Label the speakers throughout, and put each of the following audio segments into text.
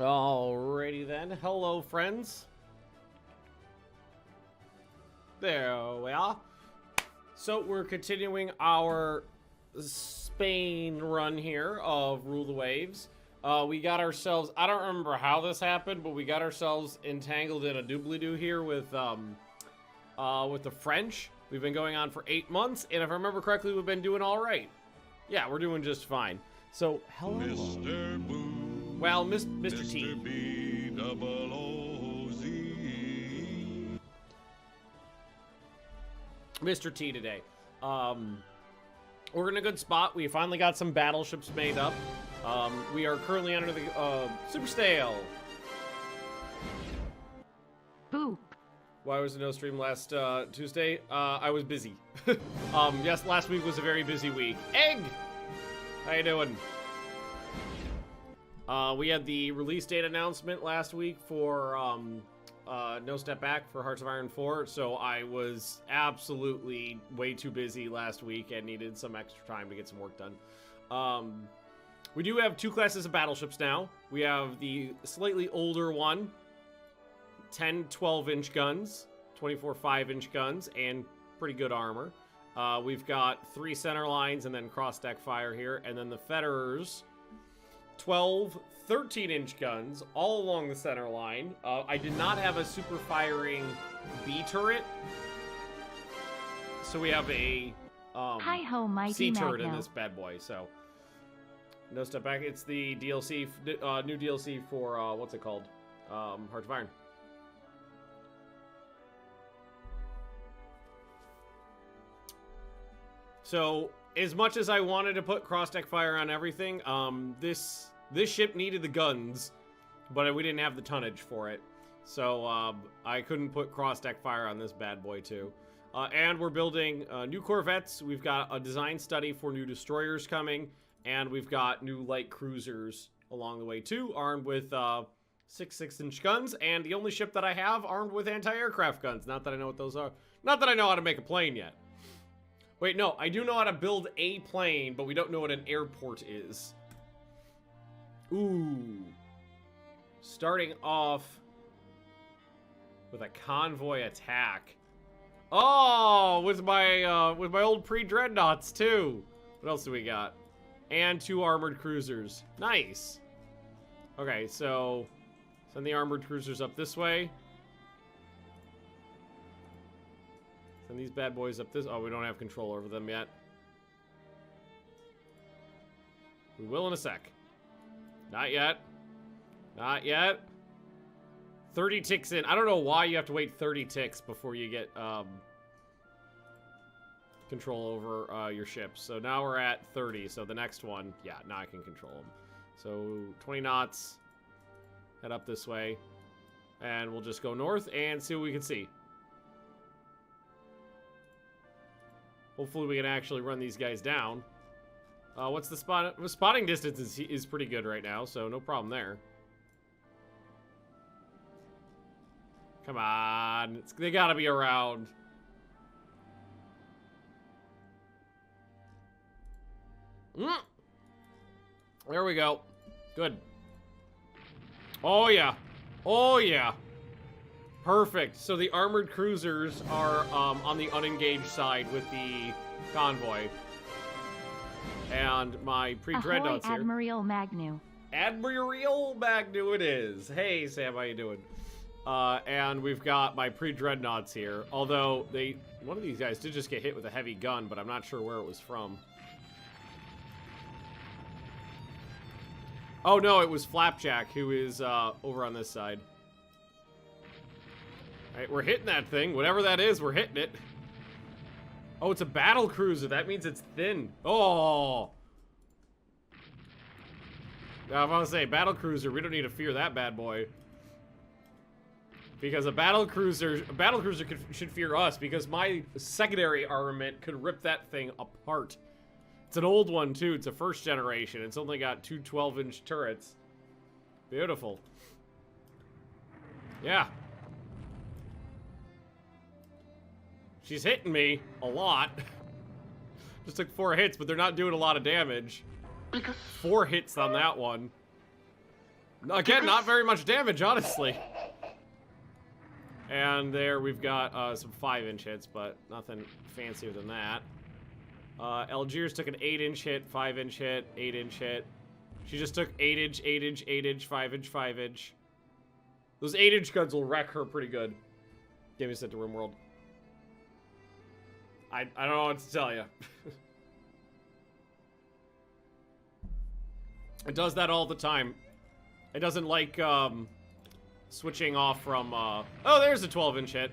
Speaker 1: Alrighty then. Hello, friends. There we are. So we're continuing our Spain run here of Rule the Waves. We got ourselves, I don't remember how this happened, but we got ourselves entangled in a doobly-doo here with the French. We've been going on for 8 months, and if I remember correctly, we've been doing all right. Yeah, we're doing just fine. So, hello.
Speaker 2: Mr. Boo.
Speaker 1: Well, Mr. T.
Speaker 2: B-double-O-Z.
Speaker 1: Mr. T today. We're in a good spot. We finally got some battleships made up. We are currently under the Super Stale.
Speaker 3: Boop.
Speaker 1: Why was there no stream last Tuesday? I was busy. Yes, last week was a very busy week. Egg! How you doing? We had the release date announcement last week for No Step Back for Hearts of Iron 4, so I was absolutely way too busy last week and needed some extra time to get some work done. We do have 2 classes of battleships now. We have the slightly older one, 10 12-inch guns, 24 5-inch guns, and pretty good armor. We've got 3 center lines and then cross-deck fire here, and then the Federers, 12 13-inch guns all along the center line. I did not have a super firing B turret, so we have a
Speaker 3: Hi-ho, mighty
Speaker 1: C turret in
Speaker 3: Magno.
Speaker 1: this bad boy. So no step back. It's the DLC, new DLC for what's it called? Hearts of Iron. So, as much as I wanted to put cross-deck fire on everything, this ship needed the guns, but we didn't have the tonnage for it. So, I couldn't put cross-deck fire on this bad boy, too. And we're building new corvettes. We've got a design study for new destroyers coming, and we've got new light cruisers along the way, too, armed with 6 6-inch guns, and the only ship that I have armed with anti-aircraft guns. Not that I know what those are. Not that I know how to make a plane yet. Wait, no, I do know how to build a plane, but we don't know what an airport is. Ooh. Starting off with a convoy attack. Oh, with my old pre-dreadnoughts too. What else do we got? And 2 armored cruisers. Nice. Okay, so send the armored cruisers up this way. Send these bad boys up this... Oh, we don't have control over them yet. We will in a sec. Not yet. Not yet. 30 ticks in. I don't know why you have to wait 30 ticks before you get control over your ships. So now we're at 30. So the next one, yeah, now I can control them. So 20 knots. Head up this way. And we'll just go north and see what we can see. Hopefully we can actually run these guys down. What's the spot? Spotting distance is pretty good right now, so no problem there. Come on. They gotta be around. There we go. Good. Oh, yeah. Oh, yeah. Perfect. So the armored cruisers are on the unengaged side with the convoy. And my pre-dreadnoughts here.
Speaker 3: Admiral Magnu.
Speaker 1: Admiral Magnu it is. Hey, Sam, how you doing? And we've got my pre-dreadnoughts here. Although, one of these guys did just get hit with a heavy gun, but I'm not sure where it was from. Oh, no, it was Flapjack, who is over on this side. Alright, we're hitting that thing. Whatever that is, we're hitting it. Oh, it's a battle cruiser. That means it's thin. Oh! Now, if I was to say battle cruiser, we don't need to fear that bad boy. Because a battle cruiser should fear us, because my secondary armament could rip that thing apart. It's an old one, too. It's a first generation. It's only got 2 12-inch turrets. Beautiful. Yeah. She's hitting me a lot. Just took 4 hits, but they're not doing a lot of damage. 4 hits on that one. Again, not very much damage, honestly. And there we've got some 5-inch hits, but nothing fancier than that. Algiers took an 8-inch hit, 5-inch hit, 8-inch hit. She just took 8-inch, 8-inch, 8-inch, 5-inch, 5-inch. Those 8-inch guns will wreck her pretty good. Give me a set to RimWorld. I don't know what to tell you. It does that all the time. It doesn't like switching off from oh, there's a 12-inch hit.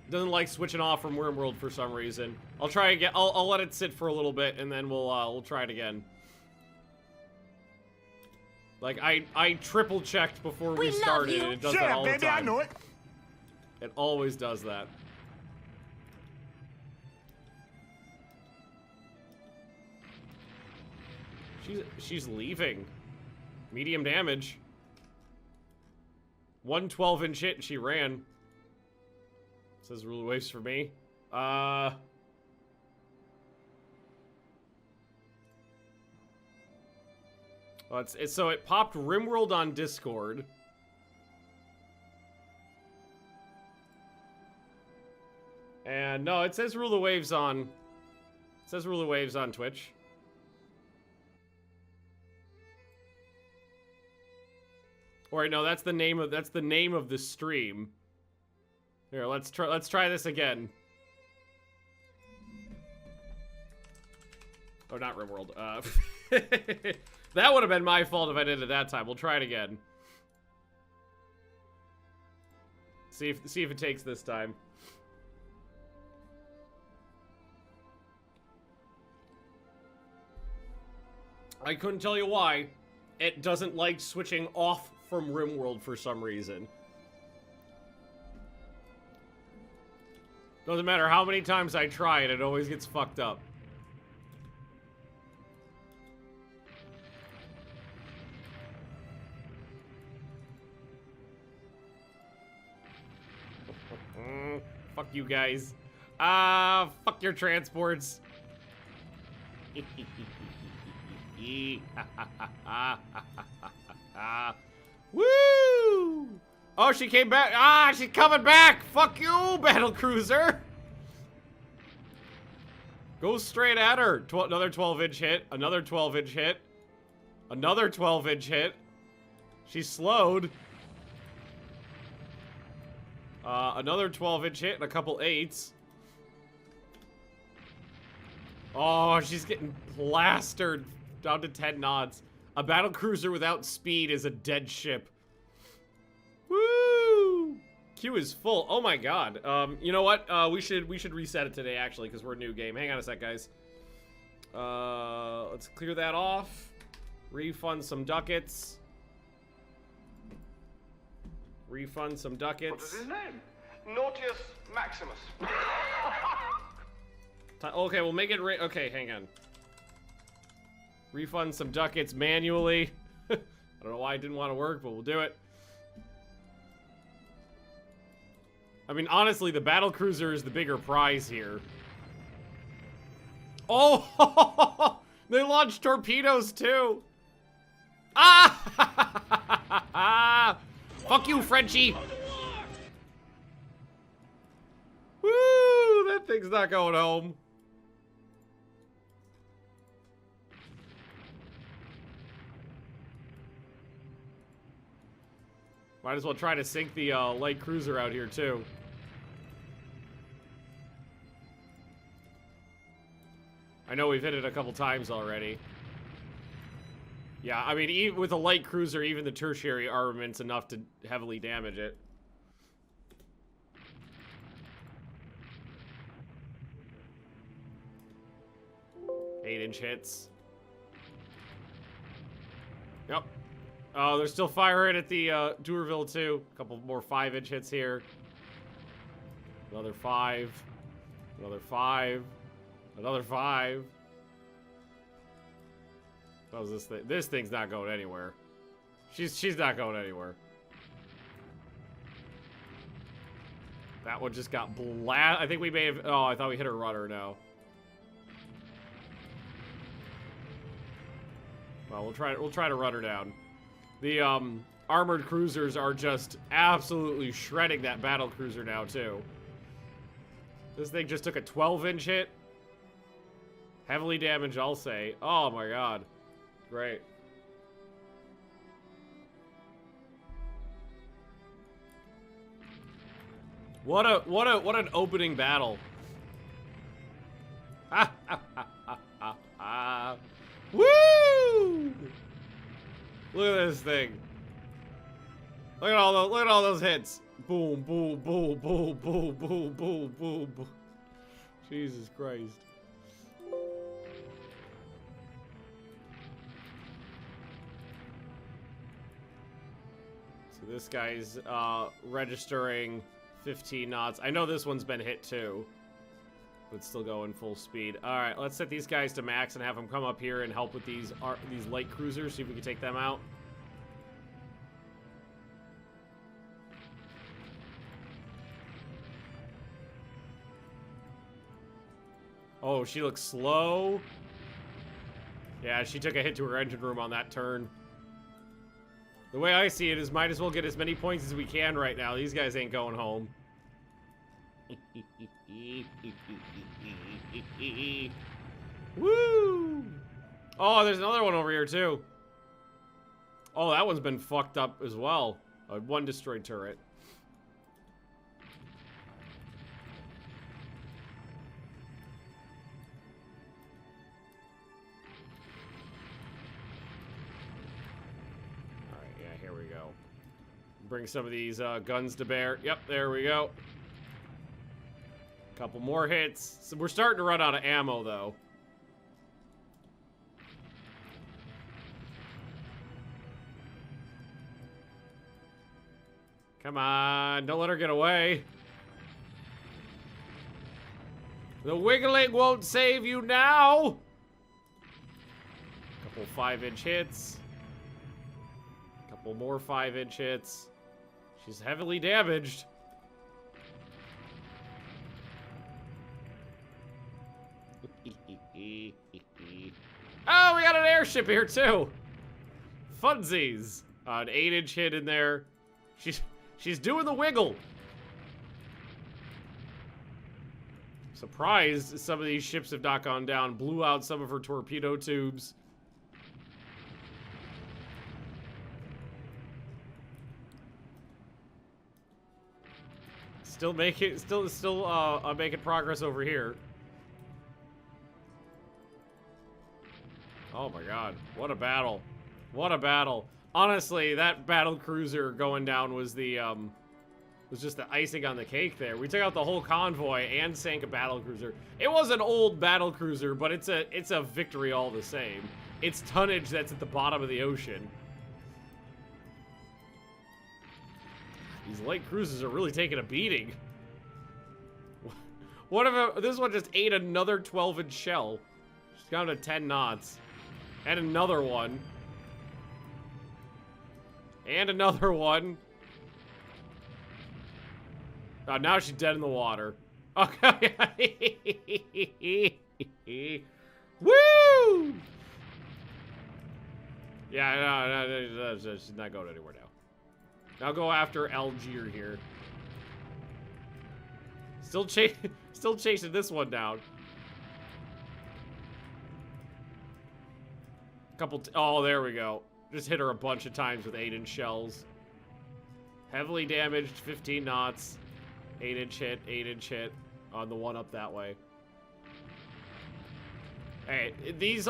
Speaker 1: It doesn't like switching off from RimWorld for some reason. I'll try again. I'll let it sit for a little bit and then we'll try it again. Like I triple checked before we started and it does that all the time. I know it. It always does that. She's leaving. Medium damage. 1 12-inch hit and she ran. Says rule of waves for me. Well, so it popped RimWorld on Discord. And no, it says rule of waves on. It says rule of waves on Twitch. All right, no, that's the name of the stream. Here, let's try this again. Oh, not RimWorld. That would have been my fault if I did it that time. We'll try it again. See if it takes this time. I couldn't tell you why. It doesn't like switching off from RimWorld for some reason. Doesn't matter how many times I try it, it always gets fucked up. Fuck you guys. Fuck your transports. Woo! Oh, she came back. Ah, she's coming back. Fuck you, battlecruiser. Go straight at her. Another 12-inch hit. Another 12-inch hit. Another 12-inch hit. She's slowed. Another 12-inch hit and a couple 8s. Oh, she's getting plastered down to 10 knots. A battlecruiser without speed is a dead ship. Woo! Queue is full. Oh my god. You know what? We should reset it today actually because we're a new game. Hang on a sec, guys. Let's clear that off. Refund some ducats. Refund some ducats.
Speaker 4: What is his name? Nautius Maximus.
Speaker 1: Okay, we'll make it okay, hang on. Refund some ducats manually. I don't know why it didn't want to work, but we'll do it. I mean, honestly, the battlecruiser is the bigger prize here. Oh! They launched torpedoes, too! Ah! Fuck you, Frenchie! Woo! That thing's not going home. Might as well try to sink the light cruiser out here, too. I know we've hit it a couple times already. Yeah, I mean, even with a light cruiser, even the tertiary armament's enough to heavily damage it. Eight-inch hits. Yep. Oh, they're still firing at the Dourville too. A couple more 5-inch hits here. Another 5. Another 5. Another 5. What was this thing? This thing's not going anywhere. She's not going anywhere. That one just got I think we may have. Oh, I thought we hit her rudder now. Well, we'll try to run her down. The armored cruisers are just absolutely shredding that battle cruiser now, too. This thing just took a 12-inch hit. Heavily damaged, I'll say. Oh my god. Great. What an opening battle. Ha ha ha ha ha ha. Woo! Look at this thing. Look at all those hits. Boom, boom, boom, boom, boom, boom, boom, boom, boom. Jesus Christ. So this guy's registering 15 knots. I know this one's been hit too, but it's still going full speed. All right, let's set these guys to max and have them come up here and help with these light cruisers. See if we can take them out. Oh, she looks slow. Yeah, she took a hit to her engine room on that turn. The way I see it is might as well get as many points as we can right now. These guys ain't going home. Woo! Oh, there's another one over here, too. Oh, that one's been fucked up as well. One destroyed turret. Bring some of these guns to bear. Yep, there we go. Couple more hits. So we're starting to run out of ammo, though. Come on, don't let her get away. The wiggling won't save you now. Couple 5-inch hits. Couple more 5-inch hits. She's heavily damaged. Oh, we got an airship here too. Funsies. An 8-inch hit in there. She's doing the wiggle. Surprised some of these ships have not gone down. Blew out some of her torpedo tubes. Still making progress over here. Oh my god, what a battle. What a battle. Honestly, that battle cruiser going down was the was just the icing on the cake there. We took out the whole convoy and sank a battle cruiser. It was an old battle cruiser, but it's a victory all the same. It's tonnage that's at the bottom of the ocean. These light cruisers are really taking a beating. What if this one just ate another 12-inch shell? She's down to 10 knots. And another one. And another one. Oh, now she's dead in the water. Okay. Woo! Yeah, no, she's not going anywhere now. I'll go after Algier here. Still chasing this one down. Oh, there we go. Just hit her a bunch of times with 8-inch shells. Heavily damaged, 15 knots. 8-inch hit on the one up that way. Hey, these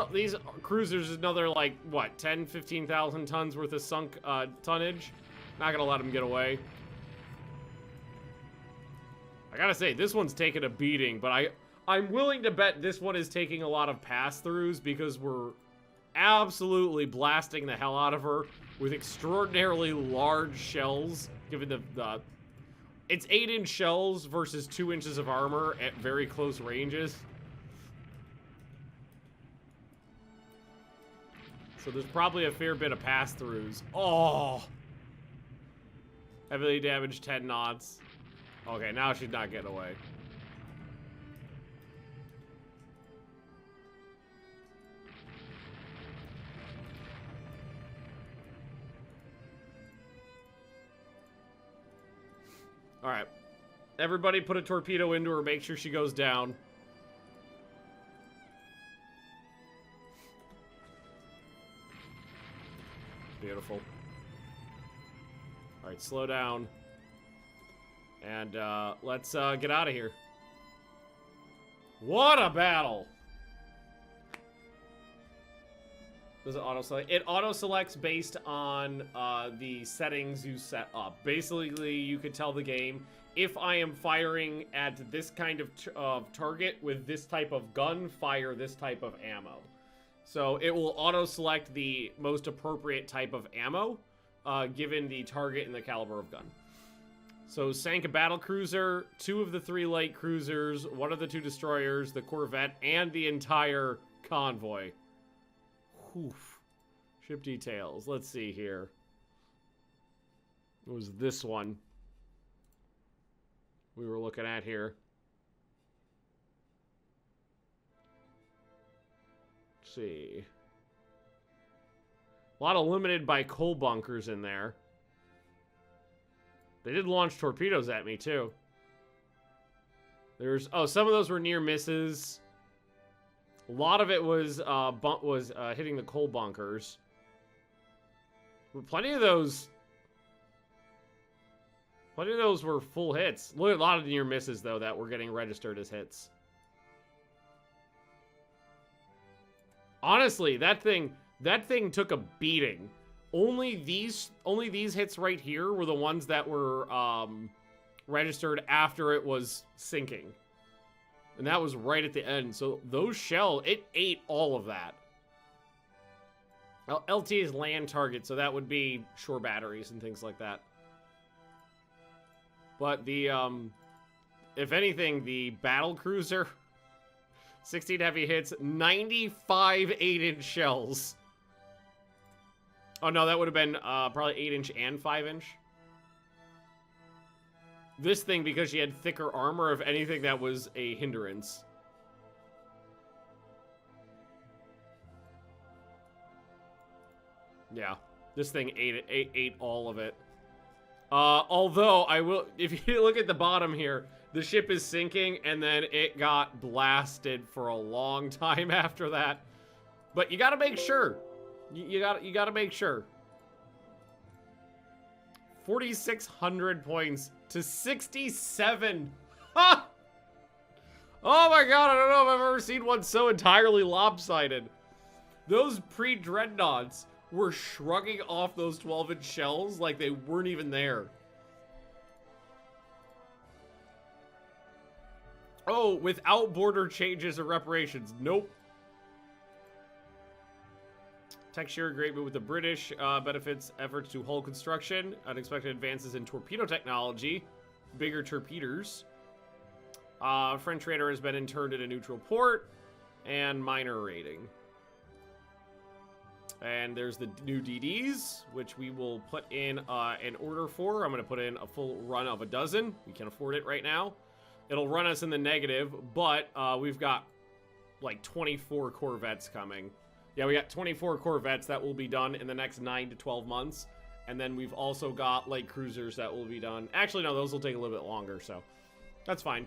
Speaker 1: cruisers is another, like, what, 10, 15,000 tons worth of sunk tonnage? Not gonna let them get away. I gotta say, this one's taking a beating, but I'm willing to bet this one is taking a lot of pass-throughs because we're absolutely blasting the hell out of her with extraordinarily large shells, given the it's 8-inch shells versus 2 inches of armor at very close ranges. So there's probably a fair bit of pass-throughs. Oh! Heavily damaged 10 knots. Okay, now she's not getting away. Alright. Everybody put a torpedo into her, make sure she goes down. Beautiful. Alright, slow down. And, let's, get out of here. What a battle! Does it auto-select? It auto-selects based on, the settings you set up. Basically, you could tell the game, if I am firing at this kind of target with this type of gun, fire this type of ammo. So it will auto-select the most appropriate type of ammo, given the target and the caliber of gun. So sank a battle cruiser, 2 of the 3 light cruisers, 1 of the 2 destroyers, the corvette, and the entire convoy. Oof. Ship details. Let's see here. It was this one we were looking at here. Let's see. A lot of limited by coal bunkers in there. They did launch torpedoes at me, too. There's... Oh, some of those were near misses. A lot of it was hitting the coal bunkers. Plenty of those were full hits. Look at a lot of near misses, though, that were getting registered as hits. Honestly, that thing took a beating. Only these hits right here were the ones that were registered after it was sinking. And that was right at the end. So those shells, it ate all of that. LT is land target, so that would be shore batteries and things like that. But the, if anything, the battle cruiser, 16 heavy hits, 95 8-inch shells. Oh, no, that would have been probably 8-inch and 5-inch. This thing, because she had thicker armor, if anything, that was a hindrance. Yeah, this thing ate all of it. Although, I will, if you look at the bottom here, the ship is sinking, and then it got blasted for a long time after that. But you gotta make sure. You gotta make sure. 4,600 points to 67. Ha! Oh my god, I don't know if I've ever seen one so entirely lopsided. Those pre-dreadnoughts were shrugging off those 12-inch shells like they weren't even there. Oh, without border changes or reparations. Nope. Texture agreement with the British benefits efforts to hull construction, unexpected advances in torpedo technology, bigger torpedoes. French raider has been interned in a neutral port, and minor rating. And there's the new DDs, which we will put in an order for. I'm going to put in a full run of a dozen. We can afford it right now. It'll run us in the negative, but we've got like 24 corvettes coming. Yeah, we got 24 corvettes that will be done in the next 9 to 12 months. And then we've also got light cruisers that will be done. Actually, no, those will take a little bit longer, so that's fine.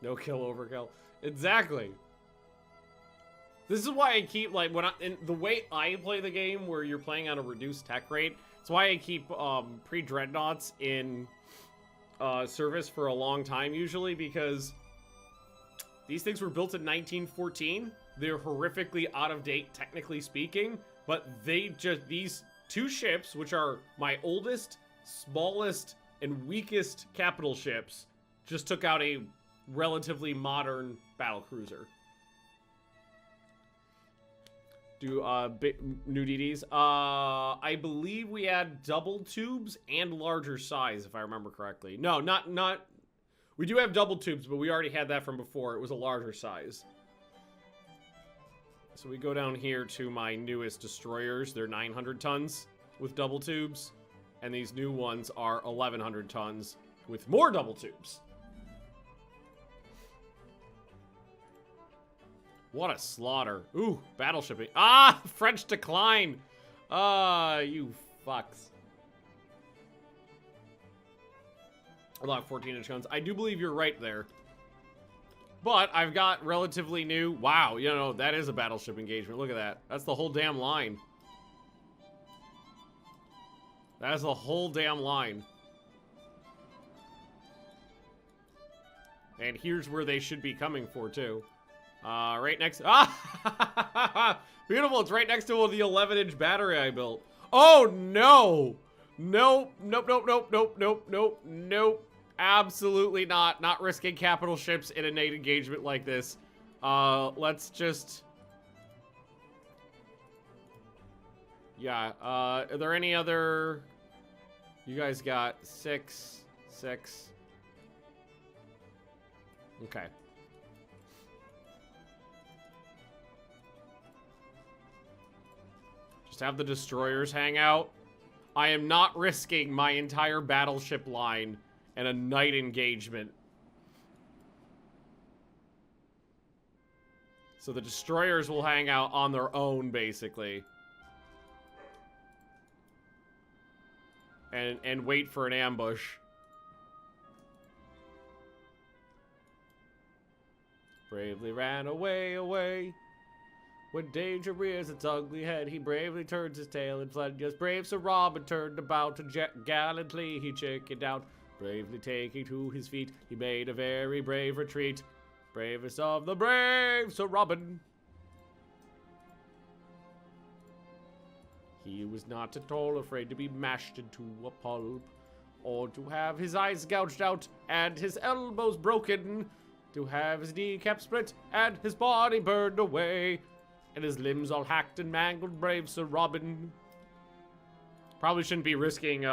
Speaker 1: No kill overkill. Exactly. This is why I keep, like, in the way I play the game, where you're playing on a reduced tech rate, it's why I keep pre-dreadnoughts in service for a long time, usually, because these things were built in 1914. They're horrifically out of date, technically speaking, but these 2 ships, which are my oldest, smallest, and weakest capital ships, just took out a relatively modern battle cruiser. Do new DDs? I believe we had double tubes and larger size, if I remember correctly. No, not. We do have double tubes, but we already had that from before. It was a larger size. So we go down here to my newest destroyers. They're 900 tons with double tubes, and these new ones are 1,100 tons with more double tubes. What a slaughter. Ooh, battleshipping. Ah, French decline. Ah, you fucks. Unlock 14-inch guns. I do believe you're right there. But I've got relatively new... Wow, you know, that is a battleship engagement. Look at that. That's the whole damn line. That is the whole damn line. And here's where they should be coming for, too. Right next... Ah! Beautiful. It's right next to the 11-inch battery I built. Oh, no! Nope. Nope, nope, nope, nope, nope, nope, nope. Absolutely not. Not risking capital ships in a night engagement like this. Let's just... Yeah, are there any other... You guys got 6. Okay. Just have the destroyers hang out. I am not risking my entire battleship line in a night engagement. So the destroyers will hang out on their own, basically. And wait for an ambush. Bravely ran away. When danger rears its ugly head, he bravely turns his tail and fled. Yes, brave Sir Robin turned about to gallantly he chickened out. Bravely taking to his feet, he made a very brave retreat. Bravest of the brave, Sir Robin. He was not at all afraid to be mashed into a pulp, or to have his eyes gouged out and his elbows broken, to have his kneecap split and his body burned away, and his limbs all hacked and mangled, brave Sir Robin. Probably shouldn't be risking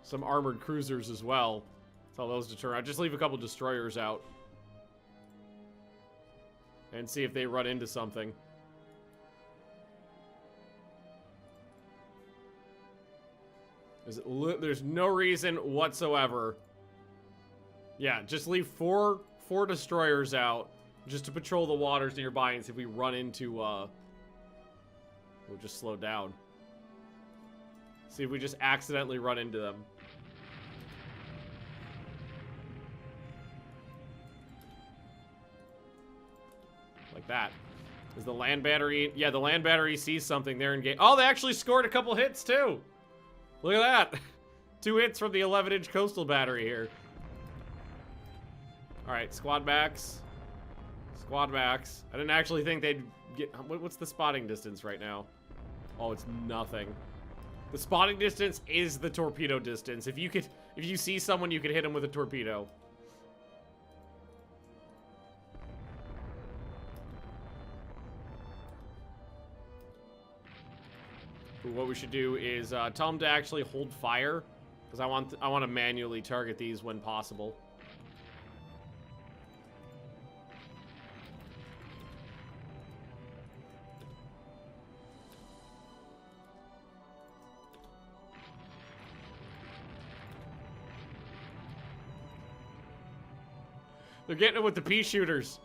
Speaker 1: some armored cruisers as well. Tell those to turn out. Just leave a couple destroyers out. And see if they run into something. There's no reason whatsoever. Yeah, just leave four destroyers out just to patrol the waters nearby and see if we run into, we'll just slow down. See if we just accidentally run into them. Like that. Is the land battery... Yeah, the land battery sees something. They're engaged. Oh, they actually scored a couple hits, too. Look at that. 2 hits from the 11-inch coastal battery here. Alright, squad backs. Squad backs. I didn't actually think they'd get... What's the spotting distance right now? Oh, it's nothing. The spotting distance is the torpedo distance. If you see someone, you could hit them with a torpedo. What we should do is tell them to actually hold fire, because I want to manually target these when possible. They're getting it with the pea shooters.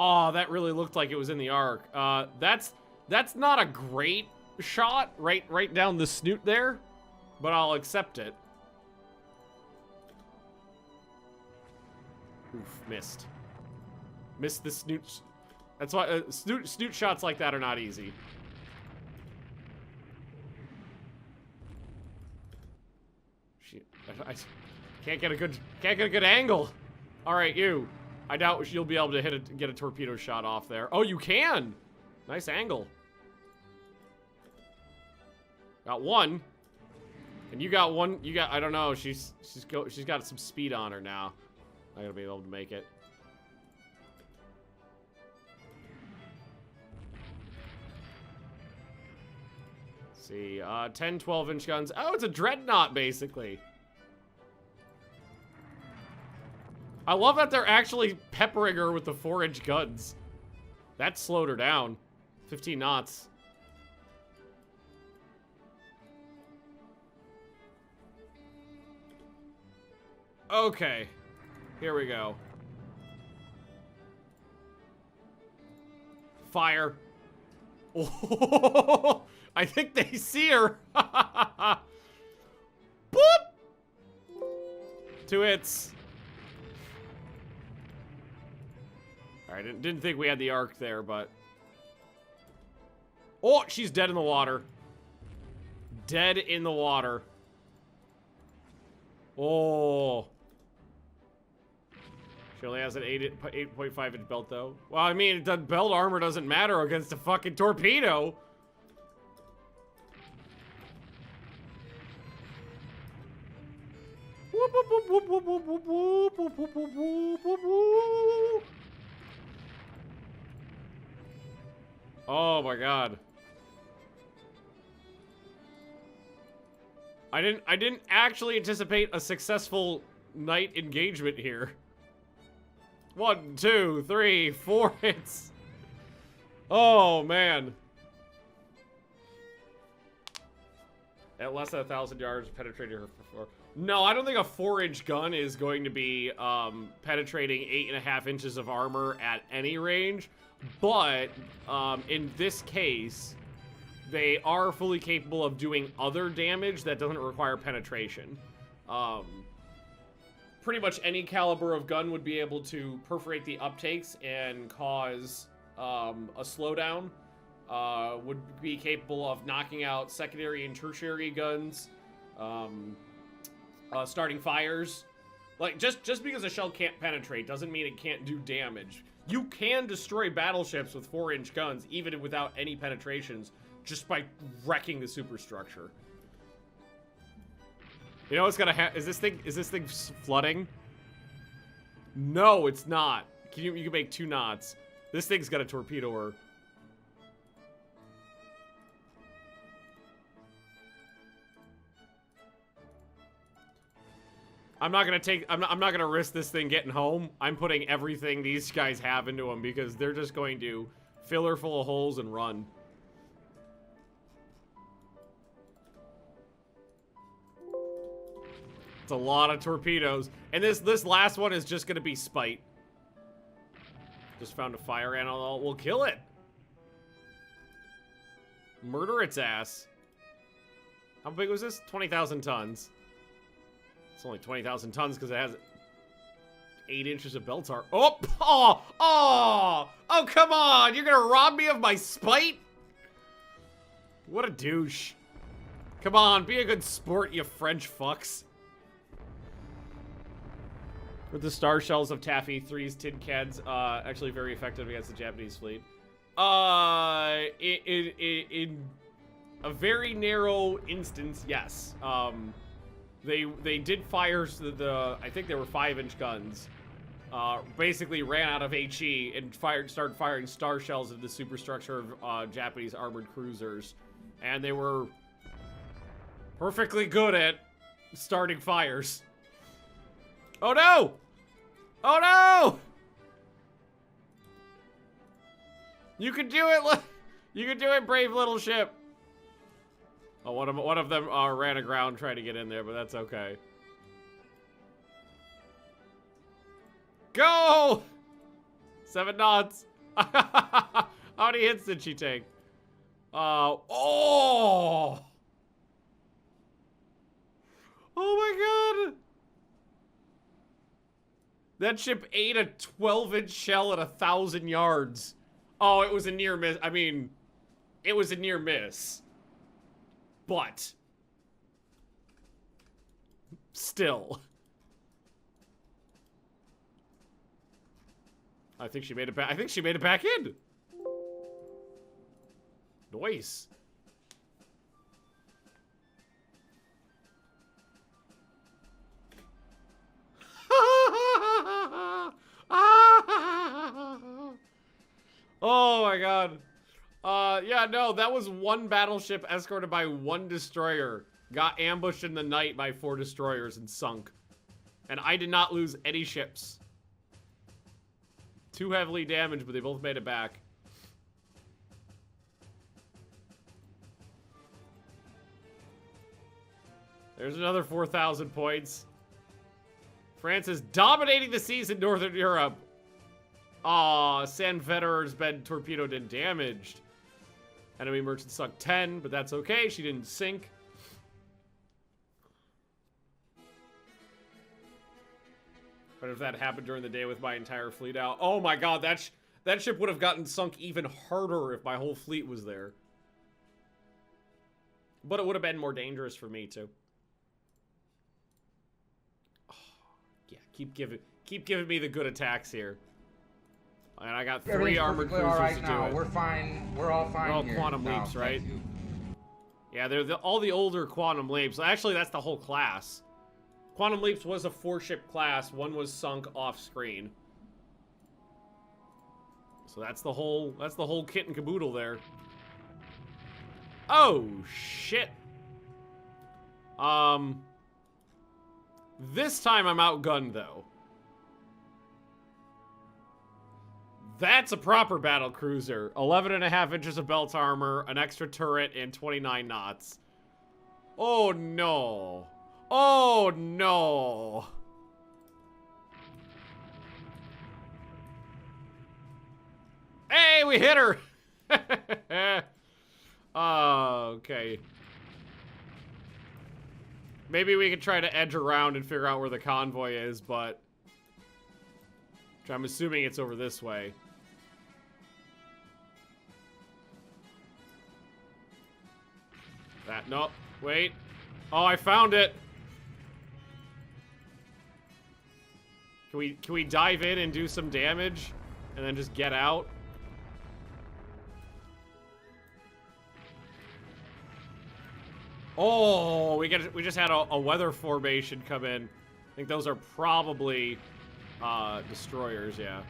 Speaker 1: Oh, that really looked like it was in the arc. That's not a great shot right down the snoot there, but I'll accept it. Oof, missed. Missed the snoot. That's why snoot shots like that are not easy. Shit, I can't get a good angle. All right, you. I doubt you'll be able to get a torpedo shot off there. Oh, you can! Nice angle. Got one. And you got one. You got, I don't know, she's got some speed on her now. I'm gonna be able to make it. Let's see, 10, 12-inch guns. Oh, it's a dreadnought, basically. I love that they're actually peppering her with the 4-inch guns. That slowed her down. 15 knots. Okay. Here we go. Fire. Oh, I think they see her. Boop! 2 hits. Alright, didn't think we had the arc there, but... Oh, she's dead in the water. Dead in the water. Oh. She only has an 8.5 inch belt, though. Well, I mean, the belt armor doesn't matter against a fucking torpedo. Oh my god. I didn't actually anticipate a successful night engagement here. 1, 2, 3, 4 hits. Oh man. At less than 1,000 yards, penetrating her before. No, I don't think a 4-inch gun is going to be penetrating 8.5 inches of armor at any range. But in this case, they are fully capable of doing other damage that doesn't require penetration. Pretty much any caliber of gun would be able to perforate the uptakes and cause a slowdown. Would be capable of knocking out secondary and tertiary guns, starting fires. Like, just because a shell can't penetrate doesn't mean it can't do damage. You can destroy battleships with 4-inch guns, even without any penetrations, just by wrecking the superstructure. You know what's gonna happen? Is this thing flooding? No, it's not. You can make 2 knots. This thing's got a torpedo her. I'm not gonna risk this thing getting home. I'm putting everything these guys have into them because they're just going to fill her full of holes and run. It's a lot of torpedoes. And this last one is just gonna be spite. Just found a fire animal. We'll kill it. Murder its ass. How big was this? 20,000 tons. It's only 20,000 tons because it has 8 inches of belt armor. Oh, come on. You're going to rob me of my spite? What a douche. Come on, be a good sport, you French fucks. With the star shells of Taffy 3's tin cans, actually very effective against the Japanese fleet. In a very narrow instance, yes. They did fire I think they were 5-inch guns. Basically ran out of HE and started firing star shells into the superstructure of Japanese armored cruisers, and they were perfectly good at starting fires. Oh no! Oh no! You can do it! You can do it, brave little ship. Oh, one of them ran aground trying to get in there, but that's okay. Go! 7 knots. How many hits did she take? Oh! Oh my god! That ship ate a 12-inch shell at 1,000 yards. Oh, it was a near miss. I mean, it was a near miss. But still, I think she made it back. I think she made it back in. Nice. Oh my god. Yeah, no, that was 1 battleship escorted by 1 destroyer. Got ambushed in the night by 4 destroyers and sunk. And I did not lose any ships. 2 heavily damaged, but they both made it back. There's another 4,000 points. France is dominating the seas in Northern Europe. Aw, San Federer's been torpedoed and damaged. Enemy merchant sunk 10, but that's okay. She didn't sink. But if that happened during the day with my entire fleet out, oh my god, that ship would have gotten sunk even harder if my whole fleet was there. But it would have been more dangerous for me too. Oh, yeah, keep giving me the good attacks here. And I got 3 armored cruisers
Speaker 5: all right
Speaker 1: to do
Speaker 5: now.
Speaker 1: it.
Speaker 5: We're fine. We're all fine.
Speaker 1: They're all
Speaker 5: here.
Speaker 1: quantum
Speaker 5: No,
Speaker 1: leaps,
Speaker 5: thank
Speaker 1: right?
Speaker 5: you.
Speaker 1: Yeah, they're all the older quantum leaps. Actually, that's the whole class. Quantum leaps was a 4-ship class. One was sunk off screen. So that's the whole kit and caboodle there. Oh shit. This time I'm outgunned though. That's a proper battle cruiser. 11.5 inches of belt armor, an extra turret, and 29 knots. Oh no. Oh no. Hey, we hit her. Okay. Maybe we could try to edge around and figure out where the convoy is, but which I'm assuming it's over this way. No, wait. Oh, I found it. Can we dive in and do some damage and then just get out? Oh, we just had a weather formation come in. I think those are probably destroyers, yeah.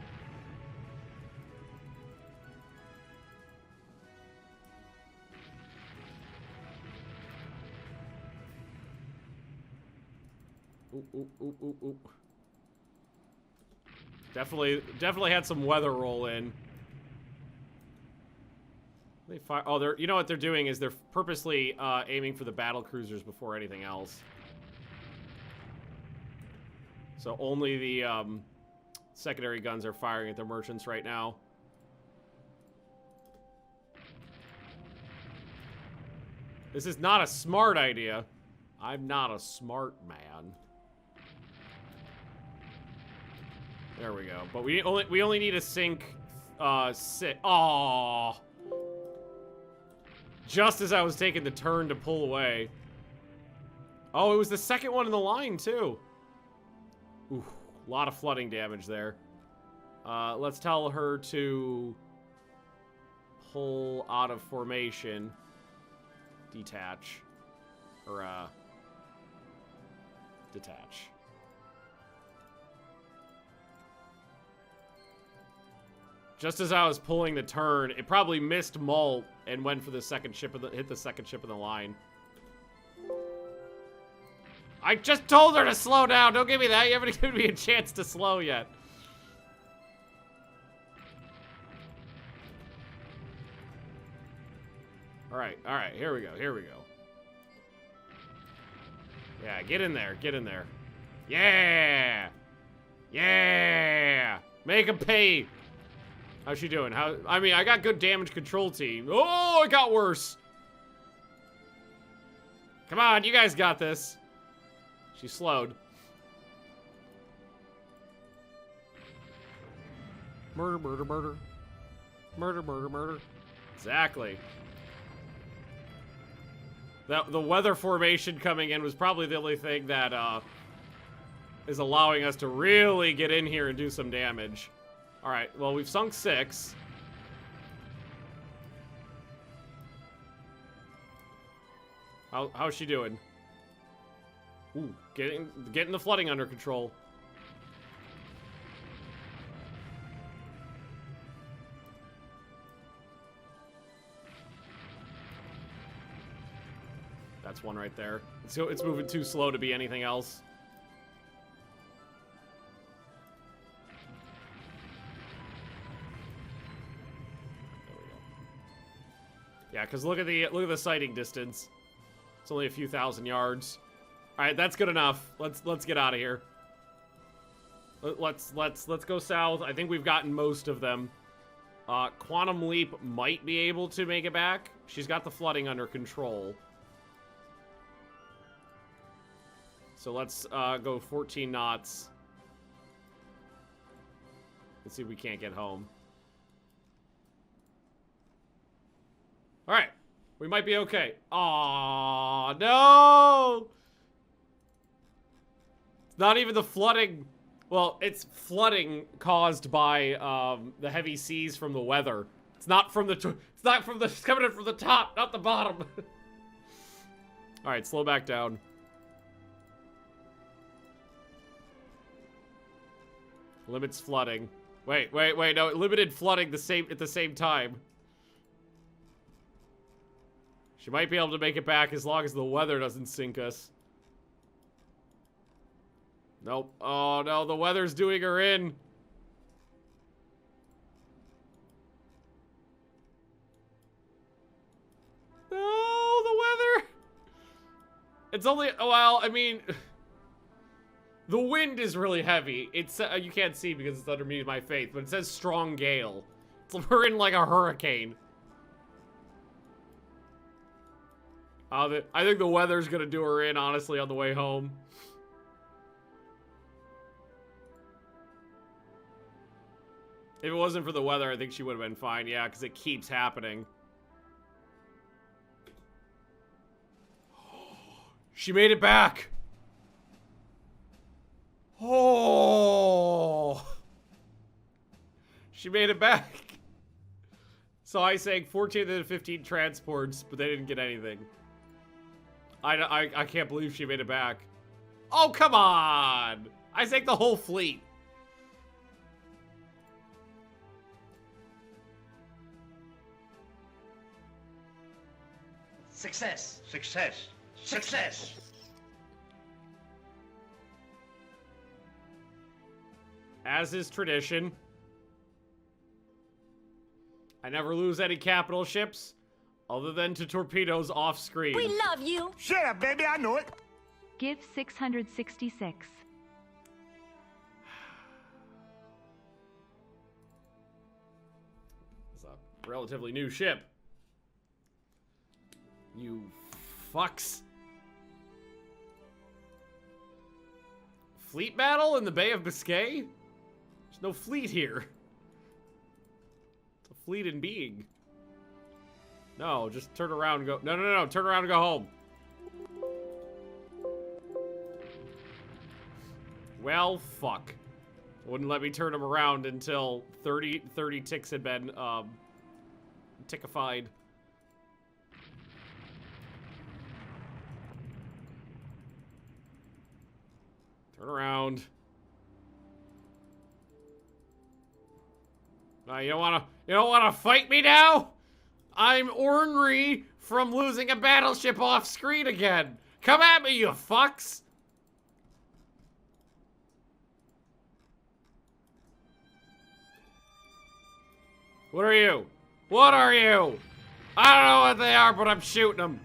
Speaker 1: Ooh, ooh, ooh, ooh, ooh. Definitely had some weather roll in. They fire. Oh, they're. You know what they're doing is they're purposely aiming for the battle cruisers before anything else. So only the secondary guns are firing at the merchants right now. This is not a smart idea. I'm not a smart man. There we go. But we only need to sink 6. Aww. Just as I was taking the turn to pull away. Oh, it was the second one in the line too. Ooh, a lot of flooding damage there. Let's tell her to pull out of formation. Detach. Or detach. Just as I was pulling the turn, it probably missed Malt and went for the second ship of hit the second ship in the line. I just told her to slow down. Don't give me that. You haven't given me a chance to slow yet. All right, here we go. Yeah, get in there. Yeah! Yeah! Make him pay! How's she doing? I mean, I got good damage control team. Oh, it got worse. Come on, you guys got this. She slowed. Murder, murder, murder. Murder, murder, murder. Exactly. The weather formation coming in was probably the only thing that is allowing us to really get in here and do some damage. All right, well, we've sunk 6. How's she doing? Ooh, getting the flooding under control. That's one right there. It's moving too slow to be anything else. Yeah, because look at the sighting distance. It's only a few thousand yards. All right, that's good enough. Let's get out of here. Let's go south. I think we've gotten most of them. Quantum Leap might be able to make it back. She's got the flooding under control. So let's go 14 knots. Let's see if we can't get home. Alright. We might be okay. Aw, no! It's not even the flooding. Well, it's flooding caused by the heavy seas from the weather. It's not from the. It's coming in from the top, not the bottom. All right, slow back down. Limits flooding. Wait. No, it limited flooding at the same time. She might be able to make it back as long as the weather doesn't sink us. Nope. Oh, no, the weather's doing her in. No, the weather. It's only, well, I mean, the wind is really heavy. It's, you can't see because it's underneath my face, but it says strong gale. We're in like a hurricane. I think the weather's gonna do her in, honestly, on the way home. If it wasn't for the weather, I think she would have been fine. Yeah, because it keeps happening. She made it back. Oh. She made it back. So I sank 14 of the 15 transports, but they didn't get anything. I can't believe she made it back. Oh, come on. I sank the whole fleet.
Speaker 5: Success.
Speaker 2: Success. Success.
Speaker 1: As is tradition, I never lose any capital ships, other than to torpedoes off screen.
Speaker 6: We love you.
Speaker 2: Shut up, baby. I know it.
Speaker 3: Give 666.
Speaker 1: It's a relatively new ship. You fucks. Fleet battle in the Bay of Biscay? There's no fleet here. It's a fleet in being. No, just turn around and go. No. Turn around and go home. Well, fuck. Wouldn't let me turn him around until 30 ticks had been, tickified. Turn around. You don't wanna fight me now? I'm ornery from losing a battleship off screen again. Come at me, you fucks! What are you? What are you? I don't know what they are, but I'm shooting them.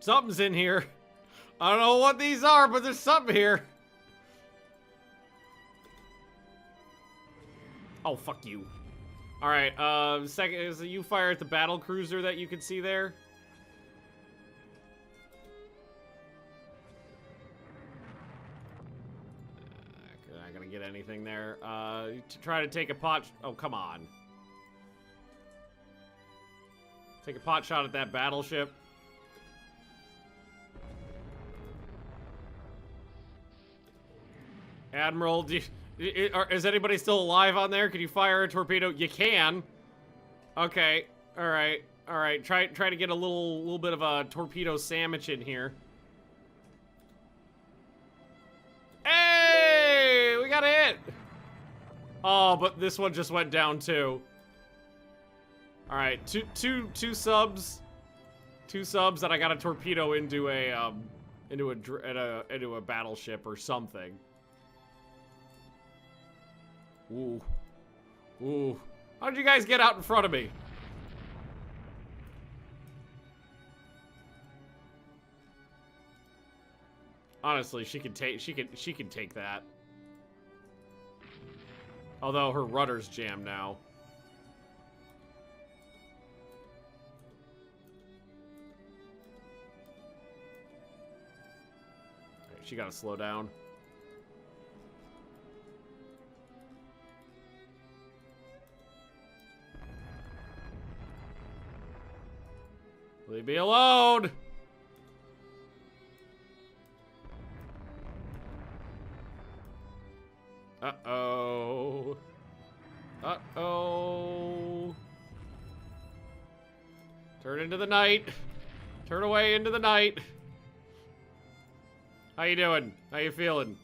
Speaker 1: Something's in here. I don't know what these are, but there's something here. Oh, fuck you. Alright, second is you fire at the battle cruiser that you can see there. Not gonna get anything there. To try to take a pot. Oh, come on. Take a pot shot at that battleship. Admiral, is anybody still alive on there? Can you fire a torpedo? You can. Okay. All right. Try to get a little bit of a torpedo sandwich in here. Hey, we got a hit. Oh, but this one just went down too. All right, two subs that I got a torpedo into a battleship or something. Ooh. Ooh. How did you guys get out in front of me? Honestly, she can take that. Although her rudder's jammed now. Right, she gotta slow down. Leave me alone! Uh-oh. Uh-oh. Turn into the night. Turn away into the night. How you doing? How you feeling?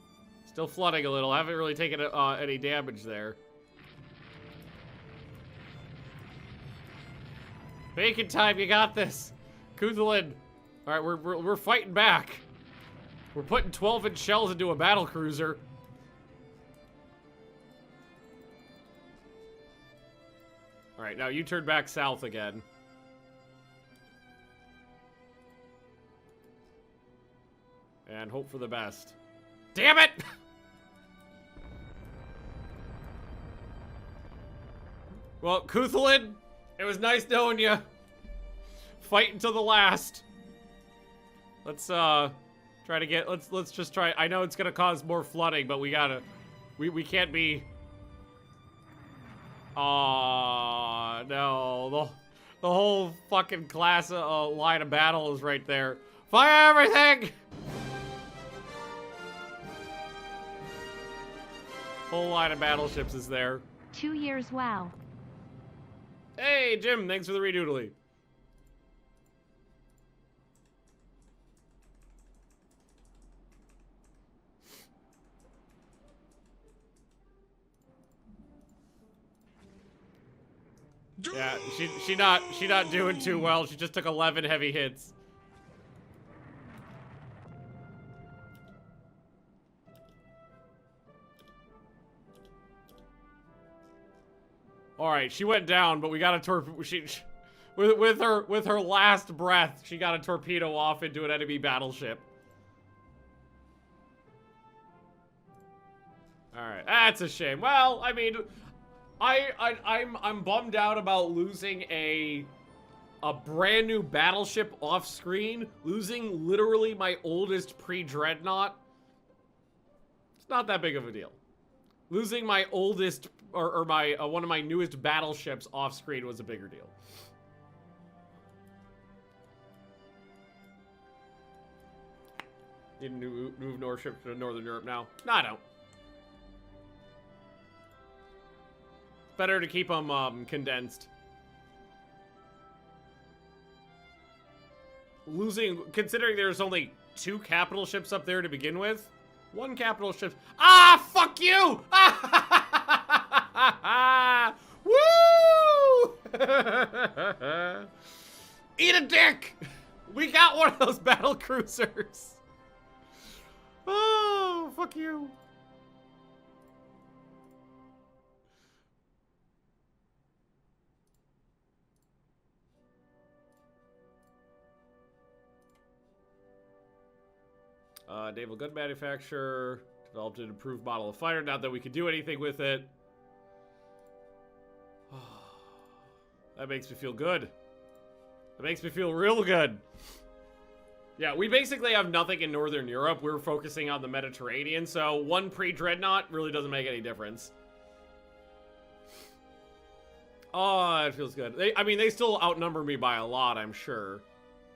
Speaker 1: Still flooding a little. I haven't really taken any damage there. Bacon time, you got this. Kuthalin. Alright, we're fighting back. We're putting 12-inch shells into a battle cruiser. Alright, now you turn back south again. And hope for the best. Damn it! Well, Kuthalin, it was nice knowing you. Fight until the last. Let's try to get let's just try. I know it's gonna cause more flooding, but we gotta we can't be. Aw, no, the whole fucking class line of battle is right there. Fire everything! Whole line of battleships is there.
Speaker 3: 2 years, wow.
Speaker 1: Hey, Jim, thanks for the redoodly. Yeah, she not doing too well. She just took 11 heavy hits. All right, she went down, but we got a torpedo. With her last breath, she got a torpedo off into an enemy battleship. All right, that's a shame. Well, I mean, I'm bummed out about losing a brand new battleship off screen, losing literally my oldest pre-dreadnought. It's not that big of a deal. Losing my oldest or my one of my newest battleships off screen was a bigger deal. Need to move North ships to Northern Europe now. No, I don't. Better to keep them condensed. Considering there's only 2 capital ships up there to begin with. 1 capital ship. Ah, fuck you! Woo! Eat a dick! We got one of those battle cruisers. Oh, fuck you. Naval gun manufacturer developed an improved model of fighter. Not that we could do anything with it. That makes me feel good. That makes me feel real good. Yeah, we basically have nothing in Northern Europe. We're focusing on the Mediterranean, so 1 pre-dreadnought really doesn't make any difference. Oh, it feels good. I mean, they still outnumber me by a lot, I'm sure.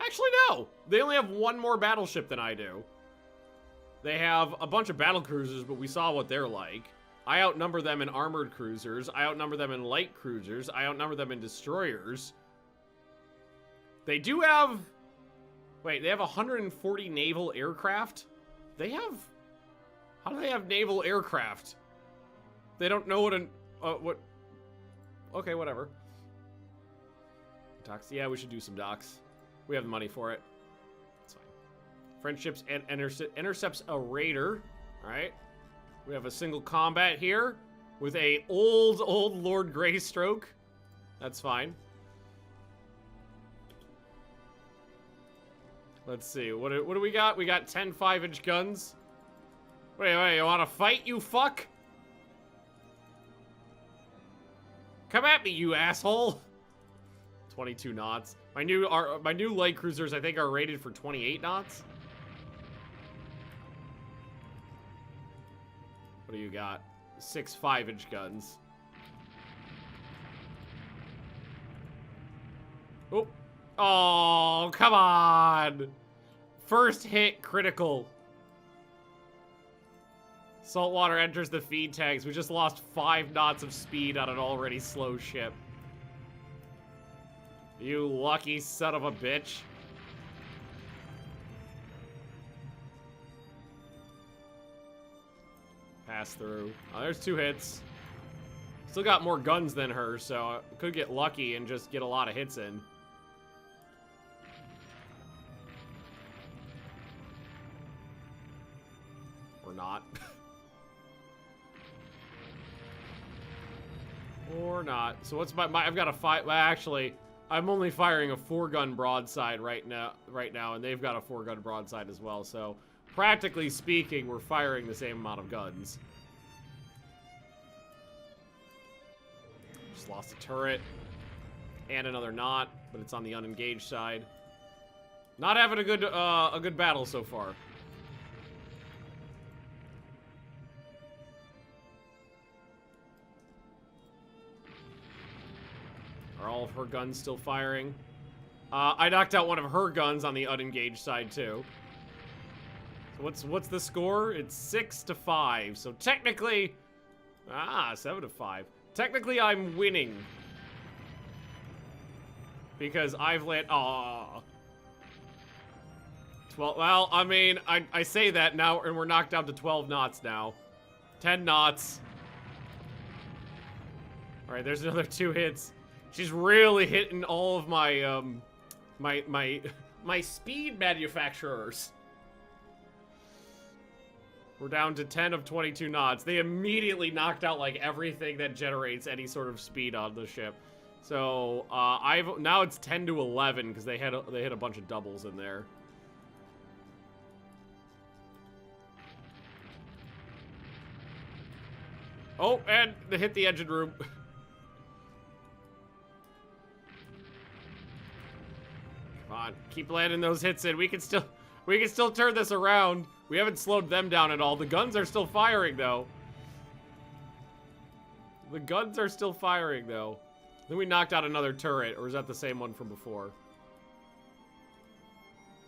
Speaker 1: Actually, no. They only have 1 more battleship than I do. They have a bunch of battle cruisers, but we saw what they're like. I outnumber them in armored cruisers. I outnumber them in light cruisers. I outnumber them in destroyers. They do have... Wait, they have 140 naval aircraft? They have... How do they have naval aircraft? They don't know what an... what... Okay, whatever. Docks. Yeah, we should do some docks. We have the money for it. That's fine. French ships and intercepts a raider. All right. We have a single combat here. with a old Lord Greystroke. That's fine. Let's see. What do we got? We got 10 5-inch guns. Wait, you want to fight, you fuck? Come at me, you asshole. 22 knots. My new light cruisers, I think, are rated for 28 knots. What do you got? 6 5-inch guns. Oh. Oh, come on. First hit critical. Saltwater enters the feed tanks. We just lost 5 knots of speed on an already slow ship. You lucky son of a bitch. Pass through. Oh, there's 2 hits. Still got more guns than her, so I could get lucky and just get a lot of hits in. Or not. Or not. So what's my I've got a 5. Well, actually, I'm only firing a 4-gun broadside right now, and they've got a 4-gun broadside as well. So practically speaking, we're firing the same amount of guns. Just lost a turret and another knot, but it's on the unengaged side. Not having a good battle so far. Are all of her guns still firing? I knocked out one of her guns on the unengaged side too. So what's the score? It's 6-5. So technically, 7-5. Technically, I'm winning because I've let 12. Well, I mean, I say that now, and we're knocked down to 12 knots now. 10 knots. All right, there's another 2 hits. She's really hitting all of my my speed manufacturers. We're down to 10 of 22 knots. They immediately knocked out like everything that generates any sort of speed on the ship. So now it's 10 to 11 because they hit a bunch of doubles in there. Oh, and they hit the engine room. Come on, keep landing those hits in. We can still turn this around. We haven't slowed them down at all. The guns are still firing, though. The guns are still firing, though. Then we knocked out another turret, or is that the same one from before?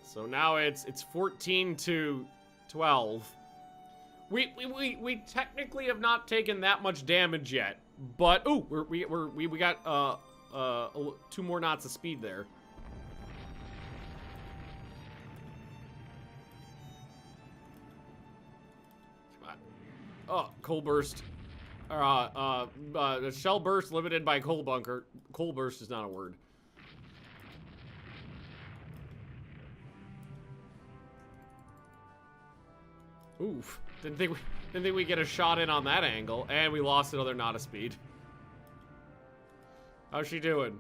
Speaker 1: So now it's 14 to 12. We technically have not taken that much damage yet, but we got 2 more knots of speed there. Oh, coal burst. Shell burst limited by coal bunker. Coal burst is not a word. Oof. Didn't think we get a shot in on that angle, and we lost another knot of speed. How's she doing?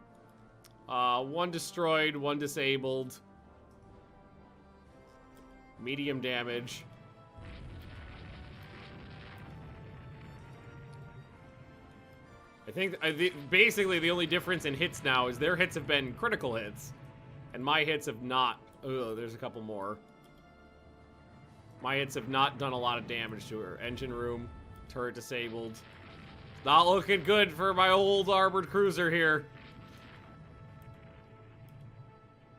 Speaker 1: 1 destroyed, 1 disabled. Medium damage. I think basically the only difference in hits now is their hits have been critical hits, and my hits have not. Oh, there's a couple more. My hits have not done a lot of damage to her. Engine room, turret disabled. Not looking good for my old armored cruiser here.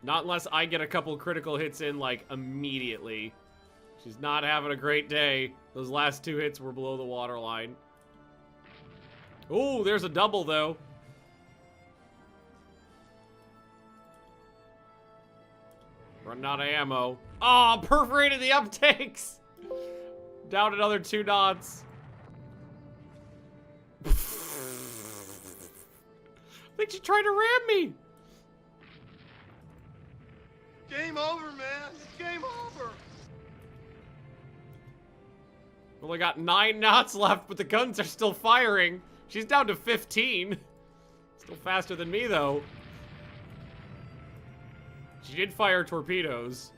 Speaker 1: Not unless I get a couple critical hits in, like, immediately. She's not having a great day. Those last 2 hits were below the waterline. Oh, there's a double, though. Running out of ammo. Oh, perforated the uptakes! Down another 2 knots. I think she tried to ram me!
Speaker 4: Game over, man. It's game over.
Speaker 1: Only got 9 knots left, but the guns are still firing. She's down to 15. Still faster than me, though. She did fire torpedoes.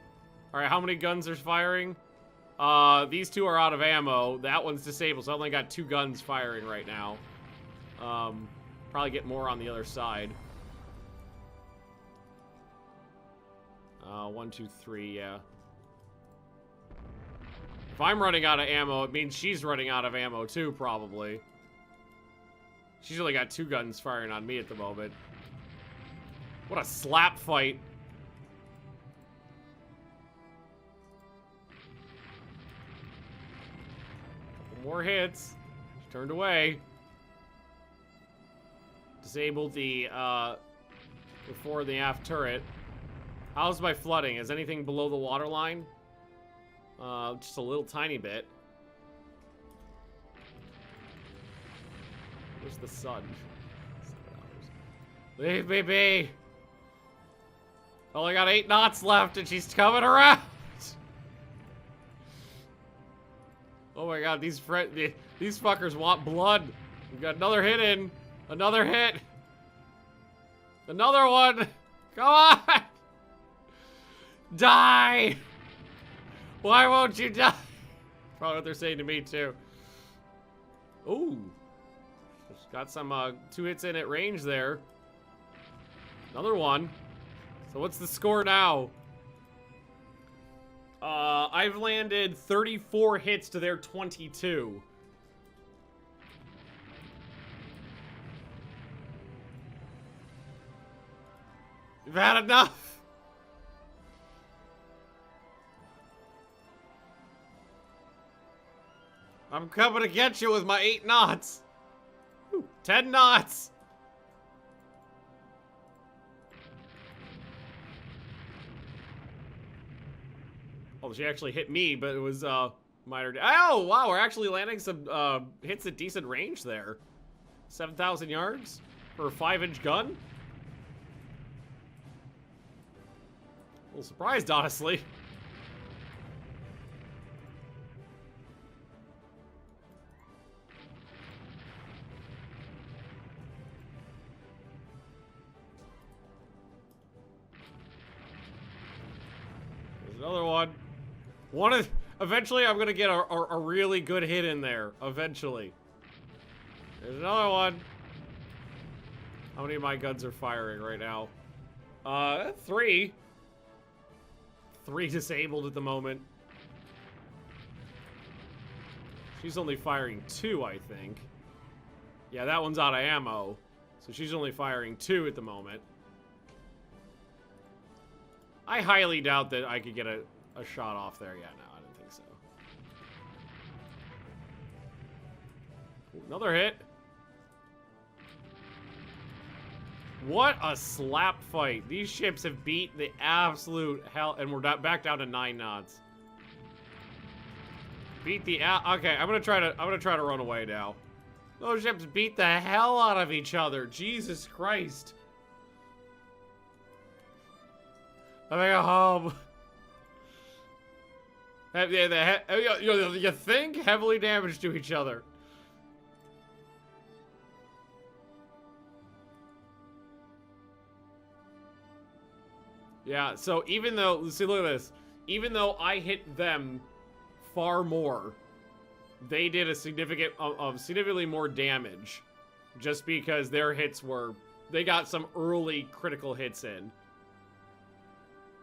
Speaker 1: All right, how many guns are firing? These 2 are out of ammo. That one's disabled, so I only got 2 guns firing right now. Probably get more on the other side. 1, 2, 3, yeah. If I'm running out of ammo, it means she's running out of ammo too, probably. She's only got 2 guns firing on me at the moment. What a slap fight. Couple more hits. She turned away. Disabled the fore and the aft turret. How's my flooding? Is anything below the waterline? Just a little tiny bit. Where's the sun? Leave me be. Only got 8 knots left and she's coming around. Oh my god, these fuckers want blood. We got another hit in. Another hit. Another one. Come on. Die. Why won't you die? Probably what they're saying to me too. Ooh. Just got some 2 hits in at range there. Another one. So what's the score now? I've landed 34 hits to their 22. You've had enough. I'm coming to get you with my 8 knots. Ooh, 10 knots. Oh, she actually hit me, but it was minor. Oh, wow, we're actually landing some hits at decent range there. 7,000 yards for a 5-inch gun. A little surprised, honestly. Another one. Eventually, I'm gonna get a really good hit in there. Eventually. There's another one. How many of my guns are firing right now? 3. 3 disabled at the moment. She's only firing 2, I think. Yeah, that one's out of ammo. So she's only firing 2 at the moment. I highly doubt that I could get a shot off there. Yeah, no, I didn't think so. Ooh, another hit. What a slap fight. These ships have beat the absolute hell, and we're back down to 9 knots. Beat the okay, I'm gonna try to run away now. Those ships beat the hell out of each other. Jesus Christ. I'm gonna go home. You think heavily damaged to each other. Yeah, so even though, see, look at this. Even though I hit them far more, they did a significantly more damage. Just because their hits were, they got some early critical hits in.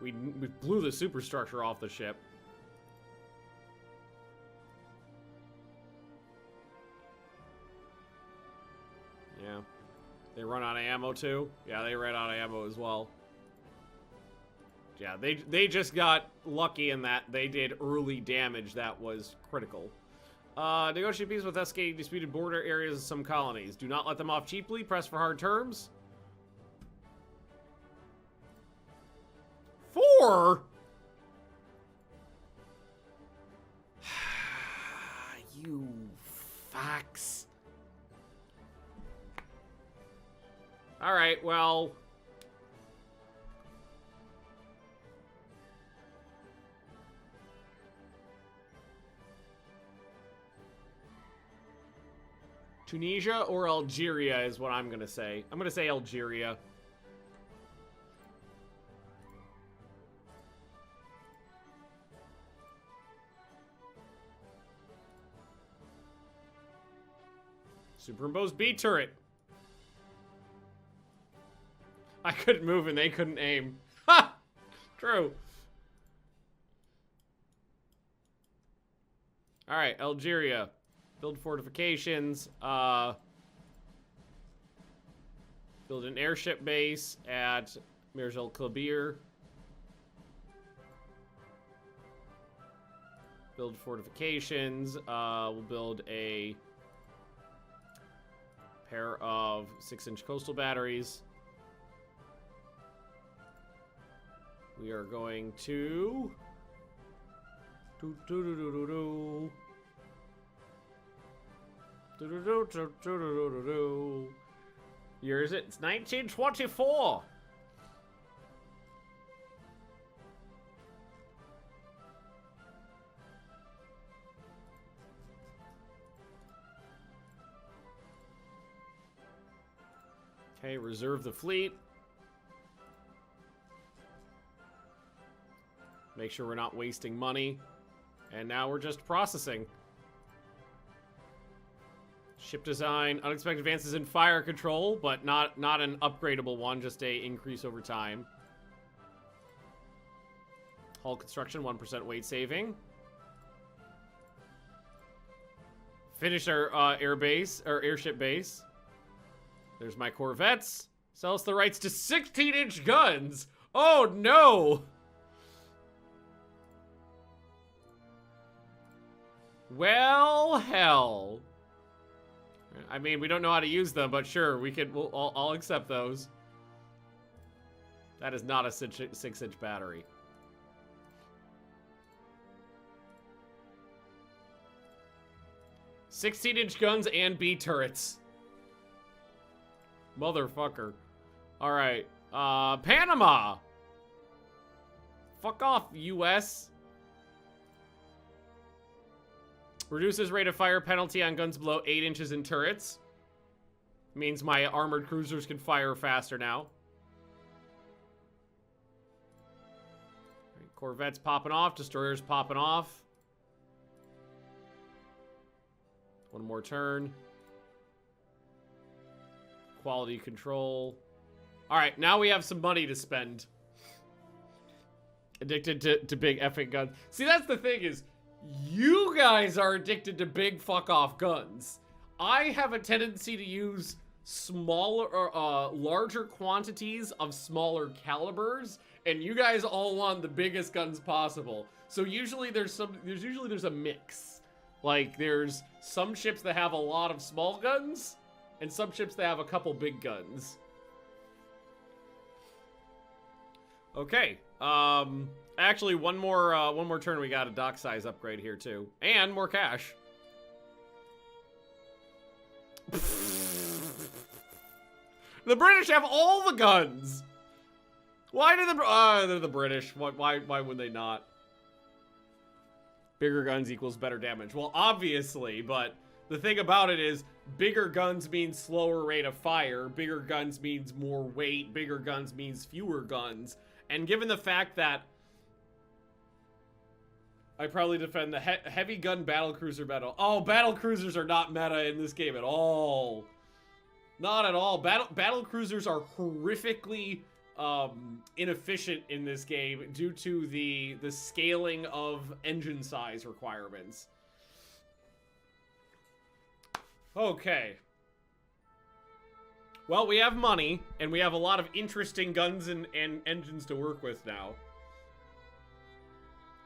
Speaker 1: We blew the superstructure off the ship. Yeah. They run out of ammo too? Yeah, they ran out of ammo as well. Yeah, they just got lucky in that they did early damage that was critical. Negotiate peace with SK disputed border areas of some colonies. Do not let them off cheaply. Press for hard terms. 4? You fucks. Alright, well. Tunisia or Algeria is what I'm gonna say. I'm gonna say Algeria. Superimposed B turret. I couldn't move and they couldn't aim. Ha! True. Alright, Algeria. Build fortifications. Build an airship base at Mirj El Kabir. Build fortifications. We'll build a pair of 6-inch coastal batteries. We are going to... Year is it? It's 1924! Okay, reserve the fleet. Make sure we're not wasting money. And now we're just processing. Ship design, unexpected advances in fire control, but not an upgradable one, just a increase over time. Hull construction, 1% weight saving. Finish our air base, or airship base. There's my corvettes. Sell us the rights to 16-inch guns. Oh no! Well, hell. I mean, we don't know how to use them, but sure, I'll accept those. That is not a 6-inch battery. "16-inch guns and B turrets. Motherfucker. Alright. Panama! Fuck off, US. Reduces rate of fire penalty on guns below 8 inches in turrets. Means my armored cruisers can fire faster now. Right, corvettes popping off. Destroyers popping off. One more turn. Quality control. Alright, now we have some money to spend. Addicted to big effing guns. See, that's the thing is, you guys are addicted to big fuck-off guns. I have a tendency to use smaller or larger quantities of smaller calibers, and you guys all want the biggest guns possible. So usually there's a mix. Like, there's some ships that have a lot of small guns, and some ships that have a couple big guns. Okay, actually, one more turn, we got a dock size upgrade here too, and more cash. The British have all the guns. Why do they're the British? Why would they not? Bigger guns equals better damage. Well, obviously, but the thing about it is, bigger guns means slower rate of fire. Bigger guns means more weight. Bigger guns means fewer guns. And given the fact that I probably defend the heavy gun battlecruiser meta. Oh, battlecruisers are not meta in this game at all. Not at all. Battlecruisers are horrifically inefficient in this game due to the scaling of engine size requirements. Okay. Well, we have money, and we have a lot of interesting guns and engines to work with now.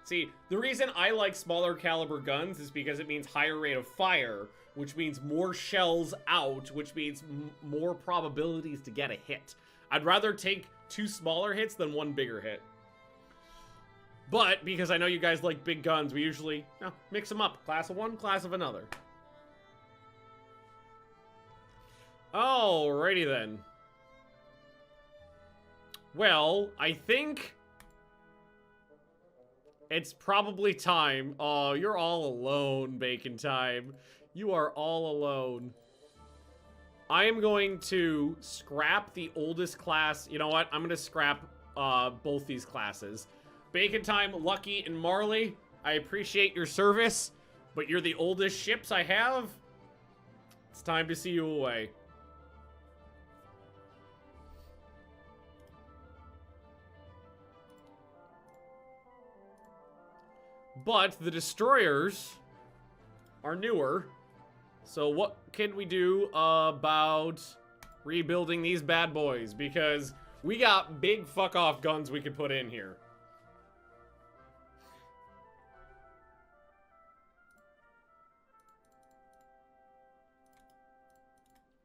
Speaker 1: See, the reason I like smaller caliber guns is because it means higher rate of fire, which means more shells out, which means more probabilities to get a hit. I'd rather take 2 smaller hits than 1 bigger hit. But, because I know you guys like big guns, we usually mix them up. Class of one, class of another. Alrighty then. Well, I think it's probably time. Oh, you're all alone, Bacon Time. You are all alone. I am going to scrap the oldest class. You know what? I'm going to scrap both these classes. Bacon Time, Lucky, and Marley, I appreciate your service, but you're the oldest ships I have. It's time to see you away. But the destroyers are newer. So what can we do about rebuilding these bad boys? Because we got big fuck off guns we could put in here.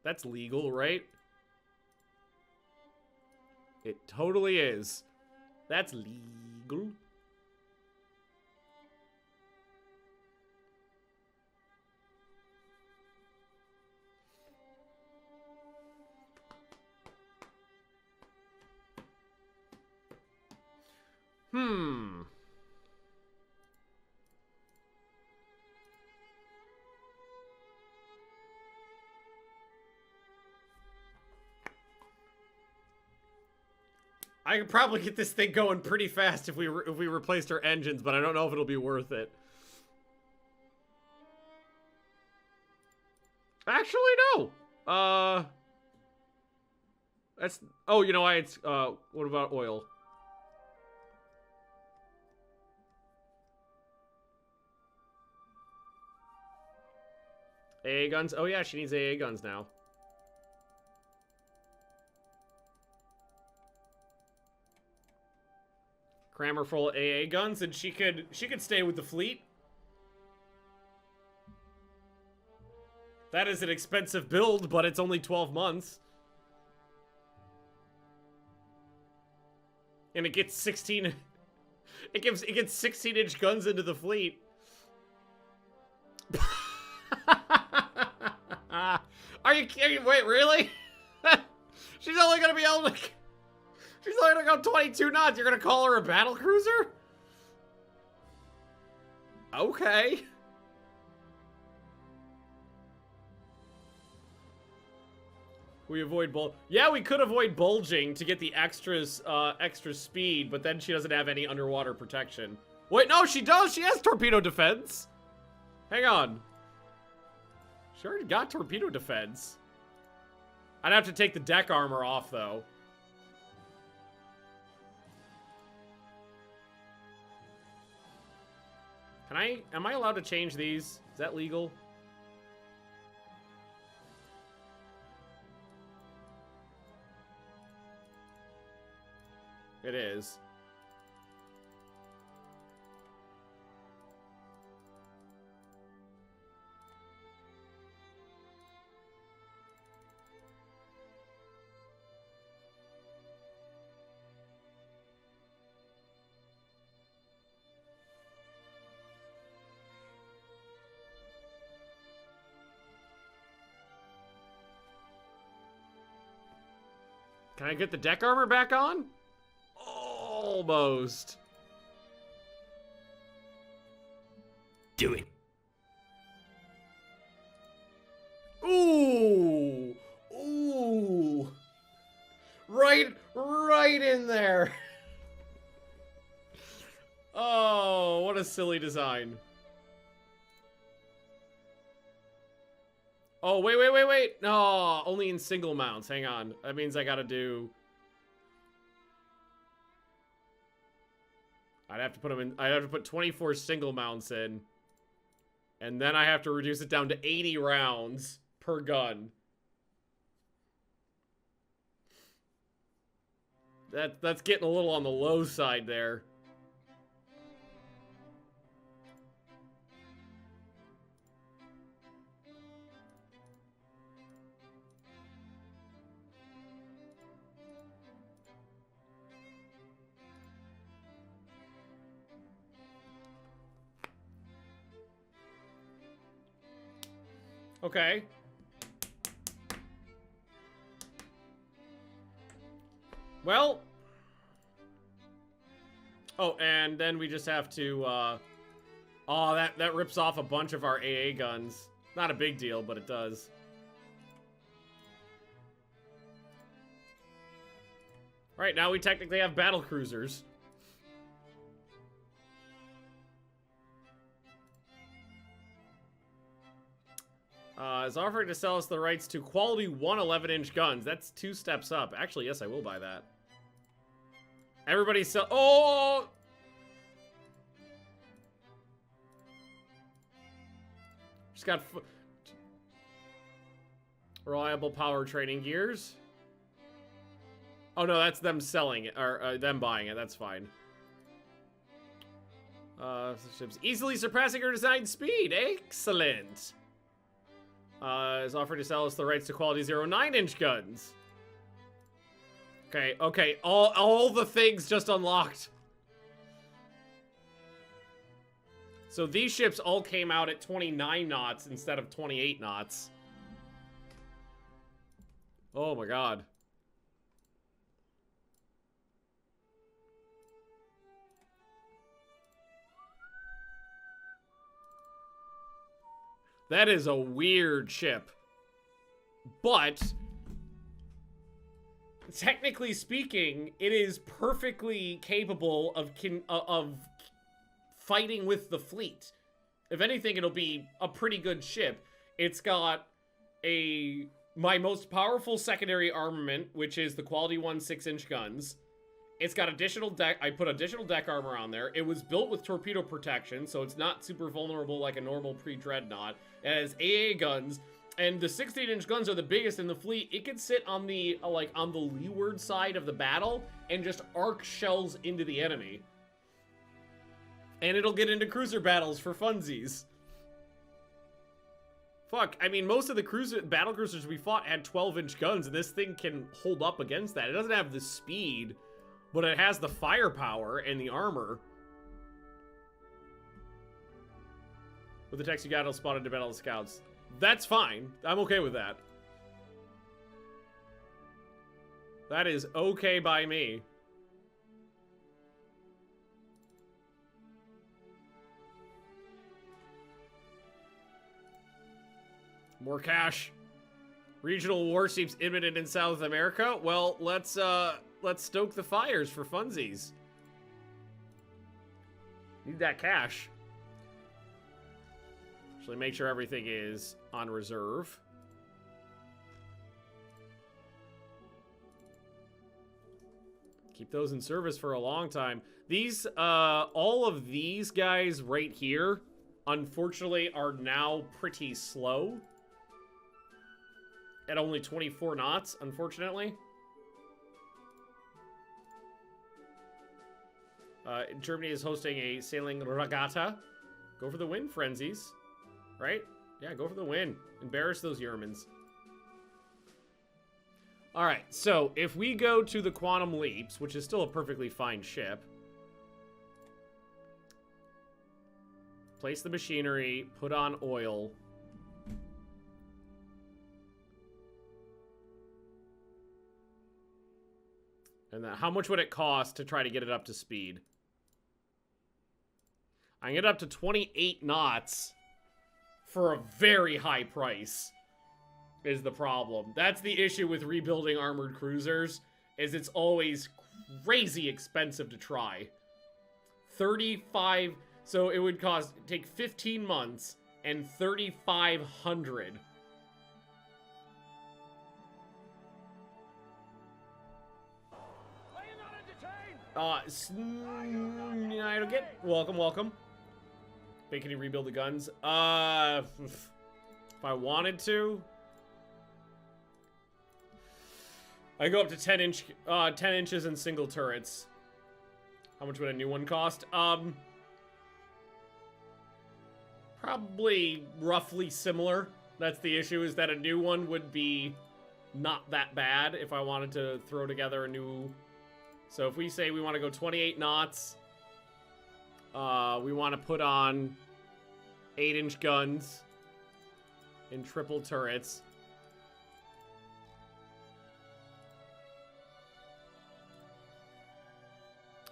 Speaker 1: That's legal, right? It totally is. That's legal. I could probably get this thing going pretty fast if we replaced our engines, but I don't know if it'll be worth it. Actually, no. That's... Oh, you know why? It's... what about oil? AA guns? Oh, yeah, she needs AA guns now. Cram her full of AA guns, and she could stay with the fleet. That is an expensive build, but it's only 12 months. And it gets 16... It gets 16-inch guns into the fleet. Are you kidding? Wait, really? She's only gonna be able to... She's only gonna go 22 knots. You're gonna call her a battle cruiser? Okay. We avoid yeah, we could avoid bulging to get the extras, extra speed, but then she doesn't have any underwater protection. Wait, no, she does. She has torpedo defense. Hang on. She already got torpedo defense. I'd have to take the deck armor off, though. Am I allowed to change these? Is that legal? It is. Can I get the deck armor back on? Almost.
Speaker 2: Do it.
Speaker 1: Ooh. Ooh. Right in there. Oh, what a silly design. Oh, wait. No, only in single mounts. Hang on. That means I gotta do... I'd have to put them in... I'd have to put 24 single mounts in. And then I have to reduce it down to 80 rounds per gun. That's getting a little on the low side there. Okay. Well. Oh, and then we just have to, oh, that rips off a bunch of our AA guns. Not a big deal, but it does. Right, now we technically have battle cruisers. Is offering to sell us the rights to quality 111-inch guns. That's 2 steps up. Actually, yes, I will buy that. Everybody sell. Oh! Just got reliable power training gears. Oh no, that's them selling it or them buying it. That's fine. Ships easily surpassing her design speed. Excellent. Is offered to sell us the rights to quality 09-inch guns. Okay, all the things just unlocked. So these ships all came out at 29 knots instead of 28 knots. Oh my god. That is a weird ship. But technically speaking, it is perfectly capable of fighting with the fleet. If anything, it'll be a pretty good ship. It's got my most powerful secondary armament, which is the quality 1 6-inch guns. It's got additional deck. I put additional deck armor on there. It was built with torpedo protection, so it's not super vulnerable like a normal pre-dreadnought. It has AA guns, and the 16-inch guns are the biggest in the fleet. It can sit on the on the leeward side of the battle and just arc shells into the enemy. And it'll get into cruiser battles for funsies. Fuck, I mean, most of the battle cruisers we fought had 12-inch guns, and this thing can hold up against that. It doesn't have the speed, but it has the firepower and the armor. With the text you got, it'll spot into battle scouts. That's fine. I'm okay with that. That is okay by me. More cash. Regional war seems imminent in South America. Well, let's stoke the fires for funsies. Need that cash. Actually, make sure everything is on reserve. Keep those in service for a long time. These, all of these guys right here, unfortunately, are now pretty slow. At only 24 knots, unfortunately. Germany is hosting a sailing regatta. Go for the win, frenzies. Right? Yeah, go for the win. Embarrass those Yermans. Alright, so if we go to the Quantum Leaps, which is still a perfectly fine ship. Place the machinery, put on oil. And then how much would it cost to try to get it up to speed? I can get it up to 28 knots for a very high price is the problem. That's the issue with rebuilding armored cruisers, is it's always crazy expensive to try. 35, so it would take 15 months and 3,500. I don't get. Welcome. But can you rebuild the guns? If I wanted to, I go up to 10 inches and single turrets. How much would a new one cost? Probably roughly similar. That's the issue, is that a new one would be not that bad if I wanted to throw together a new. So if we say we want to go 28 knots, we want to put on 8-inch guns in triple turrets.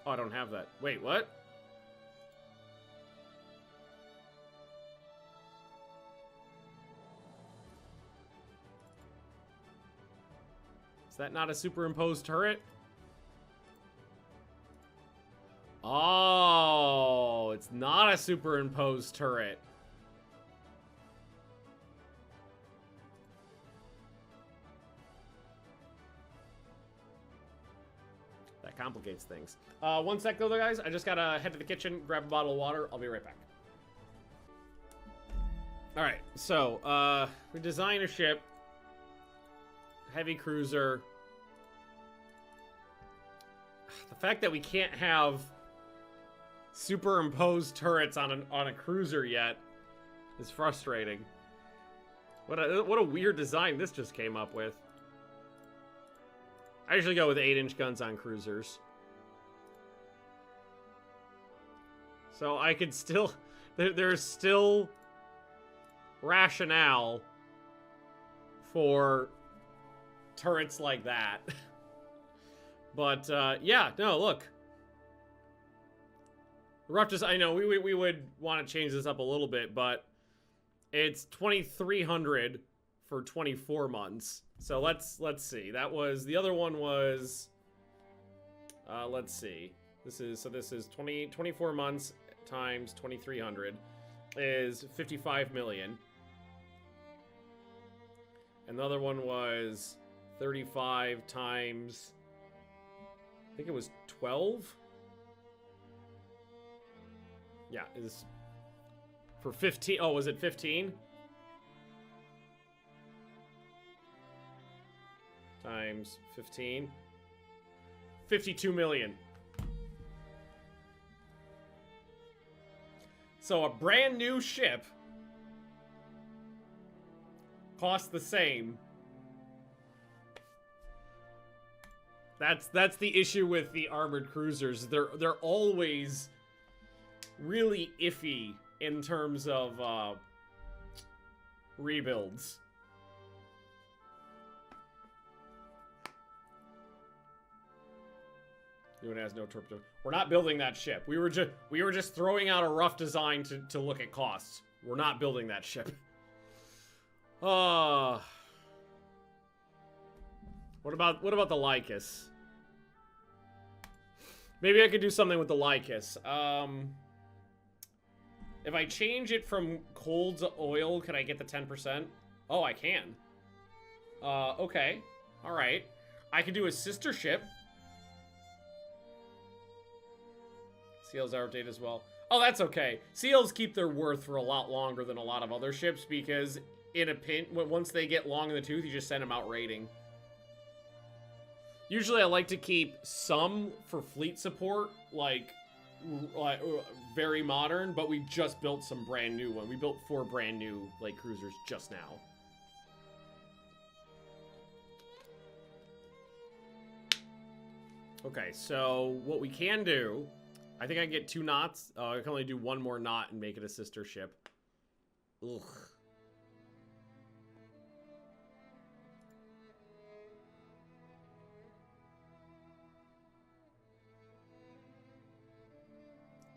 Speaker 1: Oh, I don't have that. Wait, what? Is that not a superimposed turret? not a superimposed turret. That complicates things. 1 sec though, guys. I just gotta head to the kitchen, grab a bottle of water. I'll be right back. Alright, so, we design a ship. Heavy cruiser. The fact that we can't have superimposed turrets on a cruiser yet is frustrating. What a weird design this just came up with. I usually go with 8-inch guns on cruisers. So I could still... There's still rationale for turrets like that. But, yeah, no, look. Rough design, I know, we would want to change this up a little bit, but it's 2,300 for 24 months. So let's see. That was, the other one was, let's see. This is 24 months times 2,300 is 55 million. And the other one was 35 times, I think it was 12? Yeah, is for 15. Oh, was it 15? Times 15. 52 million. So a brand new ship costs the same. That's the issue with the armored cruisers. They're always really iffy in terms of rebuilds. New one has no torpedo. We're not building that ship. We were just throwing out a rough design to look at costs. We're not building that ship. What about the Lycus? Maybe I could do something with the Lycus. If I change it from coal to oil, can I get the 10%? Oh, I can. Okay. Alright. I could do a sister ship. Seals are updated as well. Oh, that's okay. Seals keep their worth for a lot longer than a lot of other ships because in a pin, once they get long in the tooth, you just send them out raiding. Usually I like to keep some for fleet support, like very modern, but we just built some brand new one. We built 4 brand new light cruisers just now. Okay, so what we can do, I think I can get 2 knots. I can only do 1 more knot and make it a sister ship. Ugh.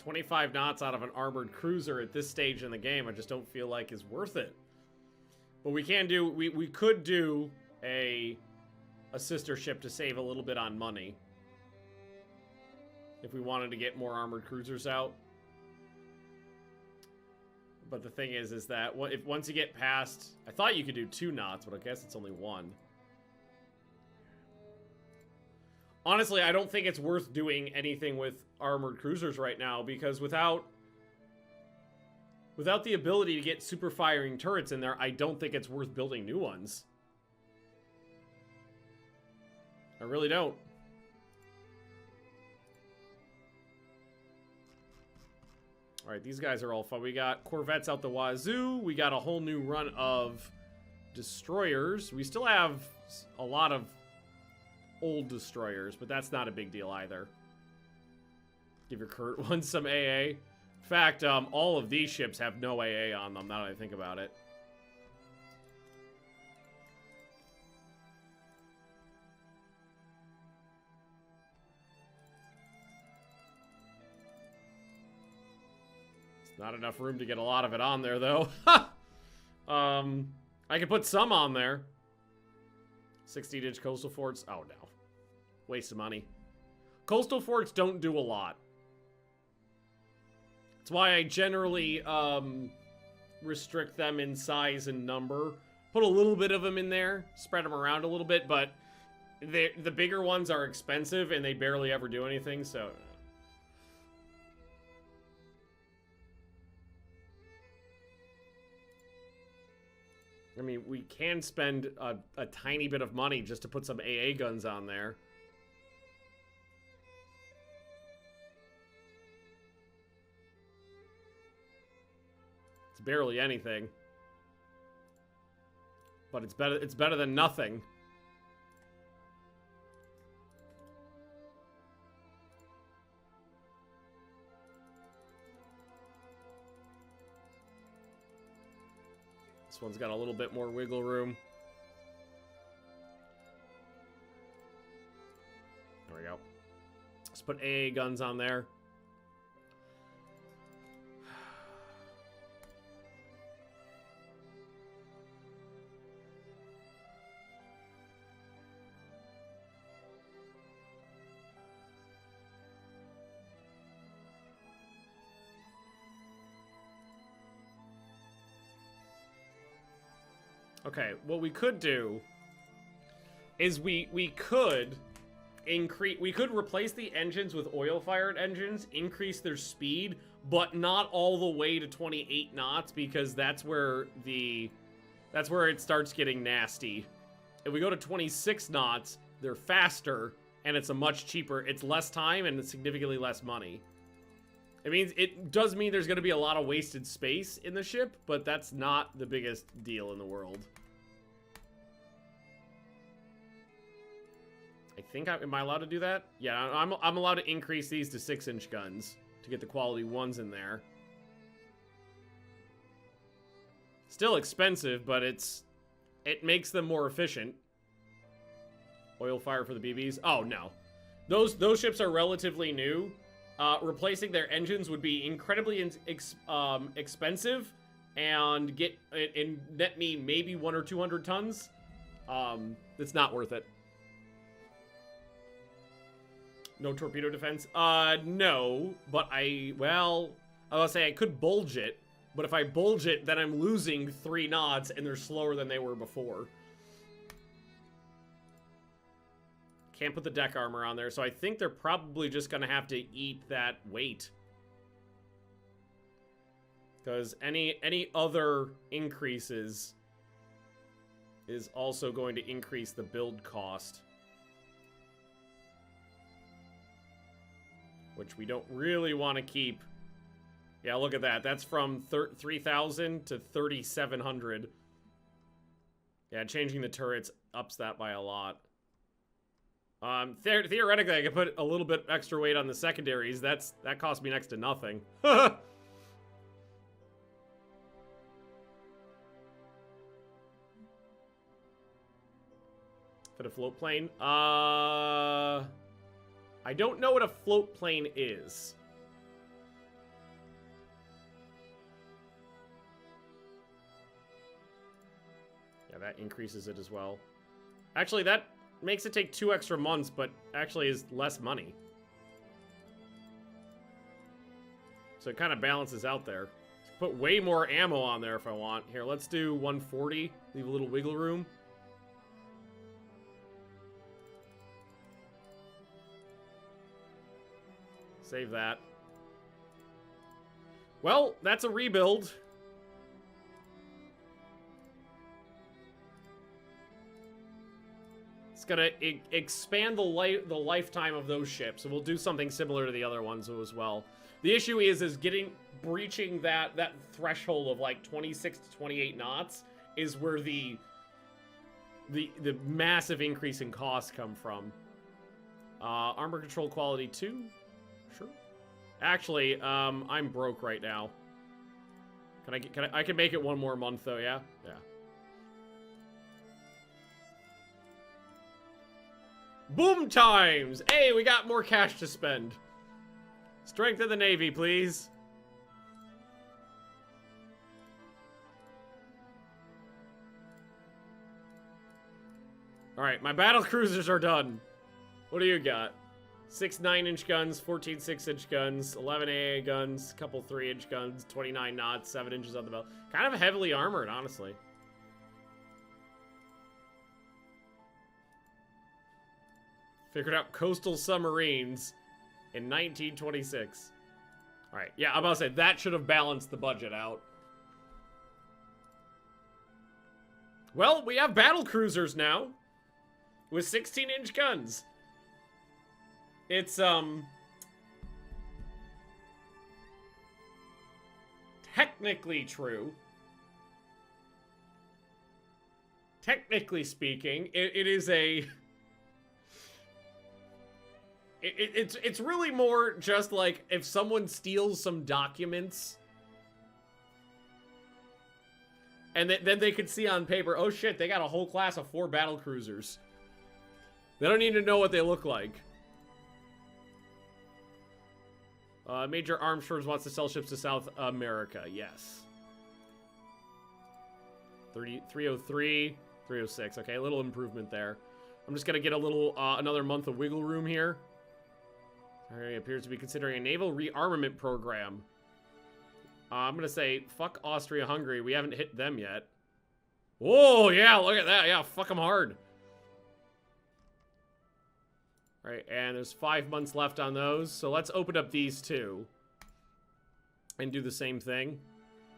Speaker 1: $25 knots out of an armored cruiser at this stage in the game, I just don't feel like is worth it. But we can do, we could do a sister ship to save a little bit on money. If we wanted to get more armored cruisers out. But the thing is that if once you get past, I thought you could do 2 knots, but I guess it's only 1. Honestly, I don't think it's worth doing anything with armored cruisers right now because without the ability to get super firing turrets in there, I don't think it's worth building new ones. I really don't. Alright, these guys are all fun. We got corvettes out the wazoo. We got a whole new run of destroyers. We still have a lot of old destroyers, but that's not a big deal either. Give your current one some AA. In fact, all of these ships have no AA on them, now that I think about it. Not enough room to get a lot of it on there, though. I could put some on there. 16-inch coastal forts. Oh, no. Waste of money. Coastal forts don't do a lot. That's why I generally restrict them in size and number. Put a little bit of them in there, spread them around a little bit, but the bigger ones are expensive and they barely ever do anything, so... I mean, we can spend a tiny bit of money just to put some AA guns on there. It's barely anything. But it's better than nothing. This one's got a little bit more wiggle room. There we go. Let's put AA guns on there. Okay, what we could do is we could replace the engines with oil-fired engines, increase their speed, but not all the way to 28 knots because that's where it starts getting nasty. If we go to 26 knots, they're faster and it's a much cheaper, it's less time and it's significantly less money. It does mean there's going to be a lot of wasted space in the ship, but that's not the biggest deal in the world. I think am I allowed to do that? Yeah, I'm allowed to increase these to 6-inch guns to get the quality ones in there. Still expensive, but it makes them more efficient. Oil fire for the BBs? Oh no, those ships are relatively new. Replacing their engines would be incredibly expensive and net me maybe 100 or 200 tons. It's not worth it. No torpedo defense? No, but I was say I could bulge it, but if I bulge it, then I'm losing 3 knots and they're slower than they were before. Can't put the deck armor on there, so I think they're probably just gonna have to eat that weight. Because any other increases is also going to increase the build cost. Which we don't really want to keep. Yeah, look at that. That's from 3,000 to 3,700. Yeah, changing the turrets ups that by a lot. Theoretically, I could put a little bit extra weight on the secondaries. That cost me next to nothing. Put a float plane. I don't know what a float plane is. Yeah, that increases it as well. Actually, that makes it take 2 extra months, but actually is less money. So it kind of balances out there. Put way more ammo on there if I want. Here, let's do 140. Leave a little wiggle room. Save that. Well, that's a rebuild. It's gonna expand the lifetime of those ships, and we'll do something similar to the other ones as well. The issue is breaching that threshold of like 26 to 28 knots is where the massive increase in costs come from. Armor control quality 2, sure. Actually, I'm broke right now. I can make it 1 more month though, yeah? Yeah. Boom times! Hey, we got more cash to spend. Strength of the Navy, please. Alright, my battle cruisers are done. What do you got? 6 9-inch guns, 14 6-inch guns, 11 AA guns, a couple 3-inch guns, 29 knots, 7 inches on the belt. Kind of heavily armored, honestly. Figured out coastal submarines in 1926. Alright, yeah, I'm about to say, that should have balanced the budget out. Well, we have battle cruisers now. With 16-inch guns. It's, technically true. Technically speaking, it is a... It's really more just like if someone steals some documents and then they could see on paper, oh shit, they got a whole class of 4 battle cruisers. They don't need to know what they look like. Major arms firms wants to sell ships to South America. Yes. 303, 306. Okay, a little improvement there. I'm just gonna get a little another month of wiggle room here. Alright, appears to be considering a naval rearmament program. I'm gonna say, fuck Austria-Hungary. We haven't hit them yet. Whoa, yeah, look at that. Yeah, fuck them hard. Alright, and there's 5 months left on those. So let's open up these two. And do the same thing.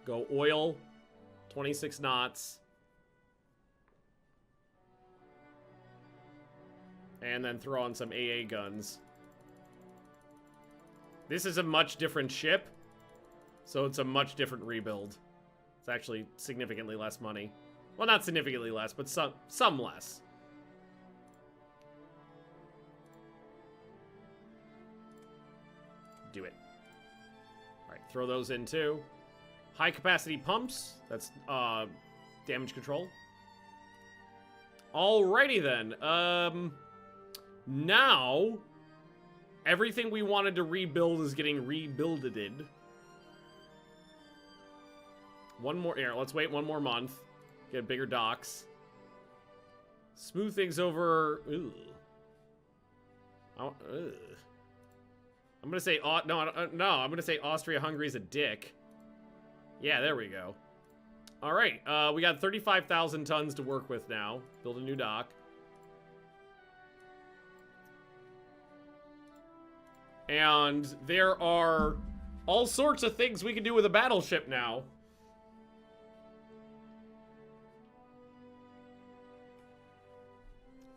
Speaker 1: Go oil. 26 knots. And then throw on some AA guns. This is a much different ship, so it's a much different rebuild. It's actually significantly less money. Well, not significantly less, but some less. Do it. Alright, throw those in too. High capacity pumps. That's damage control. Alrighty then. Now... everything we wanted to rebuild is getting rebuilded. One more, here, let's wait 1 more month. Get bigger docks. Smooth things over, ooh. I'm gonna say, no, I'm gonna say Austria-Hungary's a dick. Yeah, there we go. All right, we got 35,000 tons to work with now. Build a new dock. And there are all sorts of things we can do with a battleship now.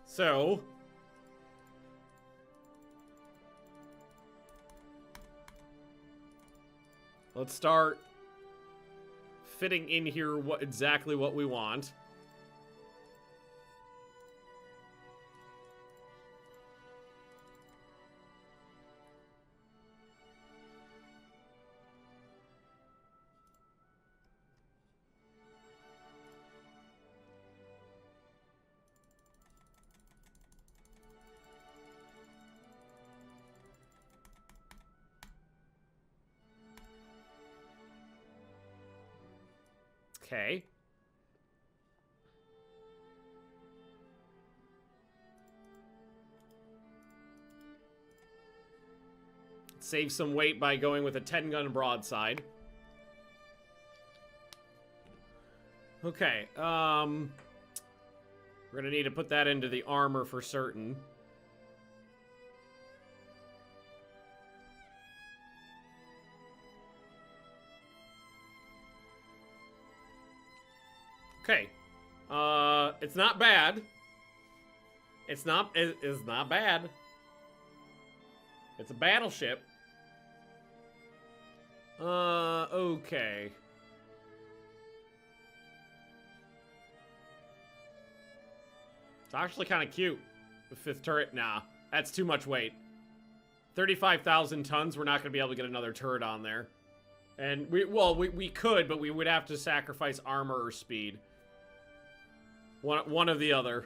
Speaker 1: So... let's start fitting in here exactly what we want. Okay. Save some weight by going with a 10-gun broadside. Okay, we're gonna need to put that into the armor for certain. Okay, it's not bad. It's not bad. It's a battleship. Okay. It's actually kind of cute. The 5th turret, nah, that's too much weight. 35,000 tons, we're not gonna be able to get another turret on there. And we could, but we would have to sacrifice armor or speed. One of the other.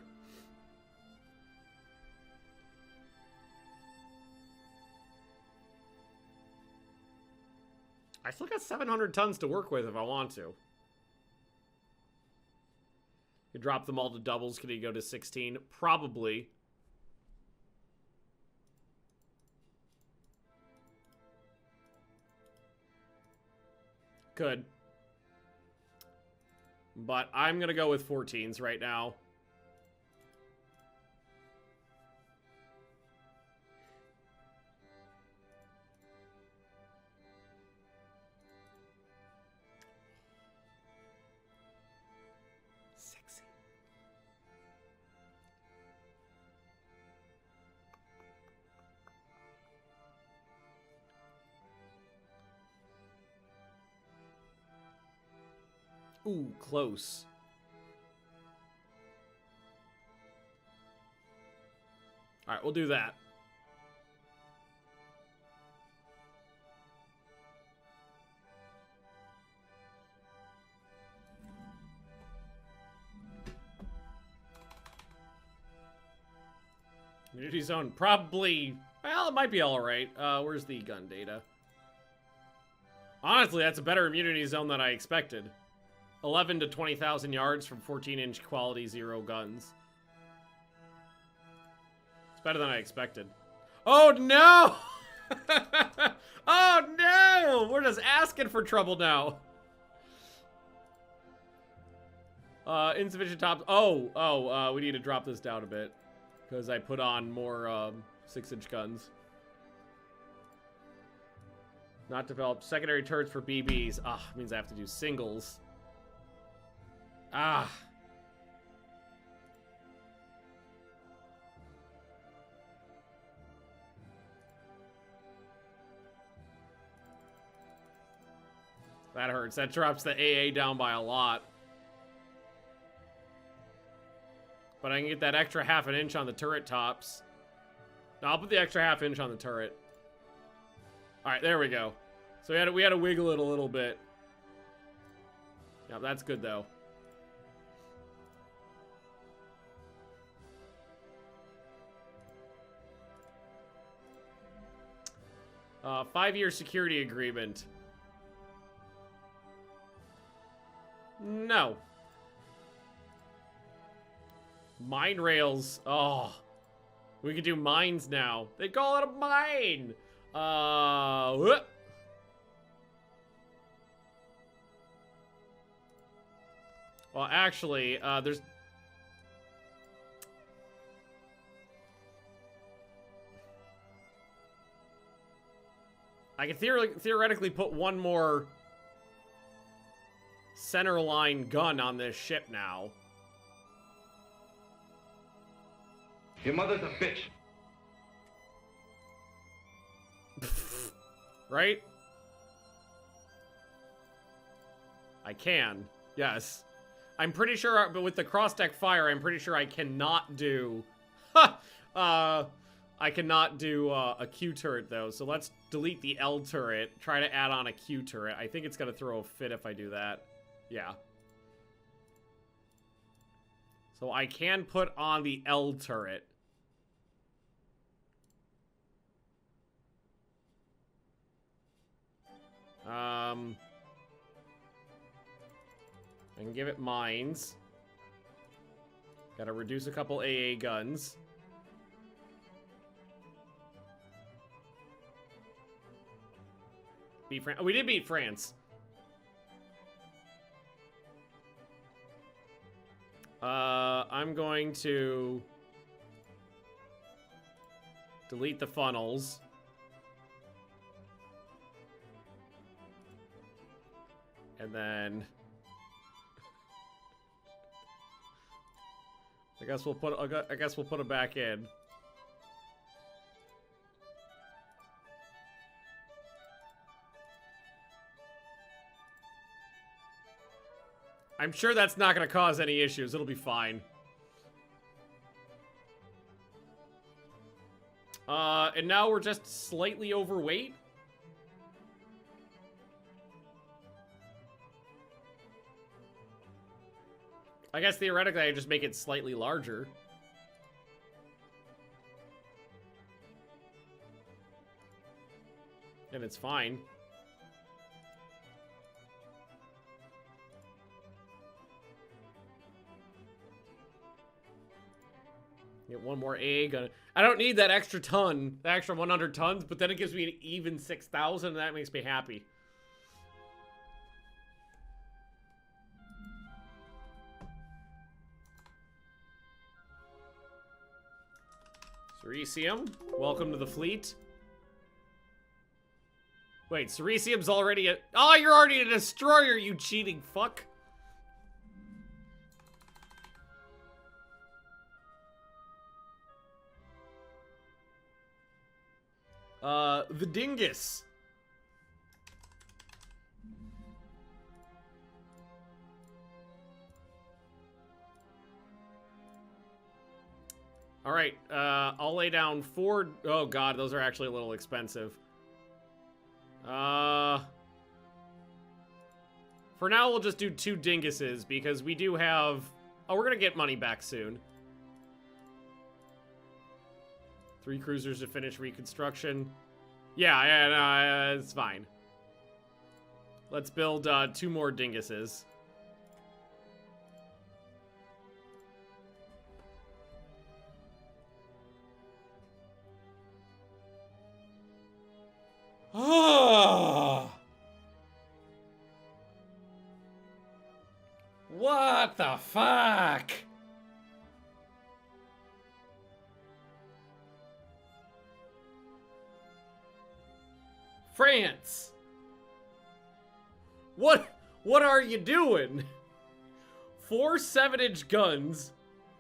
Speaker 1: I still got 700 tons to work with if I want to. You drop them all to doubles. Can you go to 16? Probably. Could. But I'm gonna go with 14s right now. Sexy. Ooh, close. All right, we'll do that. Immunity zone, probably. Well, it might be all right. Where's the gun data? Honestly, that's a better immunity zone than I expected. 11 to 20,000 yards from 14-inch quality 0 guns. It's better than I expected. Oh no! Oh no! We're just asking for trouble now. Insufficient tops. We need to drop this down a bit. Because I put on more 6-inch guns. Not developed. Secondary turrets for BBs. Ah, means I have to do singles. Ah. That hurts. That drops the AA down by a lot. But I can get that extra half an inch on the turret tops. No, I'll put the extra half inch on the turret. Alright, there we go. So we had to wiggle it a little bit. Yeah, that's good though. Five-year security agreement. No. Mine rails. Oh. We can do mines now. They call it a mine. Well, actually, there's... I can theoretically put one more center line gun on this ship now.
Speaker 4: Your mother's a bitch.
Speaker 1: Right? I can. Yes. I'm pretty sure, but with the cross-deck fire, I'm pretty sure I cannot do... I cannot do a Q turret, though. So let's delete the L turret, try to add on a Q turret. I think it's going to throw a fit if I do that. Yeah. So I can put on the L turret. I can give it mines. Gotta reduce a couple AA guns. Beat France. Oh, we did beat France. I'm going to delete the funnels. And then I guess we'll put it back in. I'm sure that's not going to cause any issues. It'll be fine. And now we're just slightly overweight. I guess theoretically I just make it slightly larger. And it's fine. Get one more AA gun. I don't need that extra ton, the extra 100 tons, but then it gives me an even 6,000, and that makes me happy. Ceresium, welcome to the fleet. Wait, Ceresium's already a... Oh, you're already a destroyer, you cheating fuck. The Dingus. All right, I'll lay down 4... Oh god, those are actually a little expensive. For now, we'll just do 2 dinguses, because we do have... Oh, we're gonna get money back soon. 3 cruisers to finish reconstruction. Yeah, no, it's fine. Let's build 2 more dinguses. Oh! What the fuck? France. What are you doing? 4 7-inch guns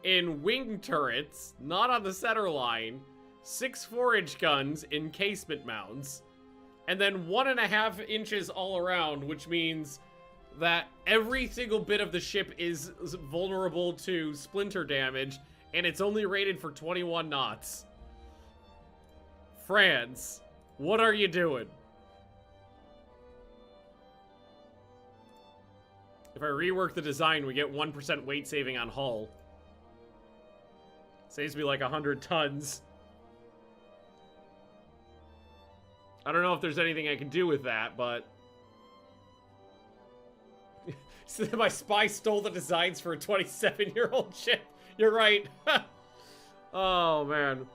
Speaker 1: in wing turrets, not on the center line. 6 4-inch guns in casement mounts. And then 1.5 inches all around, which means that every single bit of the ship is vulnerable to splinter damage, and it's only rated for 21 knots. France, what are you doing? If I rework the design, we get 1% weight saving on hull. Saves me like 100 tons. I don't know if there's anything I can do with that, but... My spy stole the designs for a 27-year-old ship. You're right. Oh, man.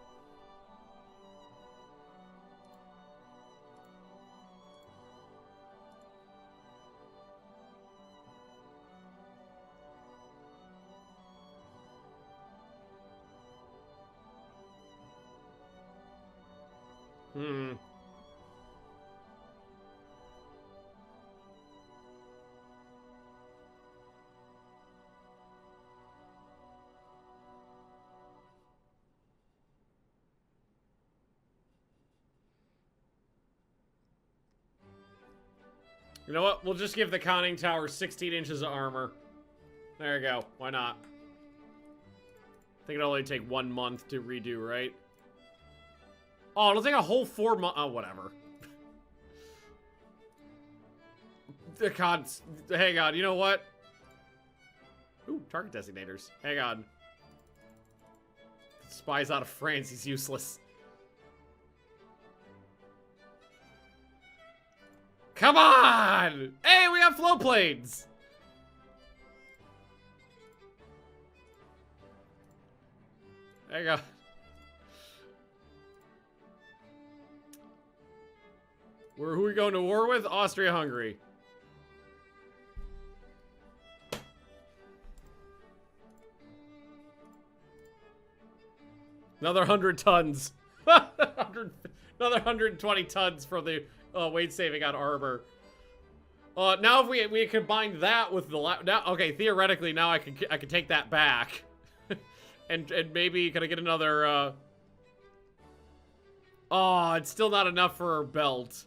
Speaker 1: You know what? We'll just give the conning tower 16 inches of armor. There you go. Why not? I think it'll only take 1 month to redo, right? Oh, it'll take a whole 4 months. Oh, whatever. God, hang on. You know what? Ooh, target designators. Hang on. Spy's out of France. He's useless. Come on! Hey, we have float planes! Hang on. Who are we going to war with? Austria-Hungary. Another 100 tons. Another 120 tons for the weight saving on armor. Now if we combine that with the now, okay, theoretically now I can take that back, and maybe can I get another? Oh, it's still not enough for our belt.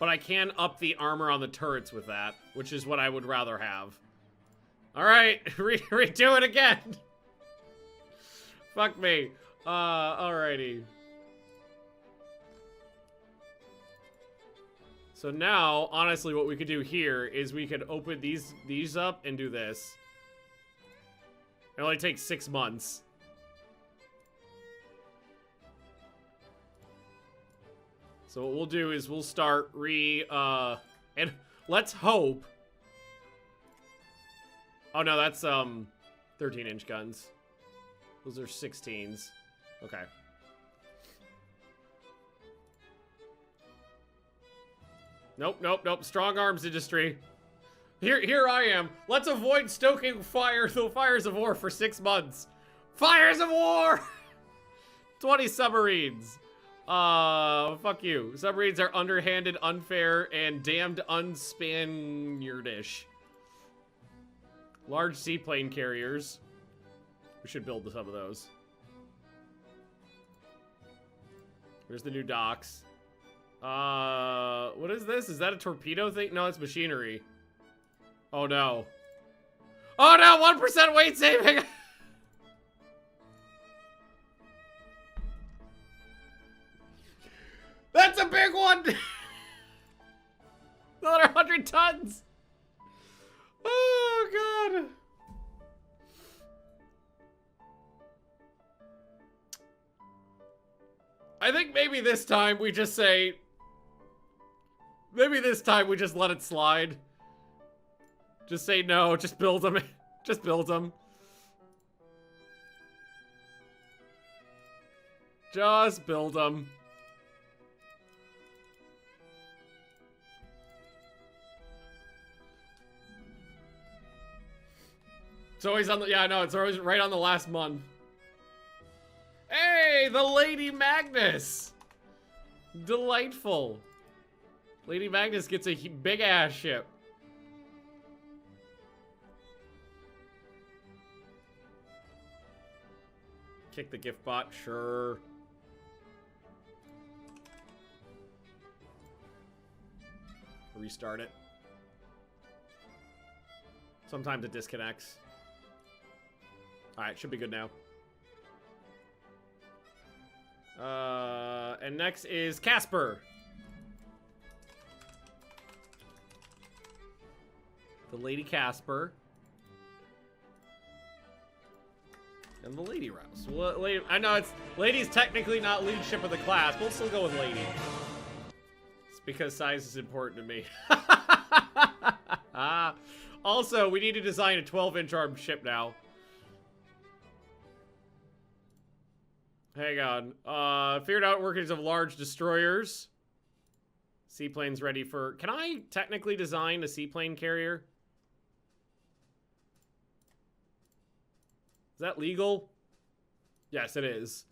Speaker 1: But I can up the armor on the turrets with that, which is what I would rather have. Alright, redo it again! Fuck me. Alrighty. So now, honestly, what we could do here is we could open these up and do this. It only takes 6 months. So what we'll do is we'll start and let's hope. Oh no, that's 13-inch guns. Those are 16s. Okay. Nope, nope, nope. Strong arms industry. Here I am. Let's avoid stoking the fires of war for 6 months. Fires of war! 20 submarines. Fuck you. Submarines are underhanded, unfair, and damned unspaniardish. Large seaplane carriers. We should build some of those. There's the new docks. What is this? Is that a torpedo thing? No, it's machinery. Oh no. Oh no, 1% weight saving! That's a big one! Another 100 tons! Oh god. I think maybe this time we just say... Maybe this time we just let it slide. Just say no, just build them. Just build them. Just build them. It's always on the, yeah, no, it's always right on the last month. Hey, the Lady Magnus. Delightful. Lady Magnus gets a big ass ship. Kick the gift bot, sure. Restart it. Sometimes it disconnects. Alright, should be good now. And next is Casper. The Lady Casper. And the Lady Rouse. Well, I know it's... Lady's technically not lead ship of the class, but we'll still go with Lady. It's because size is important to me. Also, we need to design a 12-inch armed ship now. Hang on. Figured out workings of large destroyers. Seaplanes ready for... Can I technically design a seaplane carrier? Is that legal? Yes, it is.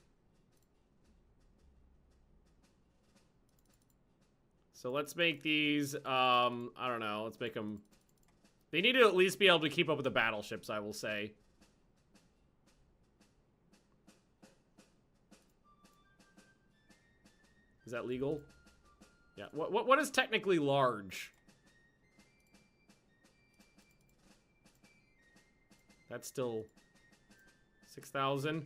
Speaker 1: So let's make these, I don't know, let's make them... They need to at least be able to keep up with the battleships, I will say. Is that legal? Yeah, what is technically large? That's still... 6,000.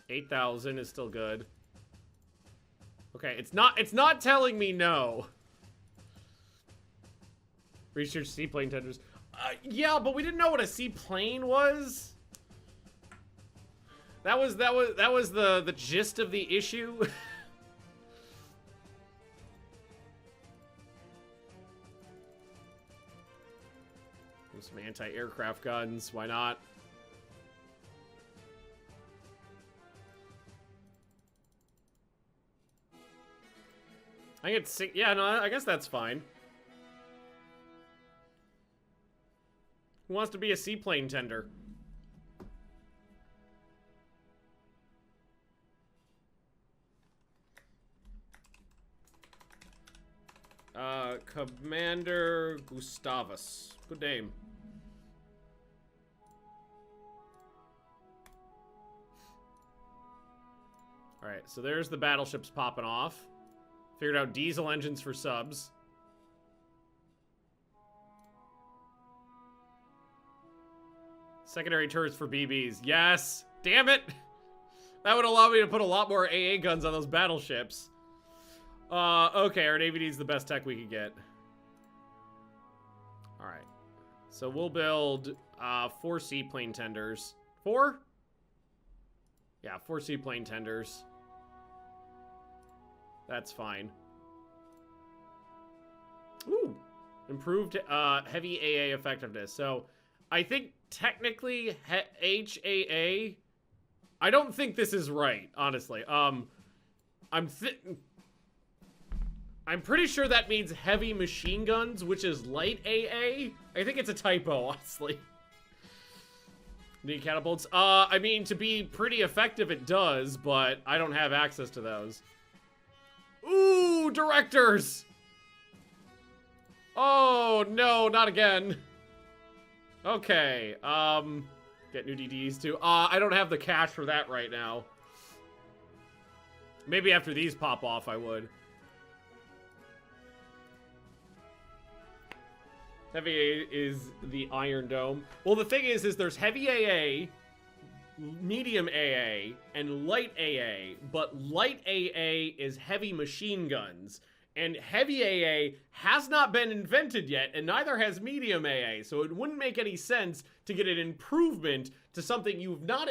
Speaker 1: 8,000 is still good. Okay, it's not telling me no. Research seaplane tenders. Yeah, but we didn't know what a seaplane was. That was the gist of the issue. Some anti-aircraft guns, why not? I get sick. Yeah, no, I guess that's fine. Who wants to be a seaplane tender? Commander Gustavus. Good name. Alright, so there's the battleships popping off. Figured out diesel engines for subs. Secondary turrets for BBs. Yes! Damn it! That would allow me to put a lot more AA guns on those battleships. Okay, our Navy needs the best tech we can get. Alright. So we'll build 4 seaplane tenders. 4? Yeah, 4 seaplane tenders. That's fine. Ooh! Improved heavy AA effectiveness. So, I think technically HAA I don't think this is right, honestly. I'm pretty sure that means heavy machine guns, which is light AA. I think it's a typo, honestly. Need catapults? I mean, to be pretty effective, it does, but I don't have access to those. Ooh, directors! Oh, no, not again. Okay, get new DDs too. I don't have the cash for that right now. Maybe after these pop off, I would. Heavy AA is the Iron Dome. Well, the thing is there's heavy AA, medium AA, and light AA, but light AA is heavy machine guns, and heavy AA has not been invented yet, and neither has medium AA, so it wouldn't make any sense to get an improvement to something you've not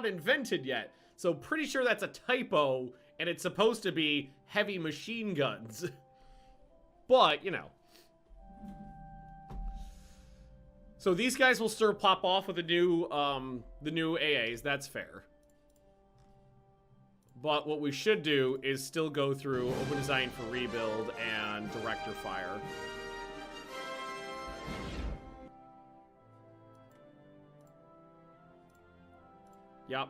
Speaker 1: invented yet. So pretty sure that's a typo, and it's supposed to be heavy machine guns. But, you know. So these guys will still pop off with the new AAs. That's fair. But what we should do is still go through Open Design for Rebuild and Director Fire. Yep.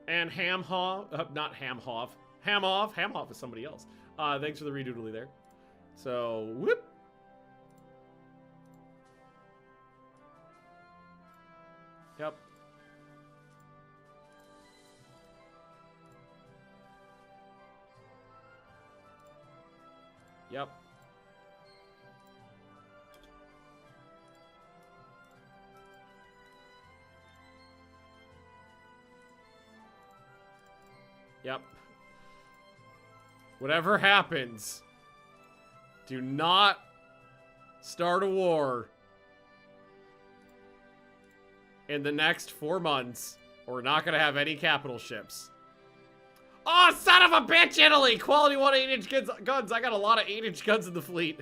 Speaker 1: And Hamhoff, not Hamhoff. Hamoff. Hamhoff is somebody else. Thanks for the redoodly there. So, whoop. Yep. Yep. Yep. Whatever happens, do not start a war in the next 4 months, or we're not gonna have any capital ships. Oh, son of a bitch, Italy! Quality 1 8-inch guns. I got a lot of 8-inch guns in the fleet.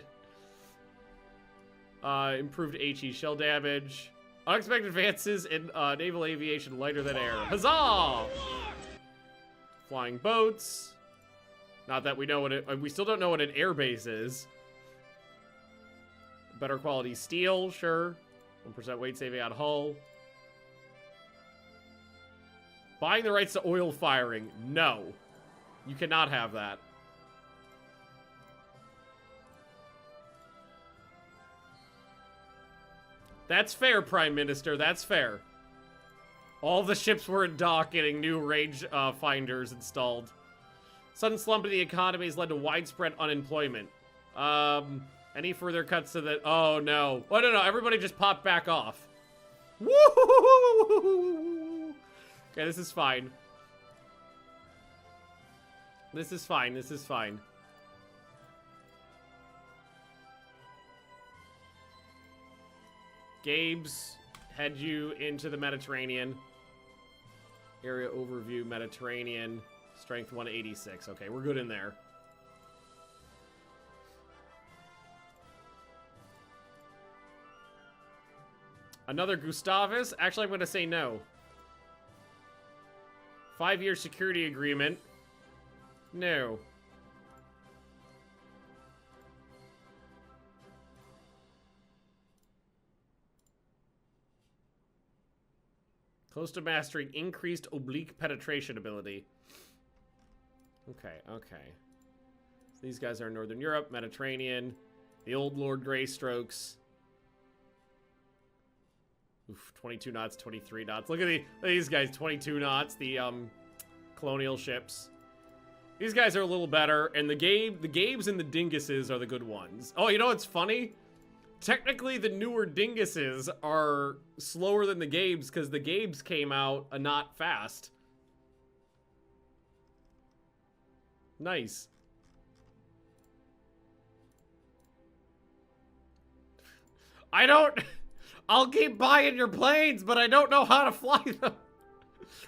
Speaker 1: Improved HE shell damage. Unexpected advances in naval aviation lighter than air. Huzzah! Flying boats. Not that we know what it... we still don't know what an airbase is. Better quality steel, sure. 1% weight saving on hull. Buying the rights to oil firing. No. You cannot have that. That's fair, Prime Minister. That's fair. All the ships were in dock getting new range finders installed. Sudden slump in the economy has led to widespread unemployment. Any further cuts to the... Oh, no. Oh, no. Everybody just popped back off. Woo! Okay, this is fine. This is fine. This is fine. Gabe's head you into the Mediterranean. Area overview, Mediterranean. Strength 186. Okay, we're good in there. Another Gustavus? Actually, I'm going to say no. 5-year security agreement. No. Close to mastering increased oblique penetration ability. Okay, okay. So these guys are in Northern Europe, Mediterranean. The old Lord Greystrokes. Oof, 22 knots, 23 knots. Look at these guys, 22 knots, the colonial ships. These guys are a little better, and the Gabes and the Dinguses are the good ones. Oh, you know what's funny? Technically, the newer Dinguses are slower than the Gabes, because the Gabes came out a knot fast. Nice. I'll keep buying your planes, but I don't know how to fly them.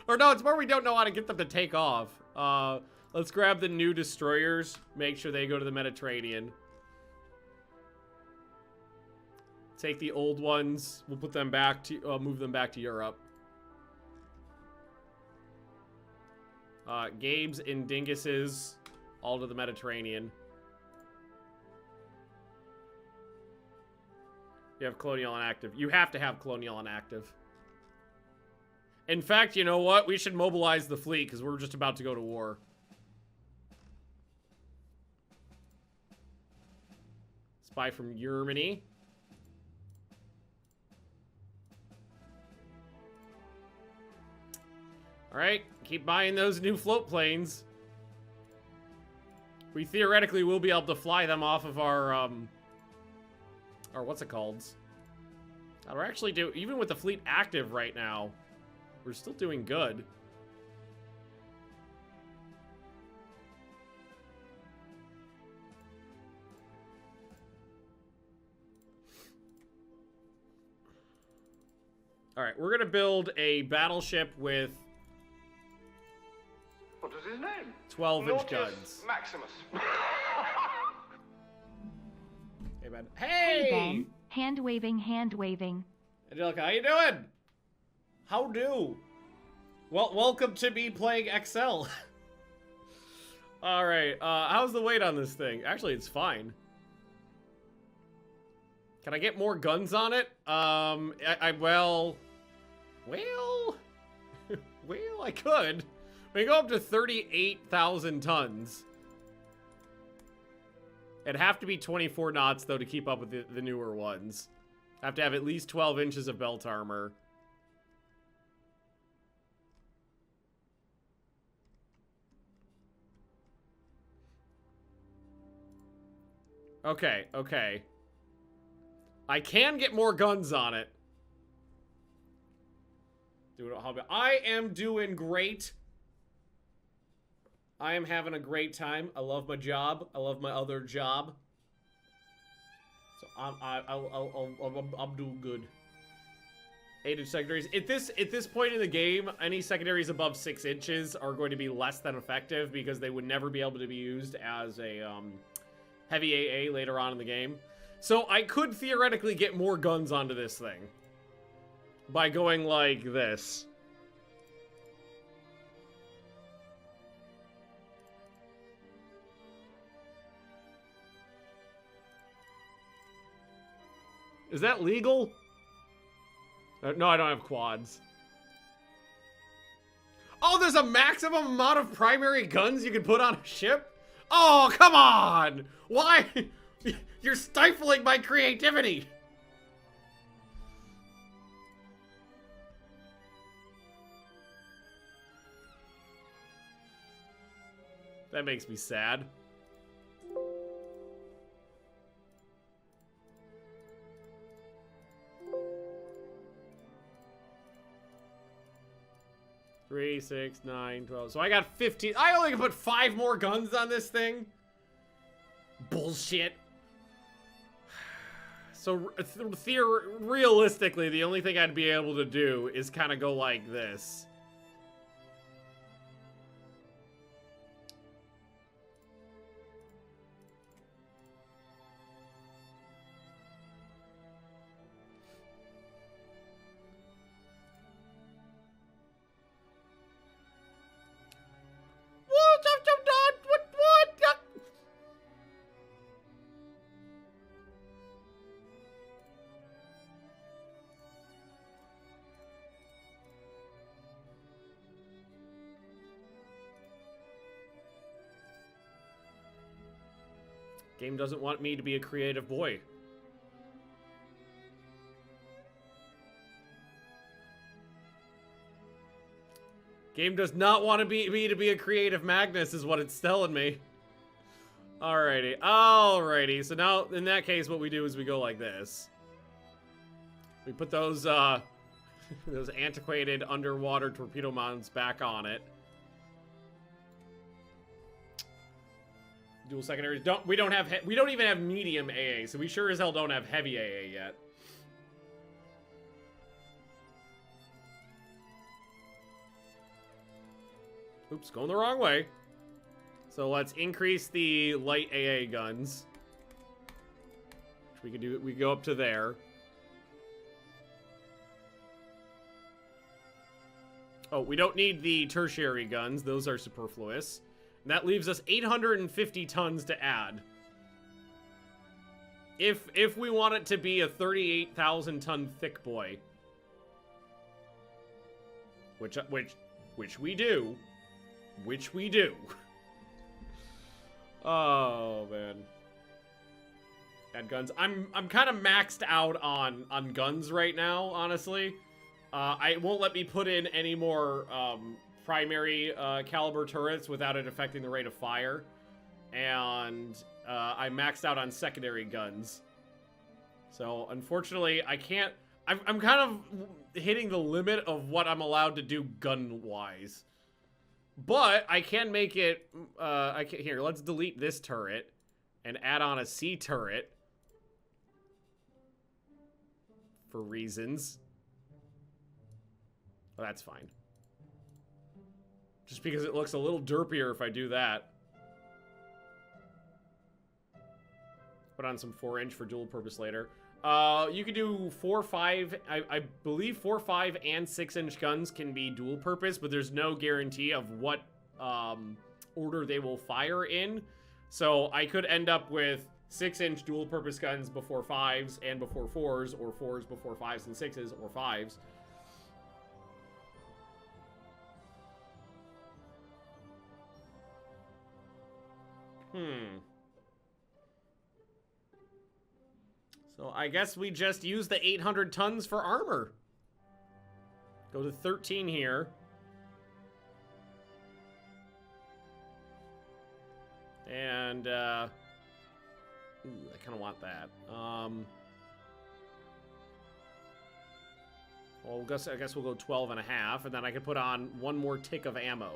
Speaker 1: Or no, it's more we don't know how to get them to take off. Let's grab the new destroyers. Make sure they go to the Mediterranean. Take the old ones. We'll put them back to, move them back to Europe. Gabes and Dinguses, all to the Mediterranean. You have Colonial on active. You have to have Colonial on active. In fact, you know what? We should mobilize the fleet because we're just about to go to war. Spy from Germany. Alright, keep buying those new float planes. We theoretically will be able to fly them off of our, or what's it called? We're actually even with the fleet active right now, we're still doing good. Alright, we're gonna build a battleship with...
Speaker 5: What was his name?
Speaker 1: 12-inch guns.
Speaker 5: Maximus.
Speaker 1: Hey, man.
Speaker 3: Hey,
Speaker 1: Hey!
Speaker 3: Ben. Hand waving, hand waving.
Speaker 1: Angelica, how you doing? How do? Well, welcome to me playing XL. Alright, how's the weight on this thing? Actually, it's fine. Can I get more guns on it? Well, I could. We go up to 38,000 tons. It'd have to be 24 knots, though, to keep up with the newer ones. Have to have at least 12 inches of belt armor. Okay, okay. I can get more guns on it. I am doing great. I am having a great time. I love my job. I love my other job. So I'm doing good. 8-inch secondaries. At this point in the game, any secondaries above 6 inches are going to be less than effective because they would never be able to be used as a heavy AA later on in the game. So I could theoretically get more guns onto this thing by going like this. Is that legal? No, I don't have quads. Oh, there's a maximum amount of primary guns you can put on a ship? Oh, come on! Why? You're stifling my creativity! That makes me sad. Three, 6, 9, 12. So I got 15. I only can put 5 more guns on this thing? Bullshit. So, realistically, the only thing I'd be able to do is kind of go like this. Game doesn't want me to be a creative boy. Game does not want me to be a creative Magnus, is what it's telling me. Alrighty, alrighty. So now, in that case, what we do is we go like this. We put those, those antiquated underwater torpedo mounts back on it. Dual secondaries. We don't even have medium AA, so we sure as hell don't have heavy AA yet. Oops, going the wrong way. So let's increase the light AA guns. Which we can do. We go up to there. Oh, we don't need the tertiary guns. Those are superfluous. And that leaves us 850 tons to add. If we want it to be a 38,000 ton thick boy. Which we do. Which we do. Oh, man. Add guns. I'm kind of maxed out on guns right now, honestly. I won't let me put in any more primary caliber turrets without it affecting the rate of fire. And I maxed out on secondary guns. So, unfortunately, I can't... I'm kind of hitting the limit of what I'm allowed to do gun-wise. But I can make it... Here, let's delete this turret and add on a C turret. For reasons. Well, that's fine. Just because it looks a little derpier if I do that. Put on some 4-inch for dual purpose later. You can do 4, 5, I believe 4, 5, and 6-inch guns can be dual purpose, but there's no guarantee of what order they will fire in. So I could end up with 6-inch dual purpose guns before 5s and before 4s, or 4s before 5s and 6s, or 5s. So I guess we just use the 800 tons for armor. Go to 13 here. And, ooh, I kind of want that. Well, I guess we'll go 12 and a half, and then I can put on one more tick of ammo.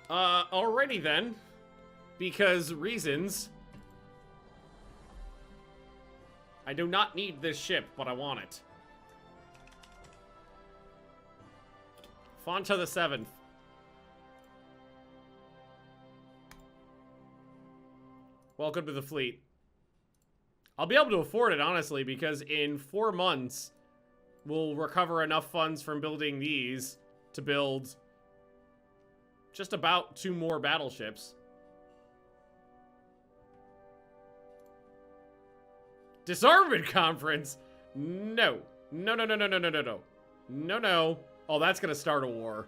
Speaker 1: Alrighty then. Because reasons. I do not need this ship, but I want it. Fonta the 7th. Welcome to the fleet. I'll be able to afford it, honestly, because in 4 months, we'll recover enough funds from building these to build just about 2 more battleships. Disarmament conference? No. No, no, no, no, no, no, no, no. No, no. Oh, that's gonna start a war.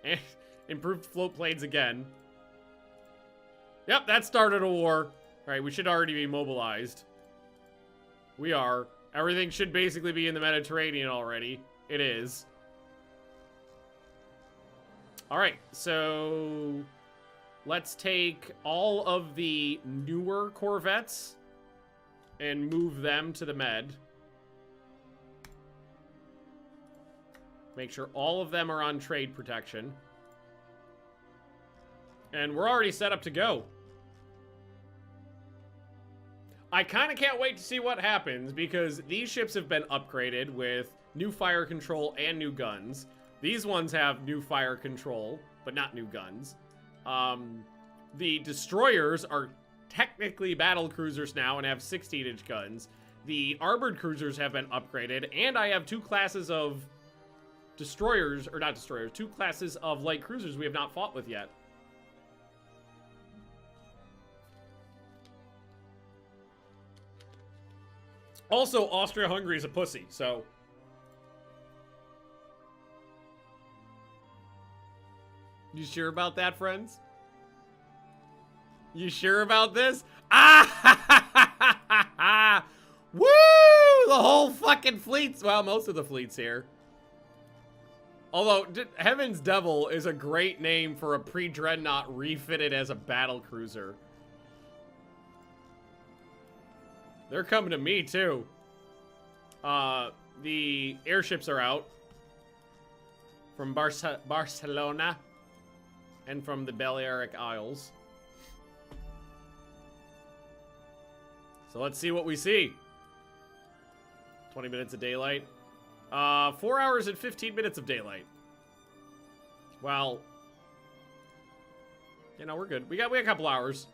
Speaker 1: And improved float planes again. Yep, that started a war. Alright, we should already be mobilized. We are. Everything should basically be in the Mediterranean already. It is. Alright, so... let's take all of the newer corvettes and move them to the Med. Make sure all of them are on trade protection. And we're already set up to go. I kind of can't wait to see what happens because these ships have been upgraded with new fire control and new guns. These ones have new fire control, but not new guns. The destroyers are technically battle cruisers now and have 16-inch guns. The armored cruisers have been upgraded, and I have 2 classes of destroyers, or not destroyers, 2 classes of light cruisers we have not fought with yet. Also, Austria-Hungary is a pussy, so... You sure about that, friends? You sure about this? Ah! Woo! The whole fucking fleet's... well, most of the fleet's here. Although, Heaven's Devil is a great name for a pre-dreadnought refitted as a battle cruiser. They're coming to me, too. The airships are out. From Barcelona. And from the Balearic Isles. So let's see what we see. 20 minutes of daylight. 4 hours and 15 minutes of daylight. Well, you know, we're good. We got a couple hours.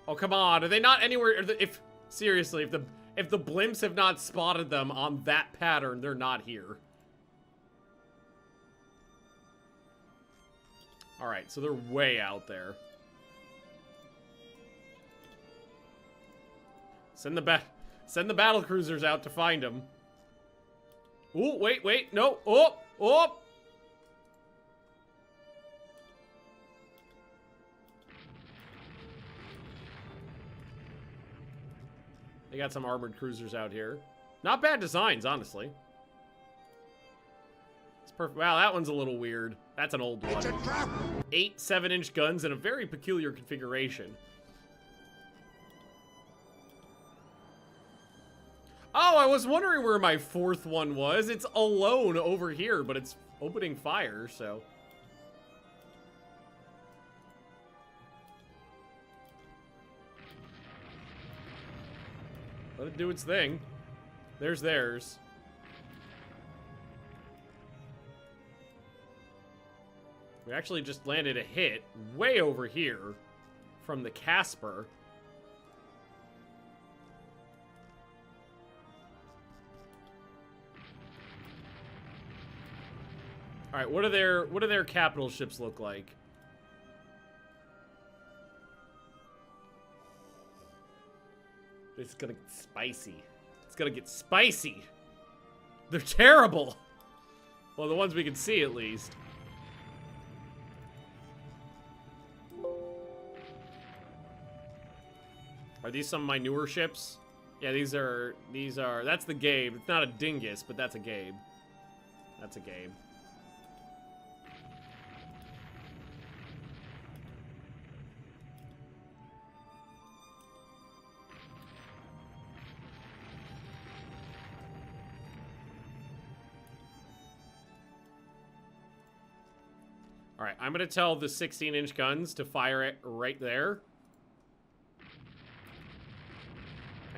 Speaker 1: Oh, come on. Are they not anywhere? If seriously, If the blimps have not spotted them on that pattern, they're not here. Alright, so they're way out there. Send the battle cruisers out to find them. Ooh, wait, no. Oh! They got some armored cruisers out here. Not bad designs, honestly. It's perfect. Wow, that one's a little weird. That's an old one. 8 7-inch guns in a very peculiar configuration. Oh, I was wondering where my 4th one was. It's alone over here, but it's opening fire, so... Let it do its thing. There's theirs. We actually just landed a hit way over here from the Casper. All right, what do their capital ships look like? It's gonna get spicy. It's gonna get spicy. They're terrible. Well, the ones we can see at least. Are these some of my newer ships? Yeah, these are, that's the Gabe. It's not a dingus, but that's a Gabe. That's a Gabe. Alright, I'm going to tell the 16-inch guns to fire it right there.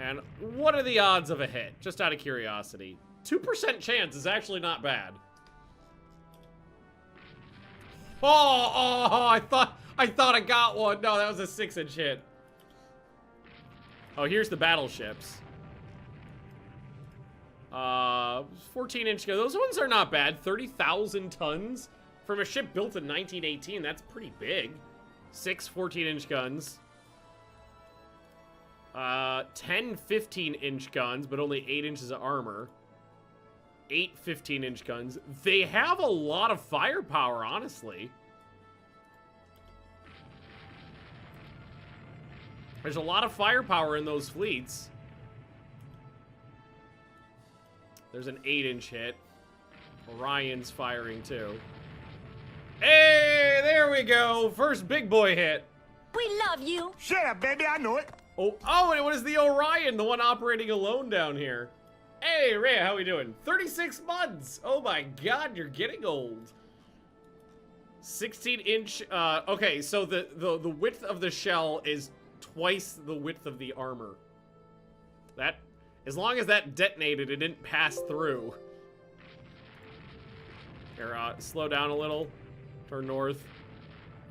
Speaker 1: And what are the odds of a hit? Just out of curiosity. 2% chance is actually not bad. Oh, I thought I got one. No, that was a 6-inch hit. Oh, here's the battleships. 14-inch guns. Those ones are not bad. 30,000 tons. From a ship built in 1918, that's pretty big. 6 14-inch guns. 10 15-inch guns, but only 8 inches of armor. 8 15-inch guns. They have a lot of firepower, honestly. There's a lot of firepower in those fleets. There's an 8-inch hit. Orion's firing, too. Hey, there we go. First big boy hit.
Speaker 5: We love you.
Speaker 2: Shut up, baby, I know it.
Speaker 1: Oh, and what is the Orion, the one operating alone down here? Hey, Rhea, how we doing? 36 months. Oh my god, you're getting old. 16-inch, okay, so the width of the shell is twice the width of the armor. That, as long as that detonated, it didn't pass through. Here, slow down a little. Turn north.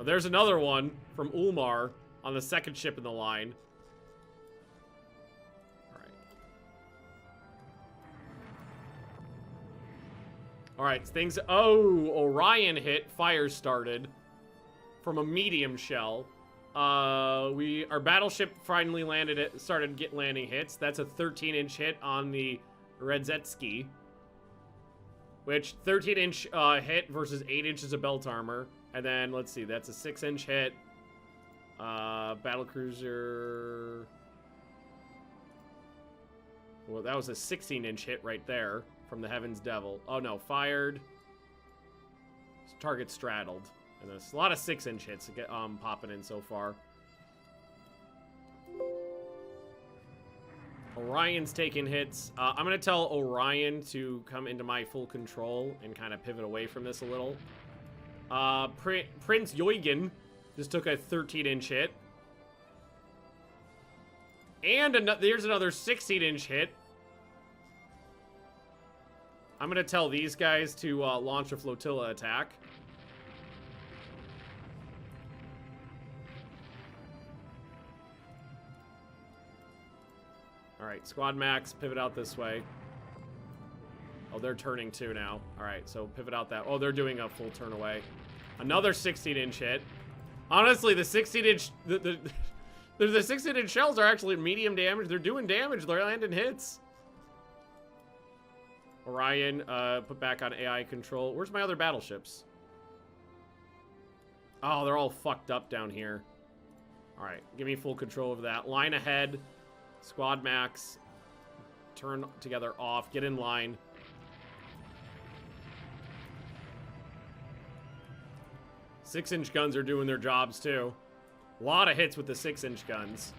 Speaker 1: Oh, there's another one from Ulmar on the second ship in the line. Alright, things... Oh, Orion hit. Fire started. From a medium shell. Our battleship finally started landing hits. That's a 13-inch hit on the Redzetsky. Which, 13-inch hit versus 8 inches of belt armor. And then, let's see, that's a 6-inch hit. Battlecruiser... Well, that was a 16-inch hit right there from the Heaven's Devil. Oh, no, fired. Target straddled. And there's a lot of 6-inch hits to get, popping in so far. Orion's taking hits. I'm going to tell Orion to come into my full control and kind of pivot away from this a little. Prince Eugen just took a 13-inch hit. And there's another 16-inch hit. I'm going to tell these guys to launch a flotilla attack. Alright, squad max, pivot out this way. Oh, they're turning too now. Alright, so pivot out that. Oh, they're doing a full turn away. Another 16-inch hit. Honestly, the 16-inch... The 16-inch shells are actually medium damage. They're doing damage. They're landing hits. Orion, put back on AI control. Where's my other battleships? Oh, they're all fucked up down here. Alright, give me full control over that. Line ahead. Squad max. Turn together off. Get in line. Six-inch guns are doing their jobs, too. A lot of hits with the 6-inch guns.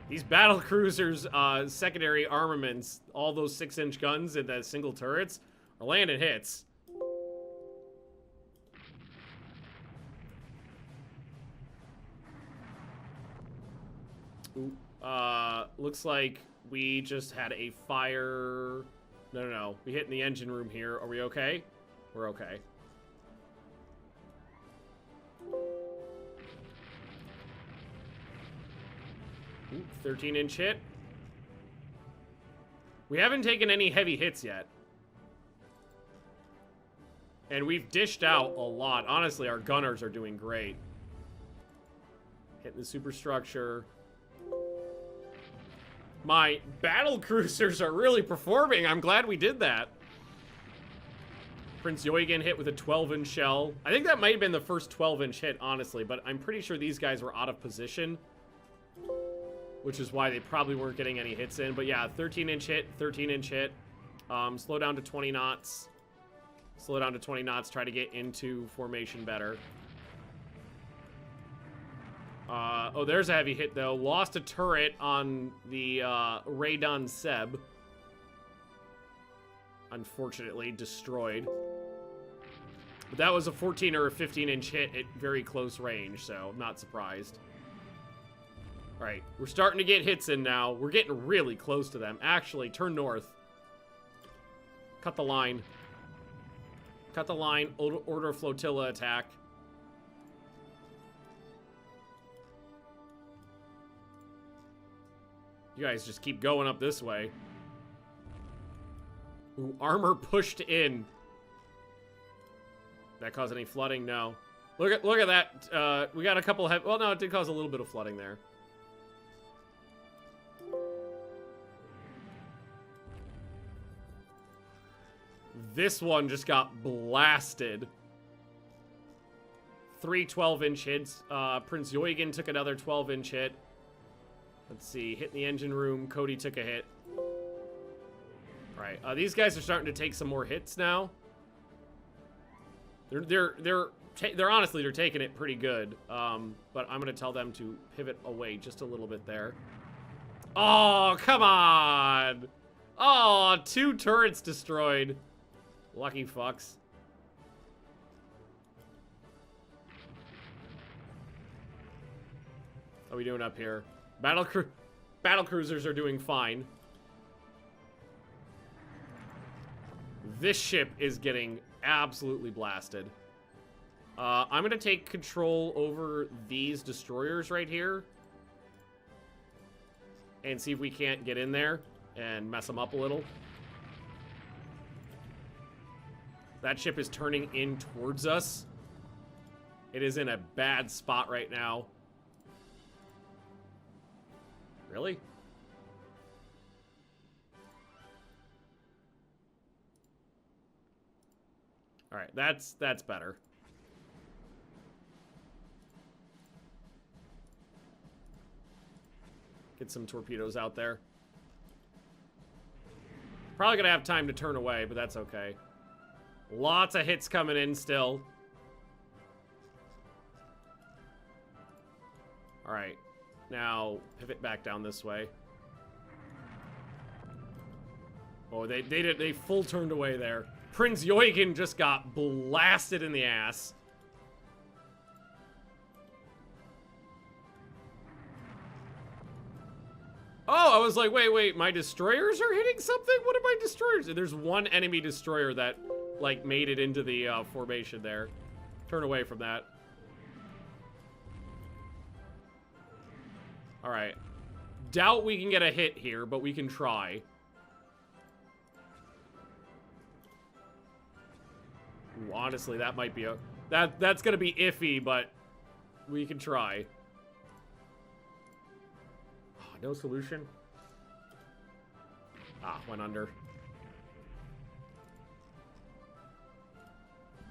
Speaker 1: These battle cruisers, secondary armaments, all those 6-inch guns and the single turrets are landing hits. Ooh, looks like we just had a fire. No. We hit in the engine room here. Are we okay? We're okay. 13-inch hit. We haven't taken any heavy hits yet. And we've dished out a lot. Honestly, our gunners are doing great. Hitting the superstructure. My battle cruisers are really performing. I'm glad we did that. Prince Eugen hit with a 12-inch shell. I think that might have been the first 12-inch hit, honestly, but I'm pretty sure these guys were out of position, which is why they probably weren't getting any hits in. But yeah, 13-inch hit, 13-inch hit. Slow down to 20 knots. Slow down to 20 knots, try to get into formation better. Oh, there's a heavy hit, though. Lost a turret on the Raydon Seb. Unfortunately, destroyed. But that was a 14 or a 15-inch hit at very close range, so I'm not surprised. Alright, we're starting to get hits in now. We're getting really close to them. Actually, turn north. Cut the line. Cut the line. Order a flotilla attack. You guys just keep going up this way. Ooh, armor pushed in. That cause any flooding? No. Look at that. We got a couple of well, no, it did cause a little bit of flooding there. This one just got blasted. 3 12-inch hits. Prince Eugen took another 12-inch hit. Let's see. Hit in the engine room. Cody took a hit. Alright. These guys are starting to take some more hits now. They're honestly, they're taking it pretty good. But I'm going to tell them to pivot away just a little bit there. Oh, come on! Oh, 2 turrets destroyed. Lucky fucks. How are we doing up here? Battle cruisers are doing fine. This ship is getting absolutely blasted. I'm going to take control over these destroyers right here. And see if we can't get in there and mess them up a little. That ship is turning in towards us. It is in a bad spot right now. Really? All right, that's better. Get some torpedoes out there. Probably gonna have time to turn away, but that's okay. Lots of hits coming in still. All right. Now, pivot back down this way. Oh, they full turned away there. Prince Eugen just got blasted in the ass. Oh, I was like, wait, my destroyers are hitting something? What are my destroyers? There's one enemy destroyer that, like, made it into the formation there. Turn away from that. Alright. doubt we can get a hit here, but we can try. Ooh, honestly, that might be a... That's gonna be iffy, but we can try. Oh, no solution. Ah, went under.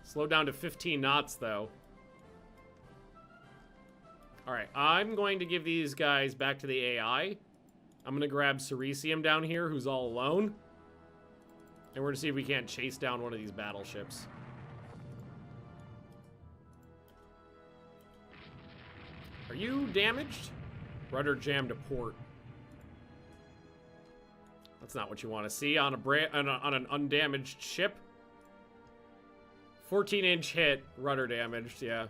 Speaker 1: Slow down to 15 knots, though. Alright, I'm going to give these guys back to the AI. I'm gonna grab Ceresium down here, who's all alone. And we're gonna see if we can't chase down one of these battleships. Are you damaged? Rudder jammed to port. That's not what you want to see on an undamaged ship. 14-inch hit, rudder damaged, yeah.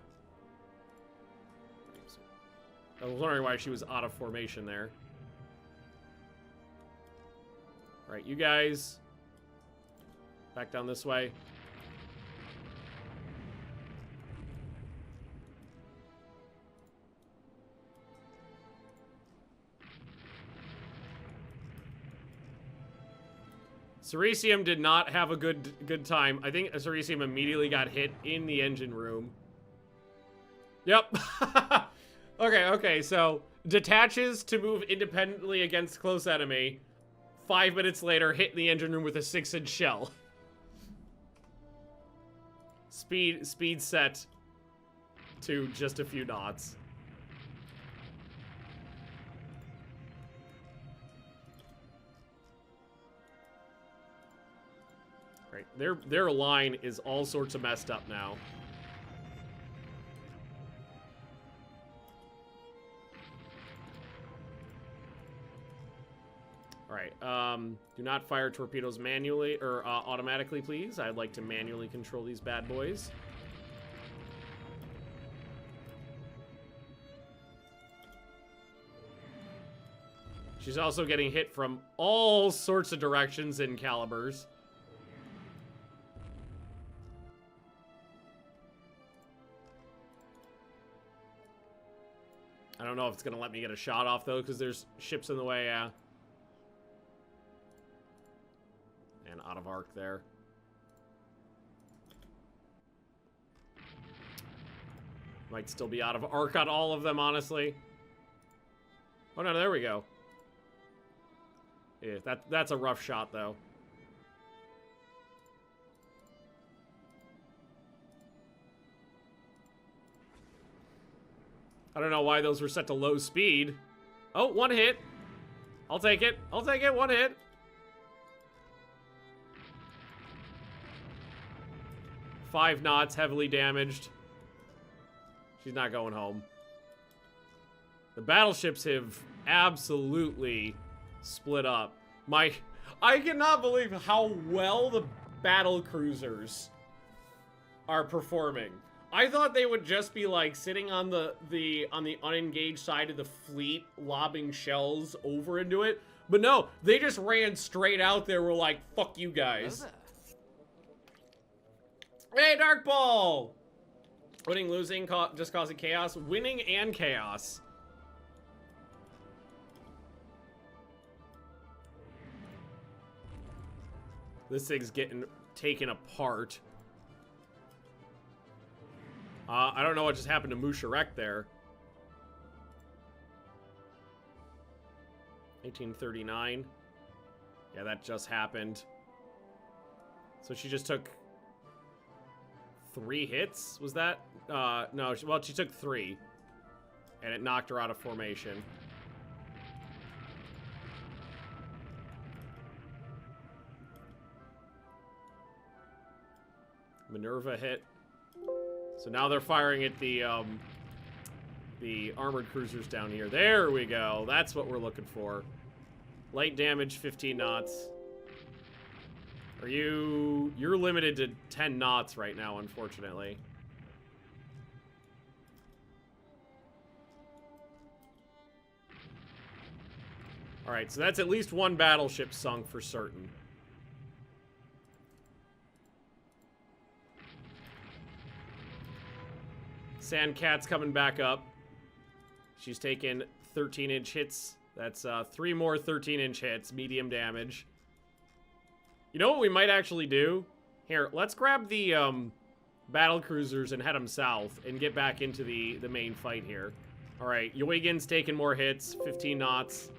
Speaker 1: I was wondering why she was out of formation there. Alright, you guys. Back down this way. Ceresium did not have a good time. I think Ceresium immediately got hit in the engine room. Yep. Okay, so detaches to move independently against close enemy. 5 minutes later, hit in the engine room with a 6-inch shell. Speed set to just a few knots. Right, their line is all sorts of messed up now. Alright, do not fire torpedoes manually, or automatically, please. I'd like to manually control these bad boys. She's also getting hit from all sorts of directions in calibers. I don't know if it's going to let me get a shot off, though, because there's ships in the way, yeah. And out of arc there. Might still be out of arc on all of them, honestly. Oh, no, there we go. Yeah, that's a rough shot, though. I don't know why those were set to low speed. Oh, one hit. I'll take it. I'll take it. One hit. Five knots, heavily damaged. She's not going home. The battleships have absolutely split up. I cannot believe how well the battle cruisers are performing. I thought they would just be like sitting on the unengaged side of the fleet, lobbing shells over into it. But no, they just ran straight out there. We're like, fuck you guys. Hey, Dark Ball! Winning, losing, just causing chaos. Winning and chaos. This thing's getting taken apart. I don't know what just happened to Musharek there. 1839. Yeah, that just happened. So she just took 3 hits? Was that? No, well, she took 3. And it knocked her out of formation. Minerva hit. So now they're firing at the armored cruisers down here. There we go. That's what we're looking for. Light damage, 15 knots. You're limited to 10 knots right now, unfortunately. Alright, so that's at least one battleship sunk for certain. Sandcat's coming back up. She's taken 13-inch hits That's 3 more 13-inch hits, medium damage. You know what we might actually do? Here, let's grab the battle cruisers and head them south and get back into the main fight here. All right, Eugen's taking more hits, 15 knots.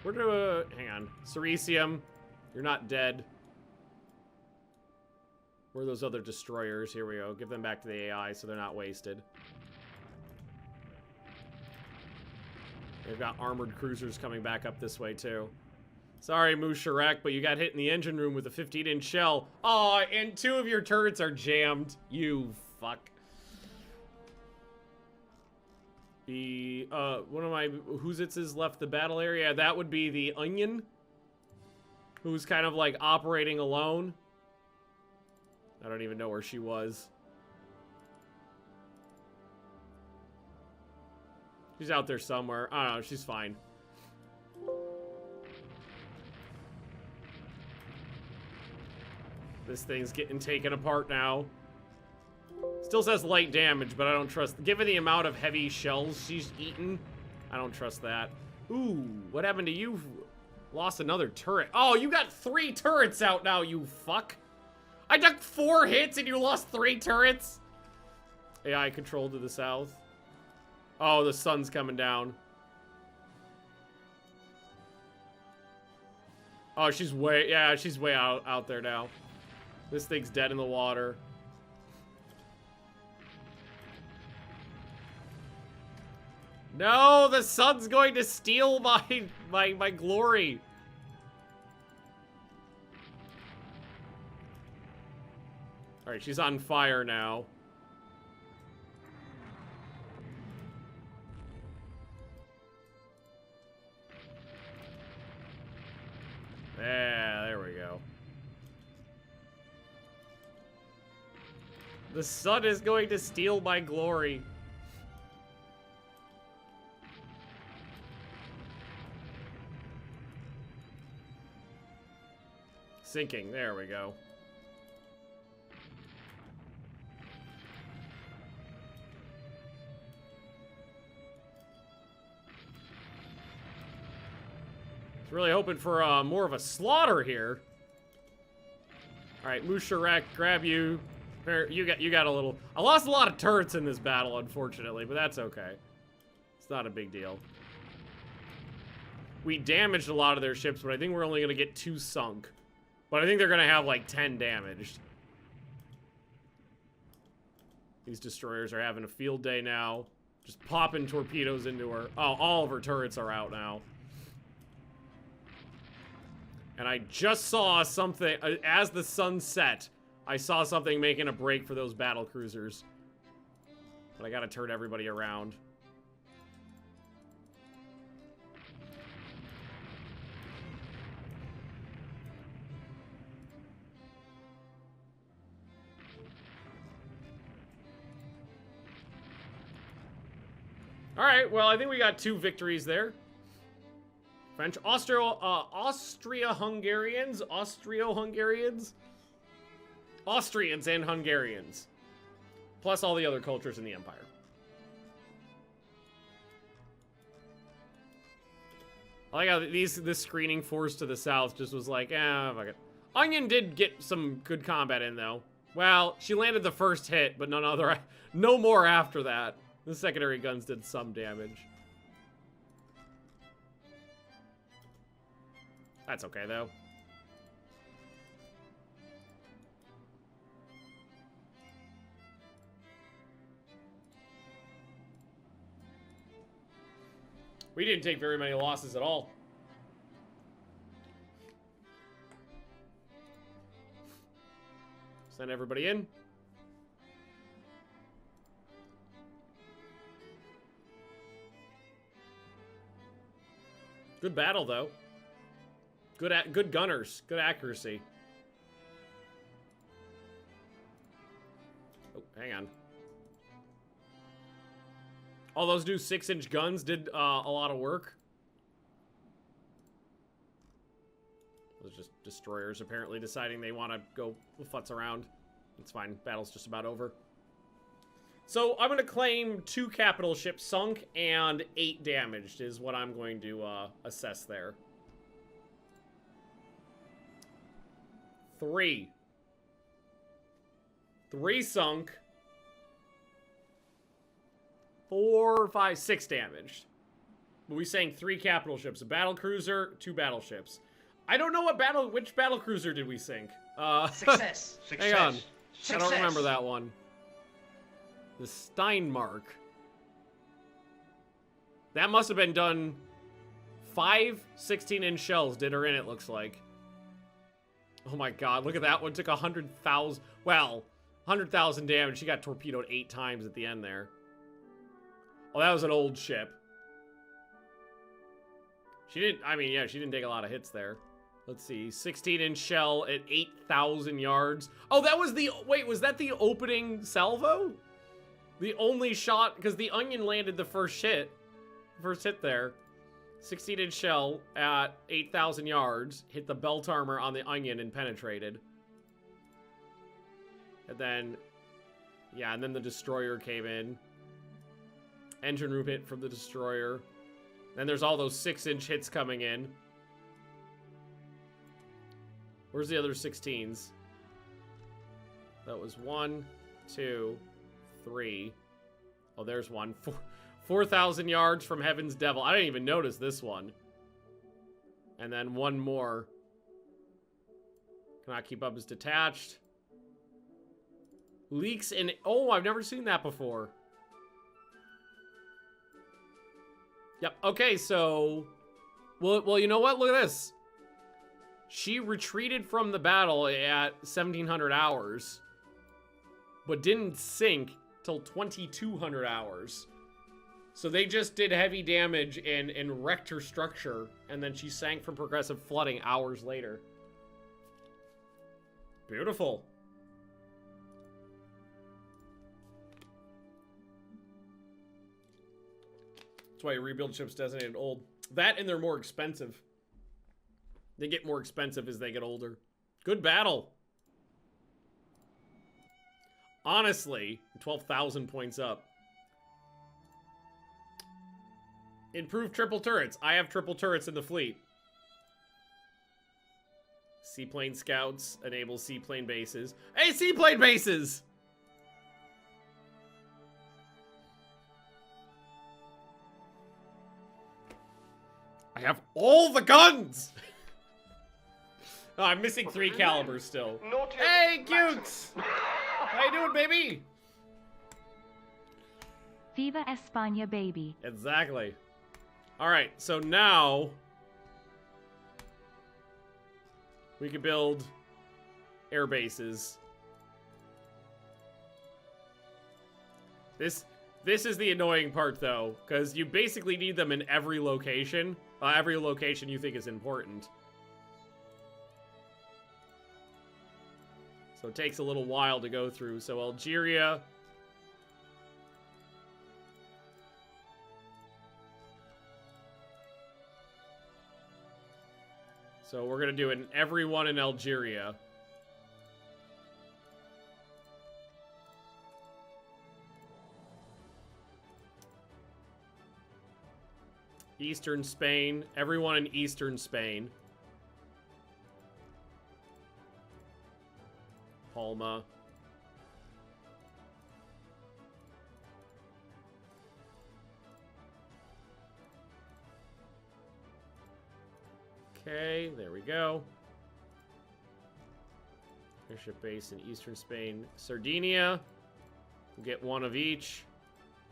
Speaker 1: We're gonna, hang on. Ceresium, you're not dead. Where are those other destroyers? Here we go. Give them back to the AI so they're not wasted. They've got armored cruisers coming back up this way, too. Sorry, Musharek, but you got hit in the engine room with a 15-inch shell. Oh, and 2 of your turrets are jammed. You fuck. One of my Huzitzes left the battle area. That would be the Onion, who's kind of like operating alone. I don't even know where she was. She's out there somewhere. I don't know, she's fine. This thing's getting taken apart now. Still says light damage, but I don't trust. Given the amount of heavy shells she's eaten, I don't trust that. Ooh, what happened to you? Lost another turret. Oh, you got 3 turrets out now, you fuck. I took 4 hits and you lost 3 turrets? AI control to the south. Oh, the sun's coming down. Oh, she's way out there now. This thing's dead in the water. No, the sun's going to steal my glory. All right, she's on fire now. Yeah, there we go. The sun is going to steal my glory. Sinking, there we go. Really hoping for more of a slaughter here. All right, Musharek, grab you. You got a little. I lost a lot of turrets in this battle, unfortunately, but that's okay. It's not a big deal. We damaged a lot of their ships, but I think we're only gonna get 2 sunk. But I think they're gonna have like 10 damaged. These destroyers are having a field day now. Just popping torpedoes into her. Oh, all of her turrets are out now. And I just saw something, as the sun set, I saw something making a break for those battle cruisers. But I gotta turn everybody around. Alright, well, I think we got 2 victories there. French, Austria-Hungarians, Austrians and Hungarians, plus all the other cultures in the empire. I like how this screening force to the south just was like, fuck it. Onion did get some good combat in though. Well, she landed the first hit, but no more after that. The secondary guns did some damage. That's okay, though. We didn't take very many losses at all. Send everybody in. Good battle, though. Good gunners. Good accuracy. Oh, hang on. All those new 6-inch guns did a lot of work. Those just destroyers apparently deciding they want to go futz around. It's fine. Battle's just about over. So I'm going to claim 2 capital ships sunk and 8 damaged is what I'm going to assess there. 3 sunk. 4, 5, 6 damaged. But we saying 3 capital ships. A battle cruiser, 2 battleships. I don't know which battle cruiser did we sink?
Speaker 5: Success.
Speaker 1: Hang on.
Speaker 5: Success.
Speaker 1: I don't remember that one. The Steinmark. That must have been done. 5 16-inch shells did her in, it looks like. Oh my god, look at that one. Took 100,000. Well, 100,000 damage. She got torpedoed 8 times at the end there. Oh, that was an old ship. She didn't, I mean, yeah, she didn't take a lot of hits there. Let's see, 16-inch shell at 8,000 yards. Oh, that was the, wait, was that the opening salvo? The only shot, because the Onion landed the first hit there. 16-inch shell at 8,000 yards, hit the belt armor on the Onion and penetrated. And then, yeah, and then the destroyer came in. Engine room hit from the destroyer. Then there's all those 6-inch hits coming in. Where's the other 16s? That was 1, 2, 3. Oh, there's one. 4,000 yards from Heaven's Devil. I didn't even notice this one. And then one more. Cannot keep up, is detached. Leaks in... Oh, I've never seen that before. Yep. Okay, so... Well, you know what? Look at this. She retreated from the battle at 1,700 hours. But didn't sink till 2,200 hours. So they just did heavy damage and wrecked her structure. And then she sank from progressive flooding hours later. Beautiful. That's why you rebuild ships designated old. That and they're more expensive. They get more expensive as they get older. Good battle. Honestly, 12,000 points up. Improved triple turrets. I have triple turrets in the fleet. Seaplane scouts enable seaplane bases. Hey, seaplane bases! I have all the guns! Oh, I'm missing 3 calibers still. Hey, Cukes! How you doing, baby?
Speaker 3: Viva España, baby.
Speaker 1: Exactly. Alright, so now... we can build air bases. This is the annoying part, though, because you basically need them in every location. Every location you think is important. So it takes a little while to go through. So Algeria. So we're going to do everyone in Algeria. Eastern Spain. Everyone in Eastern Spain. Palma. Okay, there we go. Airship base in Eastern Spain. Sardinia. We'll get one of each.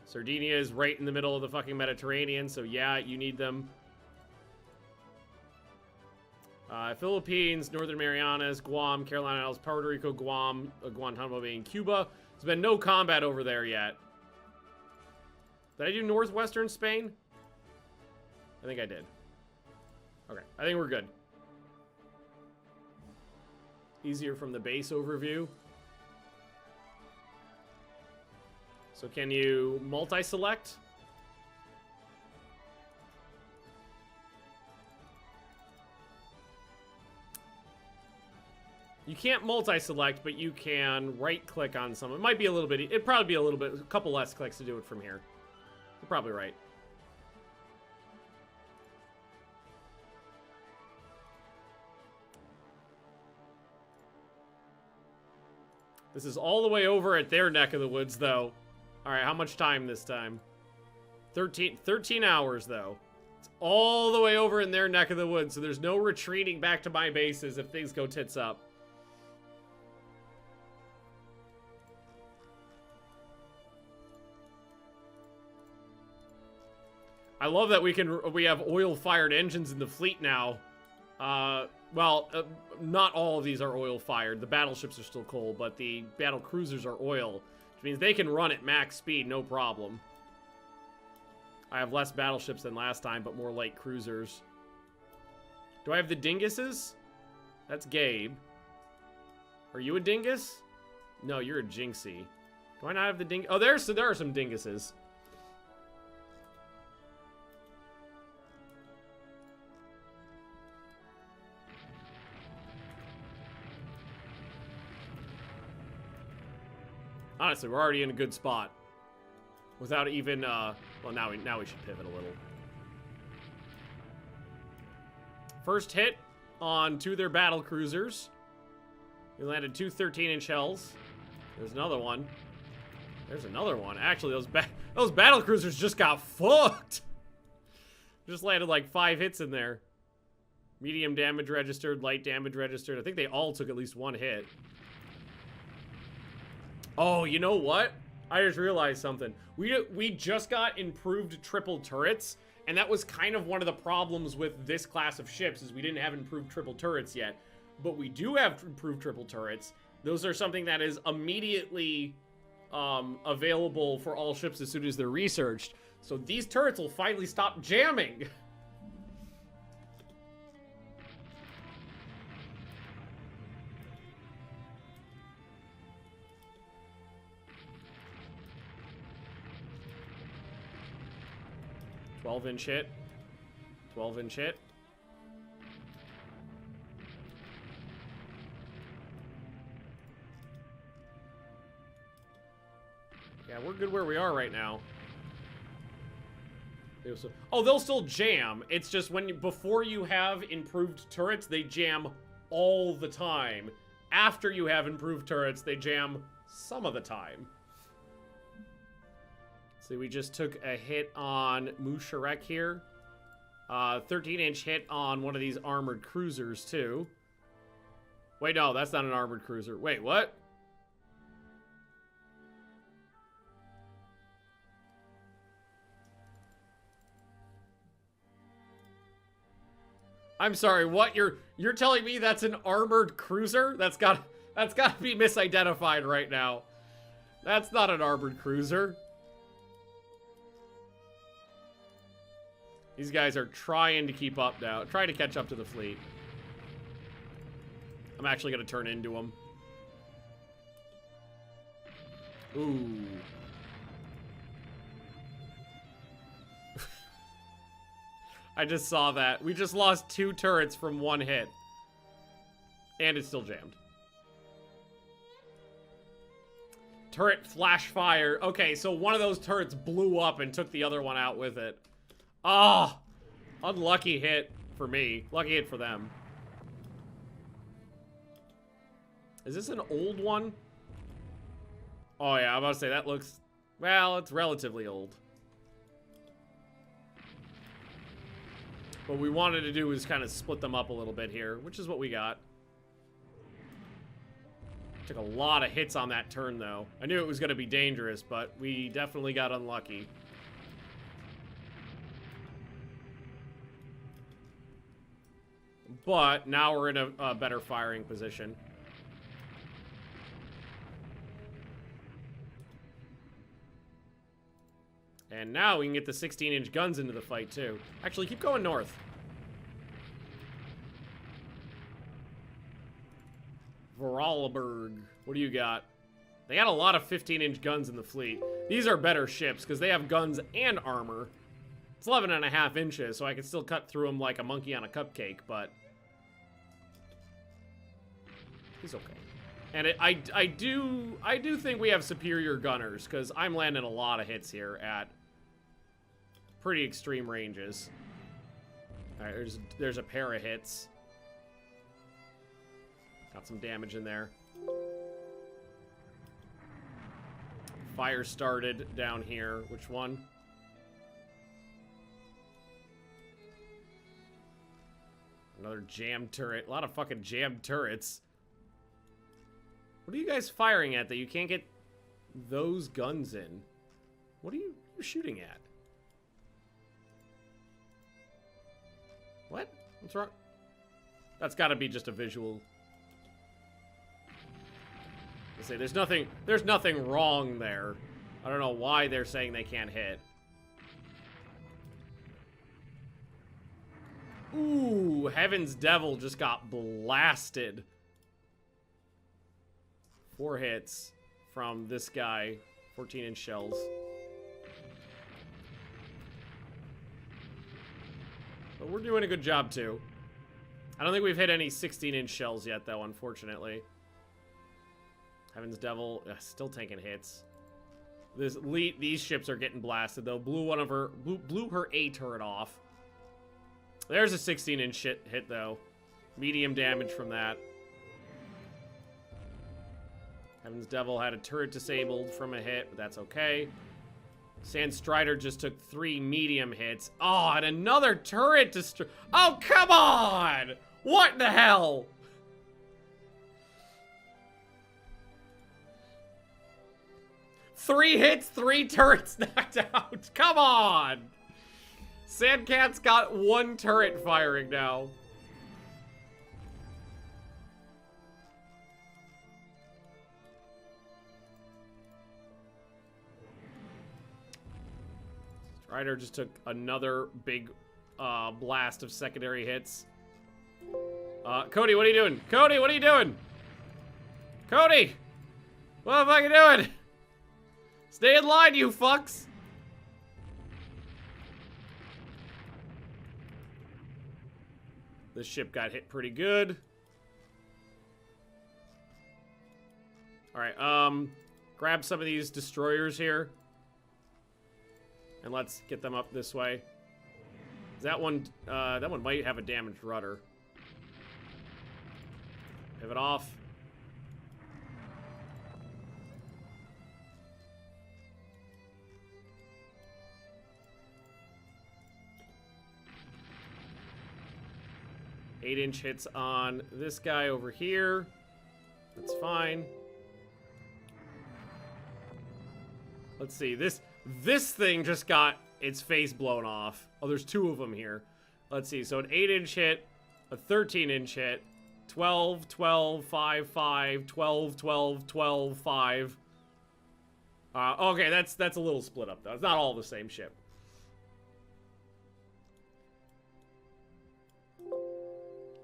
Speaker 1: Sardinia is right in the middle of the fucking Mediterranean, so yeah, you need them. Philippines, Northern Marianas, Guam, Carolina Islands, Puerto Rico, Guam, Guantanamo Bay, and Cuba. There's been no combat over there yet. Did I do northwestern Spain? I think I did. Okay, I think we're good. Easier from the base overview. So can you multi-select? You can't multi-select, but you can right-click on some. It might be a little bit... It'd probably be a couple less clicks to do it from here. You're probably right. This is all the way over at their neck of the woods, though. All right, how much time this time? 13 hours, though. It's all the way over in their neck of the woods, so there's no retreating back to my bases if things go tits up. I love that we have oil-fired engines in the fleet now. Well, not all of these are oil-fired. The battleships are still coal, but the battle cruisers are oil, which means they can run at max speed, no problem. I have less battleships than last time, but more light cruisers. Do I have the dinguses? That's Gabe. Are you a dingus? No, you're a jinxie. Do I not have the ding? Oh, there are some dinguses. Honestly, we're already in a good spot. Without even, well, now we should pivot a little. First hit on 2 of their battle cruisers. We landed 2 13-inch shells. There's another one. There's another one. Actually, those battle cruisers just got fucked. Just landed like 5 hits in there. Medium damage registered, light damage registered. I think they all took at least 1 hit. Oh, you know what? I just realized something. We just got improved triple turrets, and that was kind of one of the problems with this class of ships, is we didn't have improved triple turrets yet. But we do have improved triple turrets. Those are something that is immediately available for all ships as soon as they're researched. So these turrets will finally stop jamming. Inch hit. 12-inch hit. Yeah, we're good where we are right now. Oh, they'll still jam. It's just before you have improved turrets, they jam all the time. After you have improved turrets, they jam some of the time. See, we just took a hit on Musharek here. 13-inch hit on one of these armored cruisers, too. Wait, no, that's not an armored cruiser. Wait, what? I'm sorry, what? You're telling me that's an armored cruiser? That's got to be misidentified right now. That's not an armored cruiser. These guys are trying to keep up now. Trying to catch up to the fleet. I'm actually going to turn into them. Ooh. I just saw that. We just lost 2 turrets from 1 hit. And it's still jammed. Turret flash fire. Okay, so one of those turrets blew up and took the other one out with it. Oh, unlucky hit for me. Lucky hit for them. Is this an old one? Oh yeah, I'm about to say that looks, well, it's relatively old. What we wanted to do was kind of split them up a little bit here, which is what we got. Took a lot of hits on that turn though. I knew it was going to be dangerous, but we definitely got unlucky. But now we're in a better firing position. And now we can get the 16-inch guns into the fight, too. Actually, keep going north. Vorarlberg. What do you got? They got a lot of 15-inch guns in the fleet. These are better ships, because they have guns and armor. It's 11.5 inches, so I can still cut through them like a monkey on a cupcake, but... He's okay. And I do think we have superior gunners, because I'm landing a lot of hits here at pretty extreme ranges. All right, there's a pair of hits. Got some damage in there. Fire started down here. Which one? Another jammed turret. A lot of fucking jammed turrets. What are you guys firing at that you can't get those guns in? What are you shooting at? What? What's wrong? That's got to be just a visual. Let's say there's nothing wrong there. I don't know why they're saying they can't hit. Ooh, Heaven's Devil just got blasted. 4 hits from this guy. 14-inch shells. But we're doing a good job, too. I don't think we've hit any 16-inch shells yet, though, unfortunately. Heaven's Devil, still taking hits. These ships are getting blasted, though. Blew her A turret off. There's a 16-inch hit, though. Medium damage from that. Heaven's Devil had a turret disabled from a hit, but that's okay. Sand Strider just took 3 medium hits. Oh, and another turret destroy. Oh, come on! What the hell? Three hits, 3 turrets knocked out. Come on! Sandcat's got 1 turret firing now. Strider just took another big blast of secondary hits. Cody, what are you doing? Cody, what are you doing? Cody! What the fuck are you doing? Stay in line, you fucks! This ship got hit pretty good. Alright, grab some of these destroyers here. And let's get them up this way. That one might have a damaged rudder. Pivot off. Eight-inch hits on this guy over here. That's fine. Let's see. This thing just got its face blown off. Oh, there's 2 of them here. Let's see. So an 8-inch hit, a 13-inch hit, 12, 12, 5, 5, 12, 12, 12, 5. Okay, that's a little split up, though. It's not all the same ship.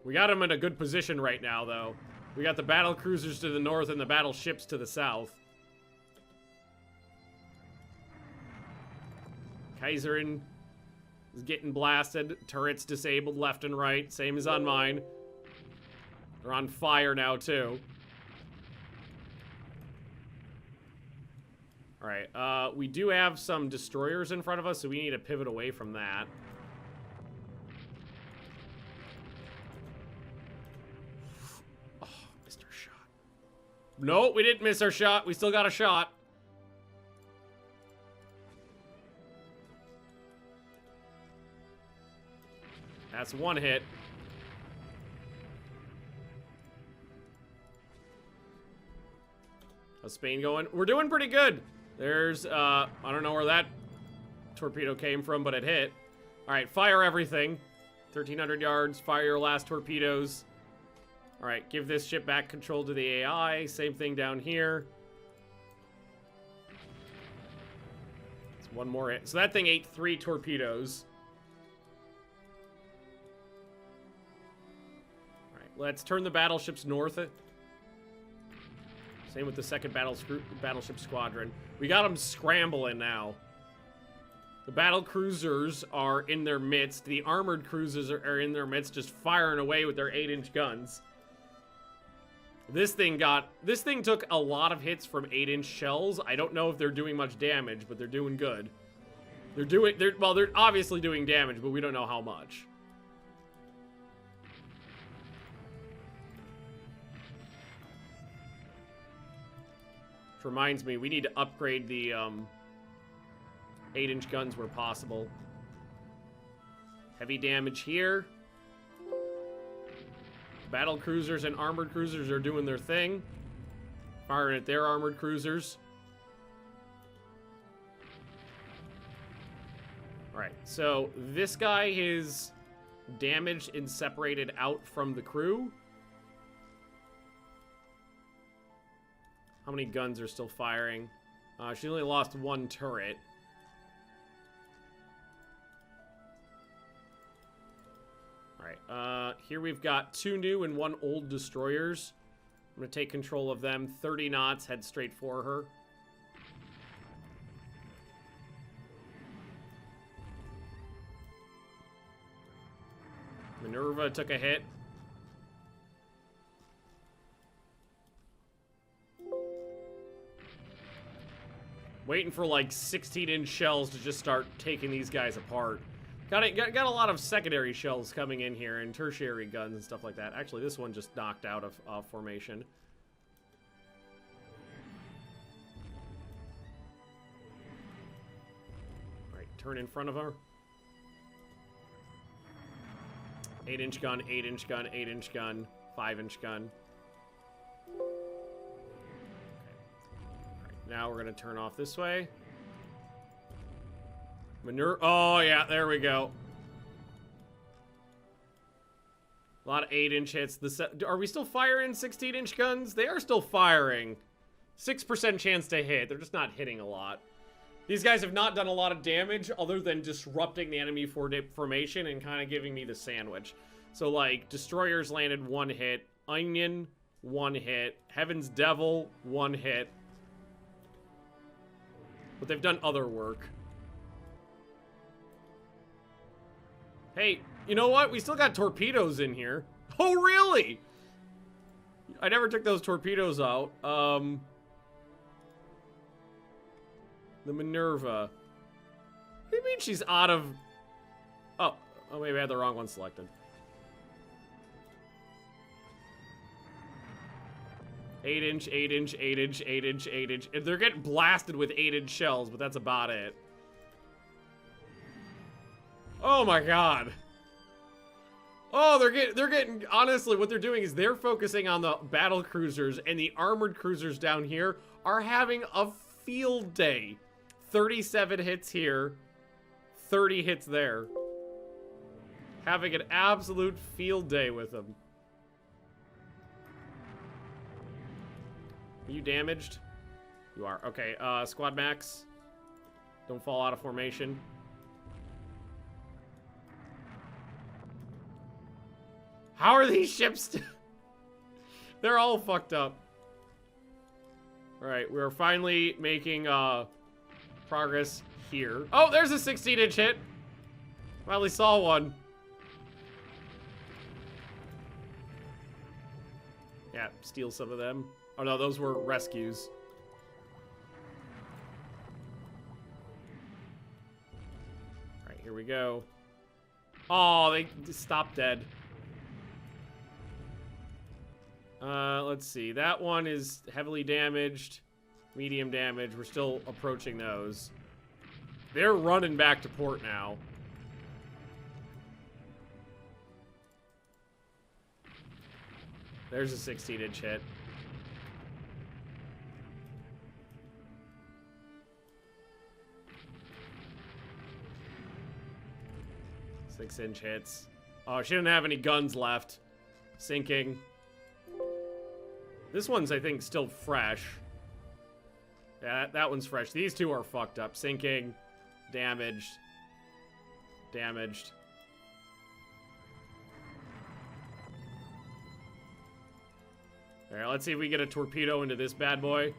Speaker 1: We got them in a good position right now, though. We got the battle cruisers to the north and the battleships to the south. Kaiserin is getting blasted. Turrets disabled left and right. Same as on mine. They're on fire now, too. Alright, we do have some destroyers in front of us, so we need to pivot away from that. Oh, missed our shot. No, we didn't miss our shot. We still got a shot. That's 1 hit. How's Spain going? We're doing pretty good. There's, I don't know where that torpedo came from, but it hit. All right, fire everything. 1,300 yards, fire your last torpedoes. All right, give this ship back control to the AI. Same thing down here. It's 1 more hit. So that thing ate 3 torpedoes. All right, let's turn the battleships north. Same with the 2nd battleship squadron. We got them scrambling now. The battle cruisers are in their midst. The armored cruisers are in their midst, just firing away with their 8-inch guns. This thing took a lot of hits from 8-inch shells. I don't know if they're doing much damage, but they're doing good. They're obviously doing damage, but we don't know how much. Which reminds me, we need to upgrade the 8-inch guns where possible. Heavy damage here. Battle cruisers and armored cruisers are doing their thing. Firing at their armored cruisers. Alright, so this guy is damaged and separated out from the crew. How many guns are still firing? She only lost one turret. Alright, here we've got 2 new and 1 old destroyers. I'm going to take control of them. 30 knots, head straight for her. Minerva took a hit. Waiting for like 16-inch shells to just start taking these guys apart. Got a lot of secondary shells coming in here and tertiary guns and stuff like that. Actually, this one just knocked out of formation. Alright, turn in front of her. 8-inch gun, 8-inch gun, 8-inch gun, 5-inch gun. Okay. Alright, now we're going to turn off this way. Oh, yeah, there we go. A lot of 8-inch hits. Are we still firing 16-inch guns? They are still firing. 6% chance to hit. They're just not hitting a lot. These guys have not done a lot of damage other than disrupting the enemy formation and kind of giving me the sandwich. So, like, Destroyers landed 1 hit. Onion, 1 hit. Heaven's Devil, 1 hit. But they've done other work. Hey, you know what? We still got torpedoes in here. Oh, really? I never took those torpedoes out. The Minerva. What do you mean she's out of... Oh, maybe I had the wrong one selected. 8-inch, 8-inch, 8-inch, 8-inch, 8-inch. And they're getting blasted with 8-inch shells, but that's about it. Oh my god. Oh, they're getting, honestly, what they're doing is they're focusing on the battle cruisers, and the armored cruisers down here are having a field day. 37 hits here, 30 hits there. Having an absolute field day with them. Are you damaged? You are. Okay, Squad Max. Don't fall out of formation. How are these ships? They're all fucked up. Alright, we're finally making progress here. Oh, there's a 16-inch hit. Finally saw one. Yeah, steal some of them. Oh no, those were rescues. Alright, here we go. Oh, they stopped dead. Let's see. That one is heavily damaged. Medium damage. We're still approaching those. They're running back to port now. There's a 16-inch hit. Six-inch hits. Oh, she didn't have any guns left. Sinking. This one's, I think, still fresh. Yeah, that one's fresh. These two are fucked up. Sinking. Damaged. Damaged. Alright, let's see if we get a torpedo into this bad boy.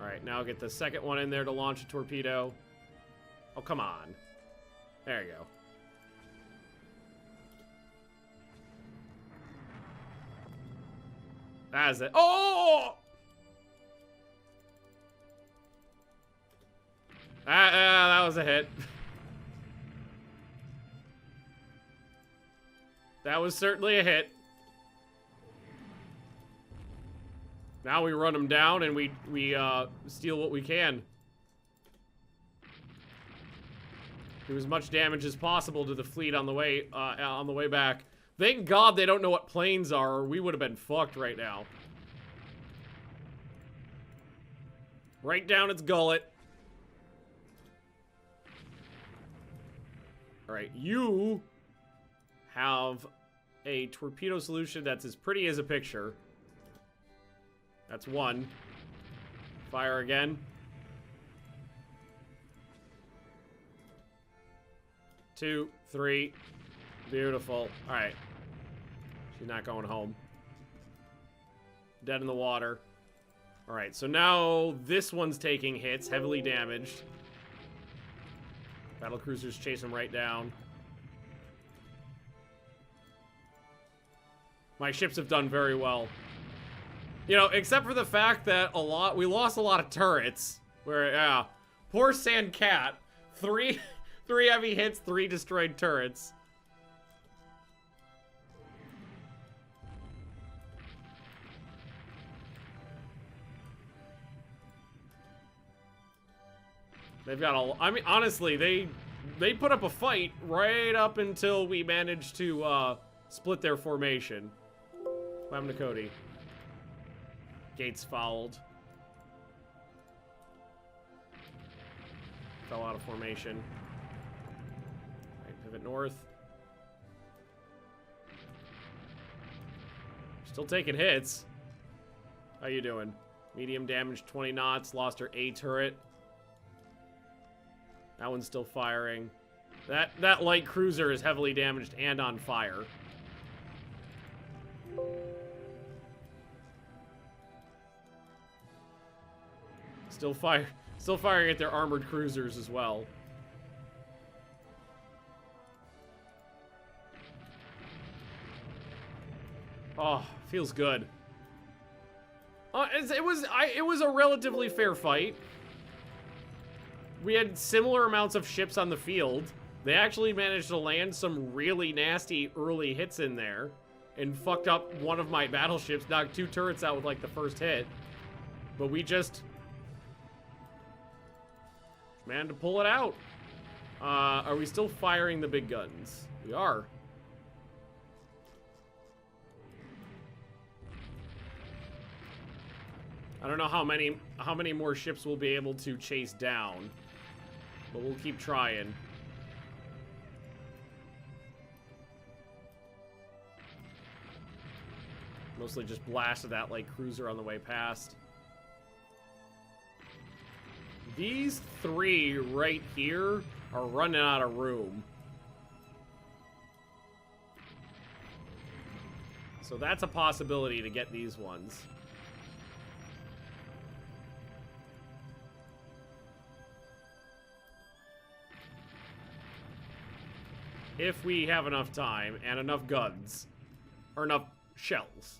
Speaker 1: Alright, now get the second one in there to launch a torpedo. Oh, come on. There you go. That's it. Oh! That was a hit. That was certainly a hit. Now we run them down and we steal what we can. Do as much damage as possible to the fleet on the way back. Thank God they don't know what planes are, or we would have been fucked right now. Right down its gullet. Alright, you have a torpedo solution that's as pretty as a picture. That's one. Fire again. 2, 3. Beautiful. Alright. She's not going home. Dead in the water. Alright, so now this one's taking hits, heavily damaged. Battlecruisers chase him right down. My ships have done very well. You know, except for the fact that we lost a lot of turrets. Where, yeah. Poor Sand Cat. 3 heavy hits, 3 destroyed turrets. They've got I mean, honestly, they put up a fight right up until we managed to split their formation. What happened to Cody? Gates fouled. Fell out of formation. Right, pivot north. Still taking hits. How you doing? Medium damage, 20 knots. Lost her A turret. That one's still firing. That light cruiser is heavily damaged and on fire. Still firing at their armored cruisers as well. Oh, feels good. It was a relatively fair fight. We had similar amounts of ships on the field. They actually managed to land some really nasty early hits in there and fucked up one of my battleships, knocked 2 turrets out with like the first hit. But we just managed to pull it out. Are we still firing the big guns? We are. I don't know how many more ships we'll be able to chase down, but we'll keep trying. Mostly just blasted that like cruiser on the way past. These 3 right here are running out of room. So that's a possibility to get these ones. If we have enough time and enough guns. Or enough shells.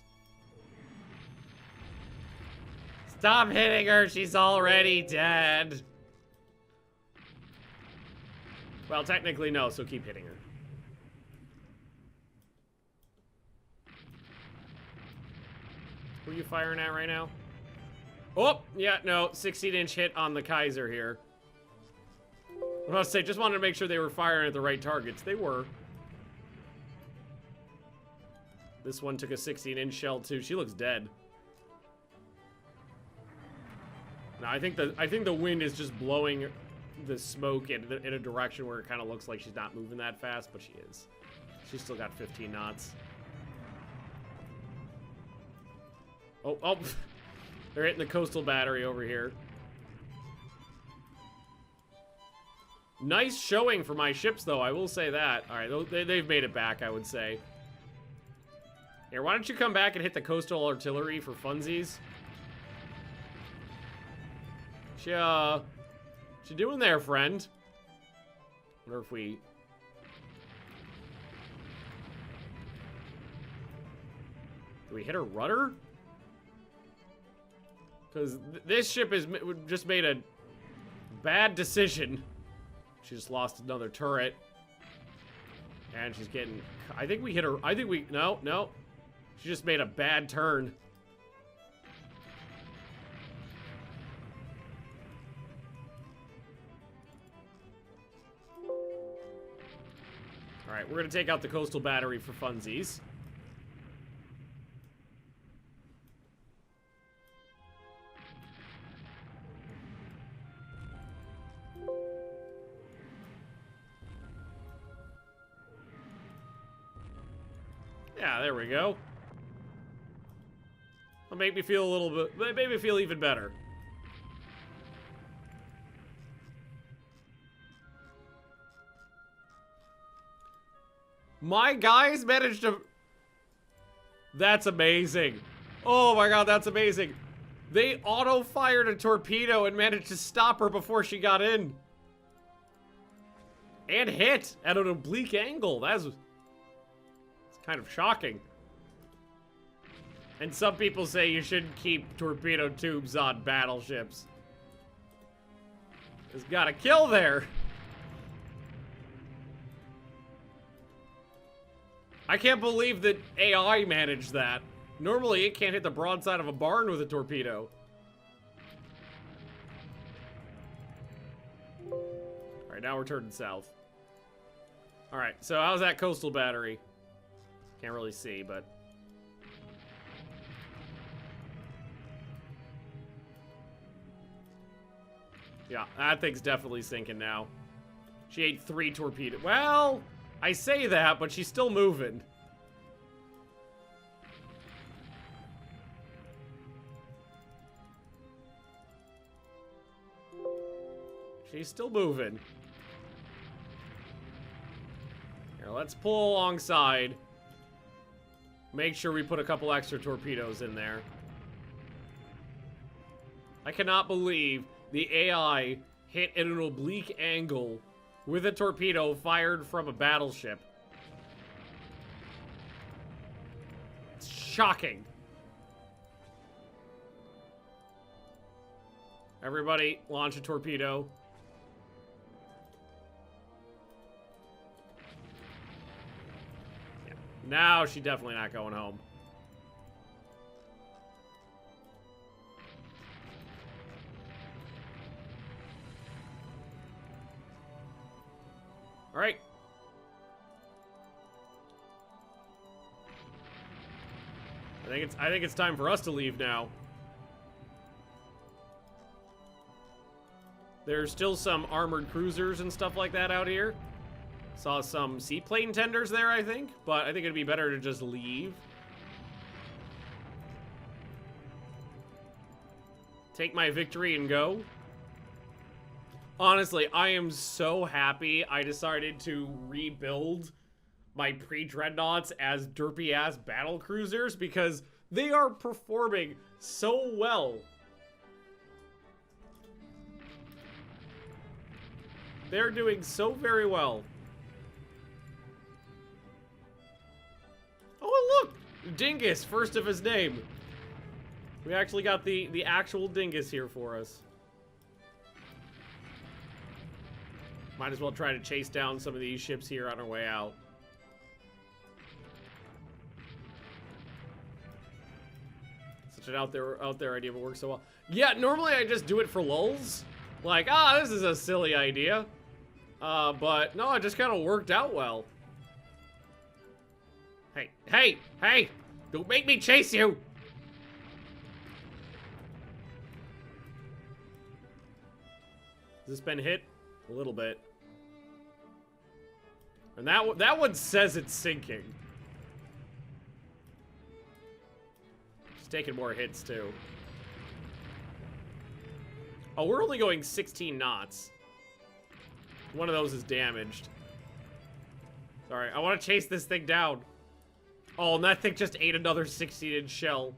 Speaker 1: Stop hitting her, she's already dead. Well, technically no, so keep hitting her. Who are you firing at right now? Oh, yeah, no, 16-inch hit on the Kaiser here. I was about to say, just wanted to make sure they were firing at the right targets. They were. This one took a 16-inch shell too. She looks dead. No, I think the wind is just blowing the smoke in a direction where it kind of looks like she's not moving that fast, but she is. She's still got 15 knots. Oh, they're hitting the coastal battery over here. Nice showing for my ships, though. I will say that. All right, they've made it back, I would say. Here, why don't you come back and hit the coastal artillery for funsies? What you doing there, friend? Wonder if we we hit her rudder? Because this ship has just made a bad decision. She just lost another turret. And she's getting... I think we hit her... I think we... No, no. She just made a bad turn. Alright, we're going to take out the coastal battery for funsies. Yeah, there we go. It'll make me feel a little bit... It made me feel even better. My guys managed to... That's amazing. Oh my god, that's amazing. They auto-fired a torpedo and managed to stop her before she got in. And hit at an oblique angle. It's kind of shocking. And some people say you shouldn't keep torpedo tubes on battleships. There's got a kill there. I can't believe that AI managed that. Normally, it can't hit the broadside of a barn with a torpedo. Alright, now we're turning south. Alright, so how's that coastal battery? Can't really see, but... Yeah, that thing's definitely sinking now. She ate 3 torpedoes. Well, I say that, but she's still moving. She's still moving. Here, let's pull alongside. Make sure we put a couple extra torpedoes in there. I cannot believe the AI hit at an oblique angle with a torpedo fired from a battleship. It's shocking. Everybody, launch a torpedo. Yeah. Now she's definitely not going home. All right. I think it's time for us to leave now. There's still some armored cruisers and stuff like that out here. Saw some seaplane tenders there, I think, but I think it'd be better to just leave. Take my victory and go. Honestly, I am so happy I decided to rebuild my pre-dreadnoughts as derpy-ass battle cruisers because they are performing so well. They're doing so very well. Oh, look! Dingus, first of his name. We actually got the actual Dingus here for us. Might as well try to chase down some of these ships here on our way out. Such an out there idea, but works so well. Yeah, normally I just do it for lulz. Like, this is a silly idea. But no, it just kind of worked out well. Hey, hey, hey! Don't make me chase you! Has this been hit? A little bit. And that one says it's sinking. It's taking more hits, too. Oh, we're only going 16 knots. One of those is damaged. Sorry, I want to chase this thing down. Oh, and that thing just ate another 16-inch shell.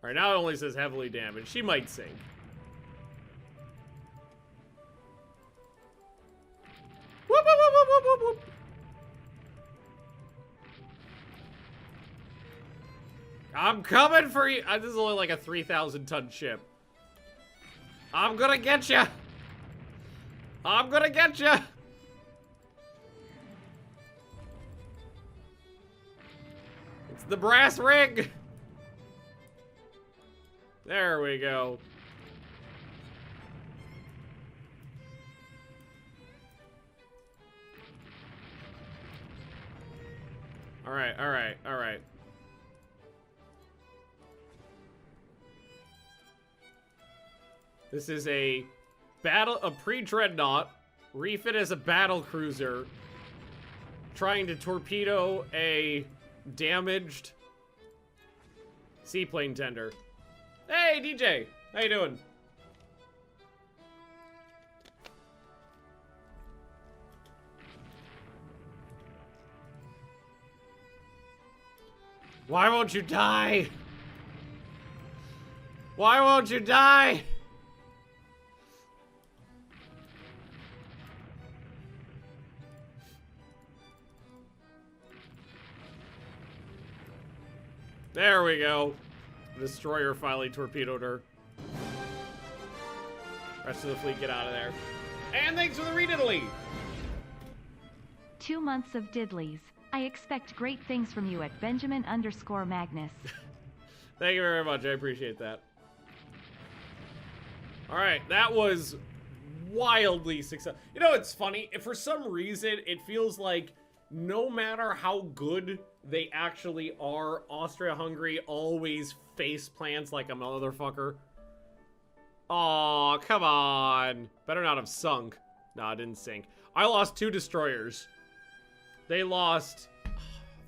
Speaker 1: Alright, now it only says heavily damaged. She might sink. Whoop, whoop, whoop, whoop, whoop, whoop. coming for you. This is only like a 3,000 ton ship. I'm gonna get you. I'm gonna get you. It's the brass rig. There we go. All right, all right, all right. This is a pre-dreadnought, refit as a battle cruiser, trying to torpedo a damaged seaplane tender. Hey, DJ, how you doing? Why won't you die? Why won't you die? There we go. The destroyer finally torpedoed her. Rest of the fleet, get out of there. And thanks for the rediddly.
Speaker 3: 2 months of diddlies. I expect great things from you at Benjamin_Magnus.
Speaker 1: Thank you very much. I appreciate that. All right, that was wildly successful. You know, it's funny. If for some reason it feels like no matter how good they actually are, Austria-Hungary always face plants like a motherfucker. Aw, come on. Better not have sunk. No, it didn't sink. I lost 2 destroyers. They lost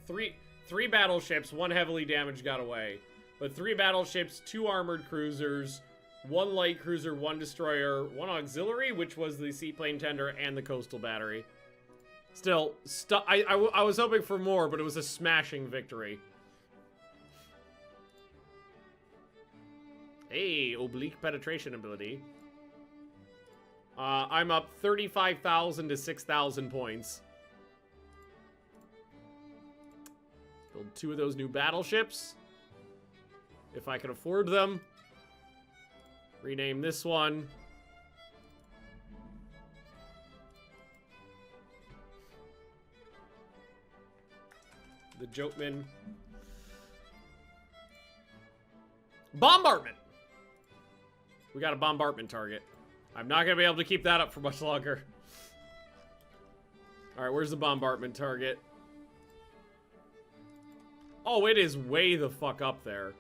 Speaker 1: three battleships, 1 heavily damaged got away. But 3 battleships, 2 armored cruisers, 1 light cruiser, 1 destroyer, 1 auxiliary, which was the seaplane tender, and the coastal battery. Still, I was hoping for more, but it was a smashing victory. Hey, oblique penetration ability. I'm up 35,000 to 6,000 points. Build 2 of those new battleships. If I can afford them. Rename this one. The Jokeman. Bombardment! We got a bombardment target. I'm not going to be able to keep that up for much longer. Alright, where's the bombardment target? Oh, it is way the fuck up there.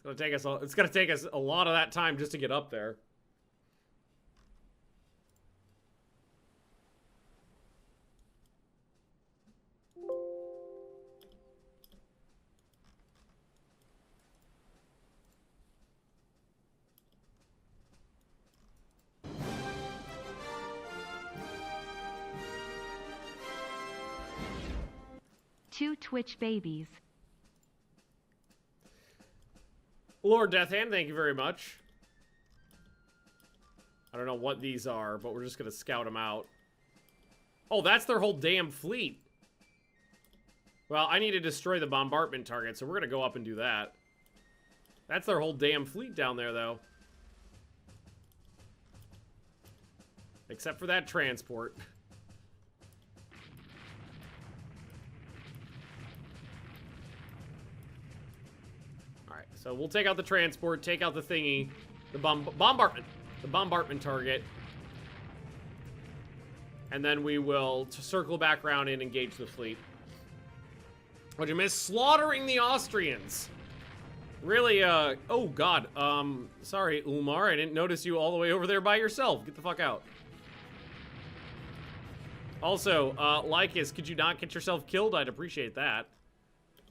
Speaker 1: It's gonna take us a lot of that time just to get up there.
Speaker 3: Two Twitch babies.
Speaker 1: Lord Deathhand, thank you very much. I don't know what these are, but we're just gonna scout them out. Oh, that's their whole damn fleet. Well, I need to destroy the bombardment target, so we're gonna go up and do that. That's their whole damn fleet down there, though. Except for that transport. So we'll take out the transport, take out the thingy, the bombardment target, and then we will circle back around and engage the fleet. What'd you miss? Slaughtering the Austrians. Really, oh god, sorry, Umar, I didn't notice you all the way over there by yourself. Get the fuck out. Also, Lycus, could you not get yourself killed? I'd appreciate that.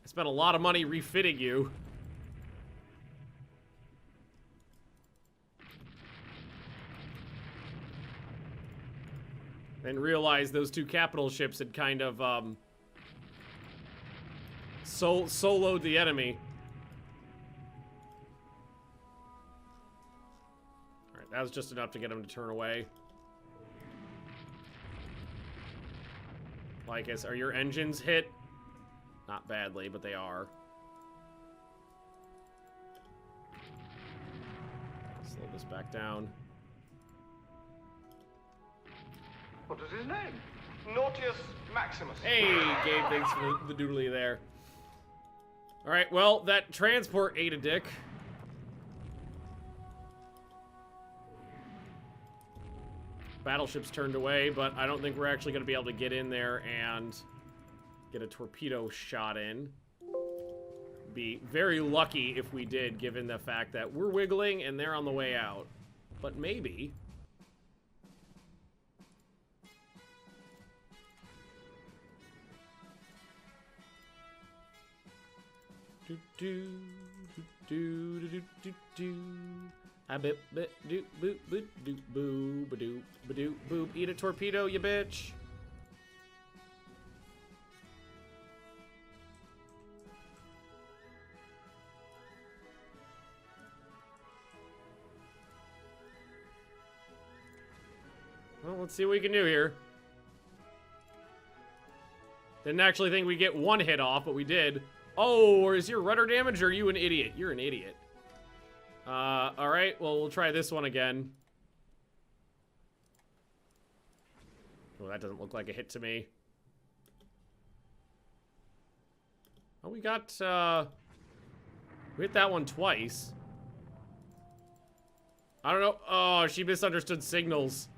Speaker 1: I spent a lot of money refitting you. And realized those 2 capital ships had kind of, soloed the enemy. Alright, was just enough to get him to turn away. Like, are your engines hit? Not badly, but they are. Slow this back down.
Speaker 4: What is his name? Nautius Maximus.
Speaker 1: Hey, Gabe, thanks for the doodly there. Alright, well, that transport ate a dick. Battleship's turned away, but I don't think we're actually going to be able to get in there and get a torpedo shot in. Be very lucky if we did, given the fact that we're wiggling and they're on the way out. But maybe. Do do do do do do do. I bip bip doop boop boop doop boo ba doop ba doop boop. Eat a torpedo, you bitch. Well, let's see what we can do here. Didn't actually think we'd get one hit off, but we did. Oh, or is your rudder damaged, or are you an idiot? You're an idiot. Alright, well, we'll try this one again. Oh, that doesn't look like a hit to me. Oh, we got, we hit that one twice. I don't know. Oh, she misunderstood signals.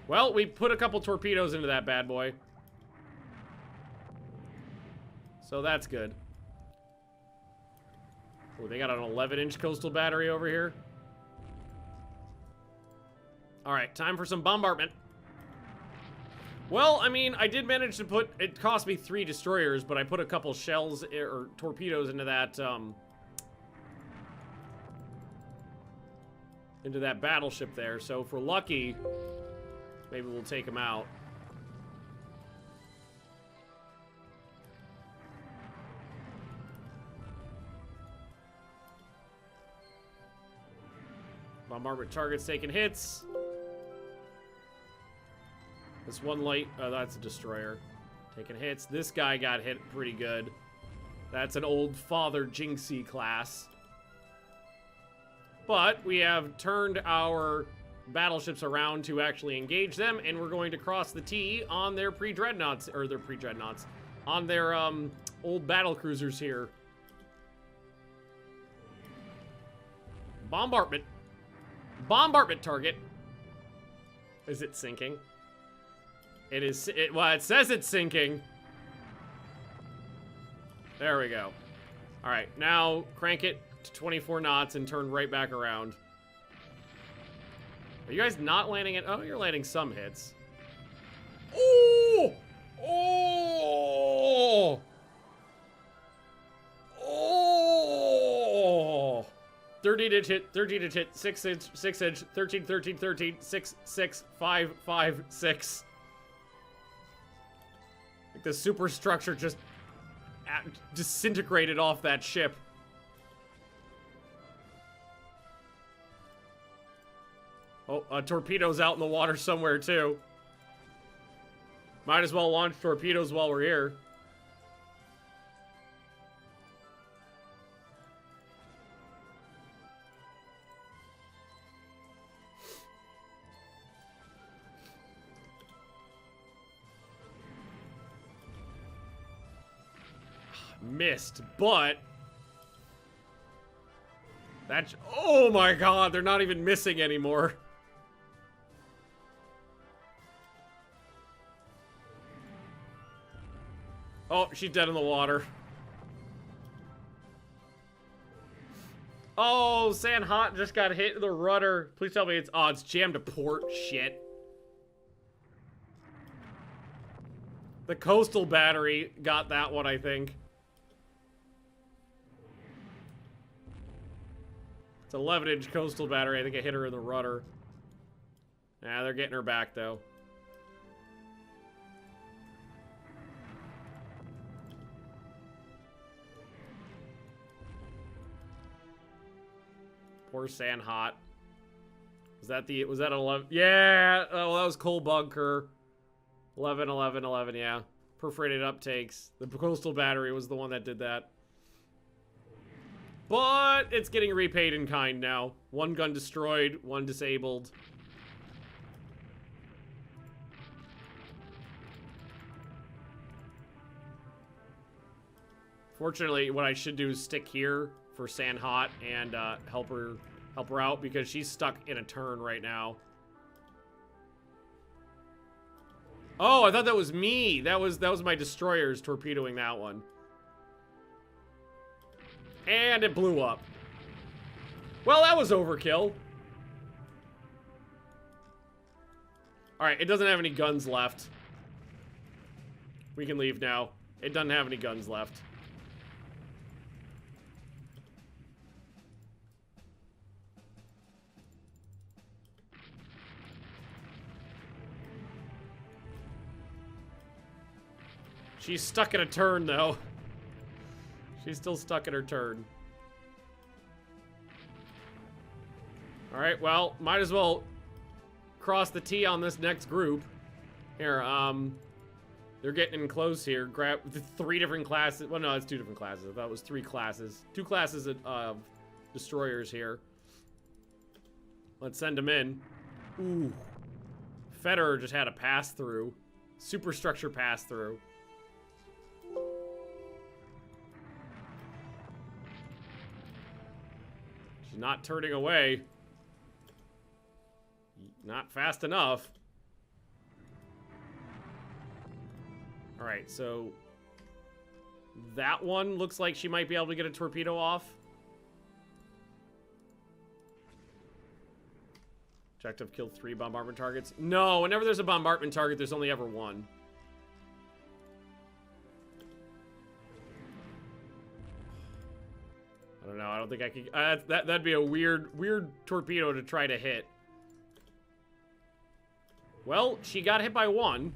Speaker 1: Well, we put a couple torpedoes into that bad boy. So that's good. Oh, they got an 11-inch coastal battery over here. Alright, time for some bombardment. Well, I mean, I did manage to put... It cost me 3 destroyers, but I put a couple shells or torpedoes into that, into that battleship there. So if we're lucky... Maybe we'll take him out. Bombardment target's taking hits. This one light, oh, that's a destroyer. Taking hits. This guy got hit pretty good. That's an old Father Jinxie class. But we have turned our battleships around to actually engage them, and we're going to cross the T on their pre-dreadnoughts, or their pre-dreadnoughts, on their old battle cruisers here. Bombardment. Bombardment target. Is it sinking? It is, well, it says it's sinking. There we go. All right, now crank it to 24 knots and turn right back around. Are you guys not landing it? Oh, you're landing some hits. Oh! Oh! Oh! 13 inch hit, 13 inch hit, 6 inch, 6 inch, 13, 13, 13, 6, 6, 5, 5, 6. Like the superstructure just disintegrated off that ship. Oh, a torpedo's out in the water somewhere, too. Might as well launch torpedoes while we're here. Missed, but... That's... Oh my god, they're not even missing anymore. Oh, she's dead in the water. Oh, San Hot just got hit in the rudder. Please tell me it's... Oh, it's jammed to port. Shit. The coastal battery got that one, I think. It's an 11-inch coastal battery. I think it hit her in the rudder. Nah, they're getting her back, though. Poor Sand Hot. Was that 11? Yeah. Oh, that was Coal Bunker. 11, 11, 11. Yeah. Perforated uptakes. The coastal battery was the one that did that. But it's getting repaid in kind now. One gun destroyed, one disabled. Fortunately, what I should do is stick here for Sand Hot and help her out because she's stuck in a turn right now. Oh, I thought that was me. That was my destroyers torpedoing that one. And it blew up. Well, that was overkill. Alright, it doesn't have any guns left. We can leave now. It doesn't have any guns left. She's stuck in a turn, though. She's still stuck in her turn. Alright, well, might as well cross the T on this next group. Here, they're getting close here. Grab the 3 different classes. Well, no, it's 2 different classes. I thought it was 3 classes. 2 classes of destroyers here. Let's send them in. Ooh. Federer just had a pass-through. Superstructure pass-through. She's not turning away. Not fast enough. Alright, so that one looks like she might be able to get a torpedo off. Objective killed 3 bombardment targets. No, whenever there's a bombardment target, there's only ever 1. I don't know. I don't think I could. That'd be a weird torpedo to try to hit. Well, she got hit by 1.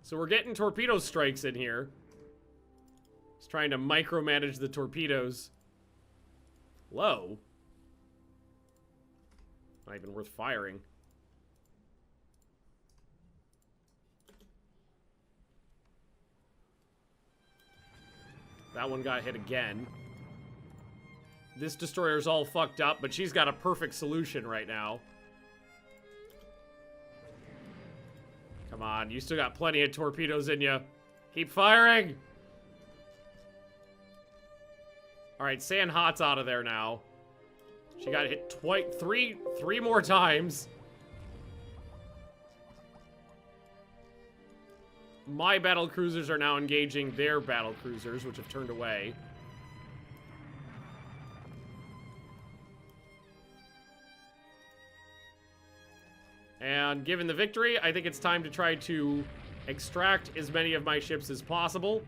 Speaker 1: So we're getting torpedo strikes in here. Just trying to micromanage the torpedoes. Low. Not even worth firing. That one got hit again. This destroyer's all fucked up, but she's got a perfect solution right now. Come on, you still got plenty of torpedoes in you. Keep firing! Alright, Sand Hot's out of there now. She got hit three more times. My battle cruisers are now engaging their battle cruisers, which have turned away. And given the victory, I think it's time to try to extract as many of my ships as possible.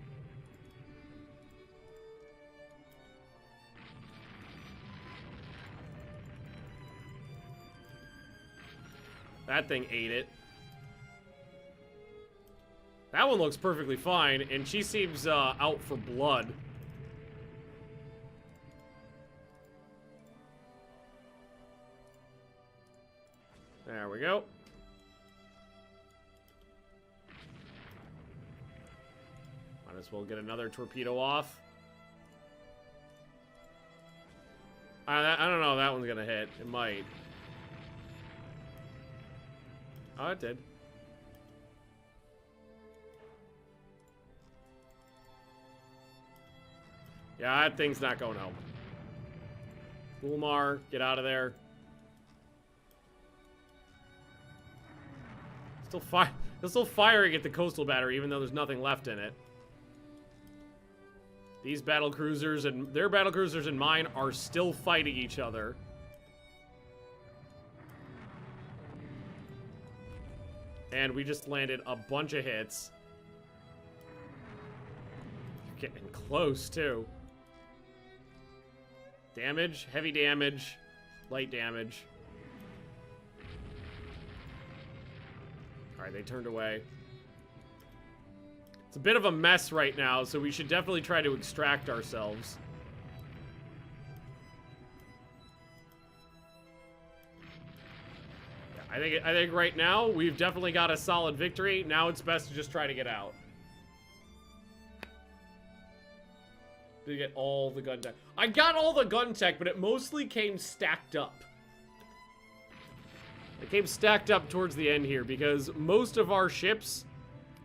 Speaker 1: That thing ate it. That one looks perfectly fine, and she seems out for blood. There we go. Might as well get another torpedo off. I don't know if that one's gonna hit. It might. Oh, it did. Yeah, that thing's not going home. Ulmar, get out of there. Still firing at the coastal battery, even though there's nothing left in it. These battle cruisers and their battle cruisers and mine are still fighting each other. And we just landed a bunch of hits. Getting close, too. Damage, heavy damage, light damage. Alright, they turned away. It's a bit of a mess right now, so we should definitely try to extract ourselves. I think right now we've definitely got a solid victory. Now it's best to just try to get out. To get all the gun tech. I got all the gun tech, but it mostly came stacked up. It came stacked up towards the end here because most of our ships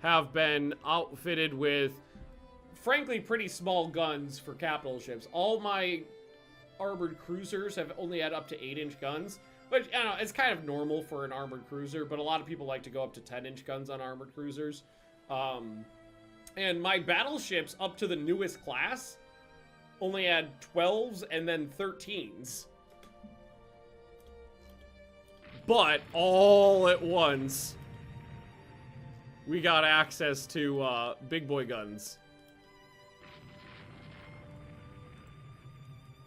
Speaker 1: have been outfitted with, frankly, pretty small guns for capital ships. All my armored cruisers have only had up to 8-inch guns. But, I don't know, it's kind of normal for an armored cruiser, but a lot of people like to go up to 10-inch guns on armored cruisers. And my battleships up to the newest class only had 12s and then 13s. But all at once, we got access to big boy guns.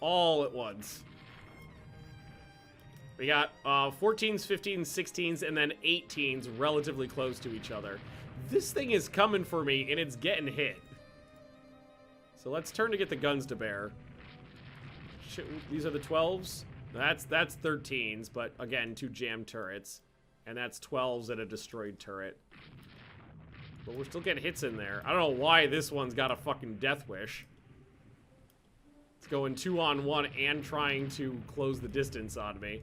Speaker 1: All at once. We got 14s, 15s, 16s, and then 18s relatively close to each other. This thing is coming for me, and it's getting hit. So let's turn to get the guns to bear. These are the 12s. That's 13s, but again, 2 jammed turrets. And that's 12s and a destroyed turret. But we're still getting hits in there. I don't know why this one's got a fucking death wish. It's going 2-on-1 and trying to close the distance on me.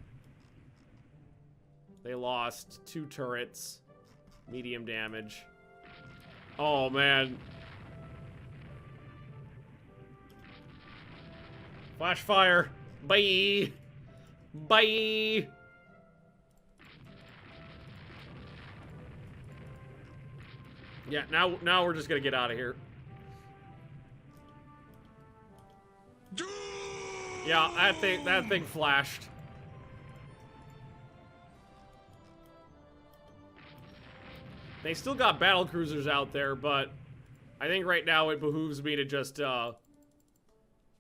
Speaker 1: They lost 2 turrets. Medium damage. Oh, man. Flash fire. Bye. Bye. Yeah, now we're just gonna get out of here. Yeah, that thing flashed. They still got battle cruisers out there, but I think right now it behooves me to just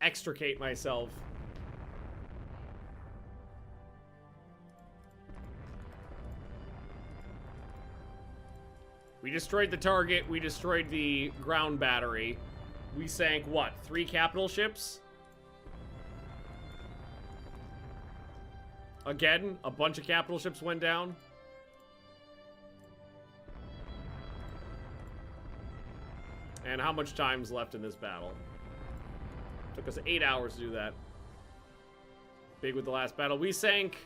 Speaker 1: extricate myself. We destroyed the target, we destroyed the ground battery. We sank, what, 3 capital ships? Again, a bunch of capital ships went down. And how much time's left in this battle? Took us 8 hours to do that. Big with the last battle. We sank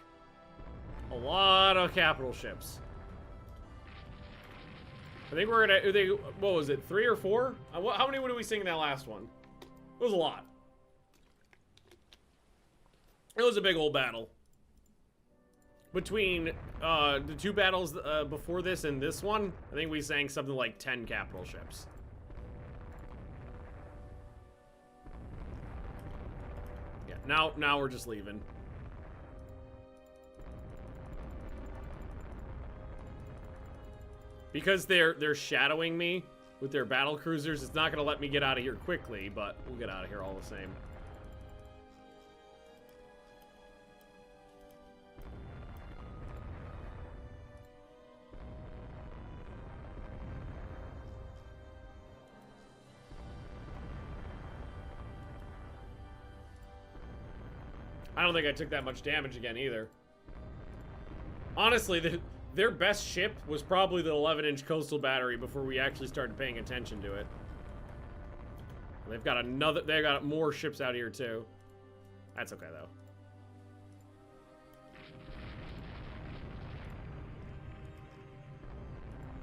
Speaker 1: a lot of capital ships. I think we're gonna, what was it, 3 or 4? How many did we sink in that last one? It was a lot. It was a big old battle. Between the 2 battles before this and this one, I think we sank something like 10 capital ships. Yeah, now we're just leaving. Because they're shadowing me with their battle cruisers, it's not gonna let me get out of here quickly, but we'll get out of here all the same. I don't think I took that much damage again either. Honestly, their best ship was probably the 11-inch coastal battery before we actually started paying attention to it. They've got more ships out here too. That's okay though.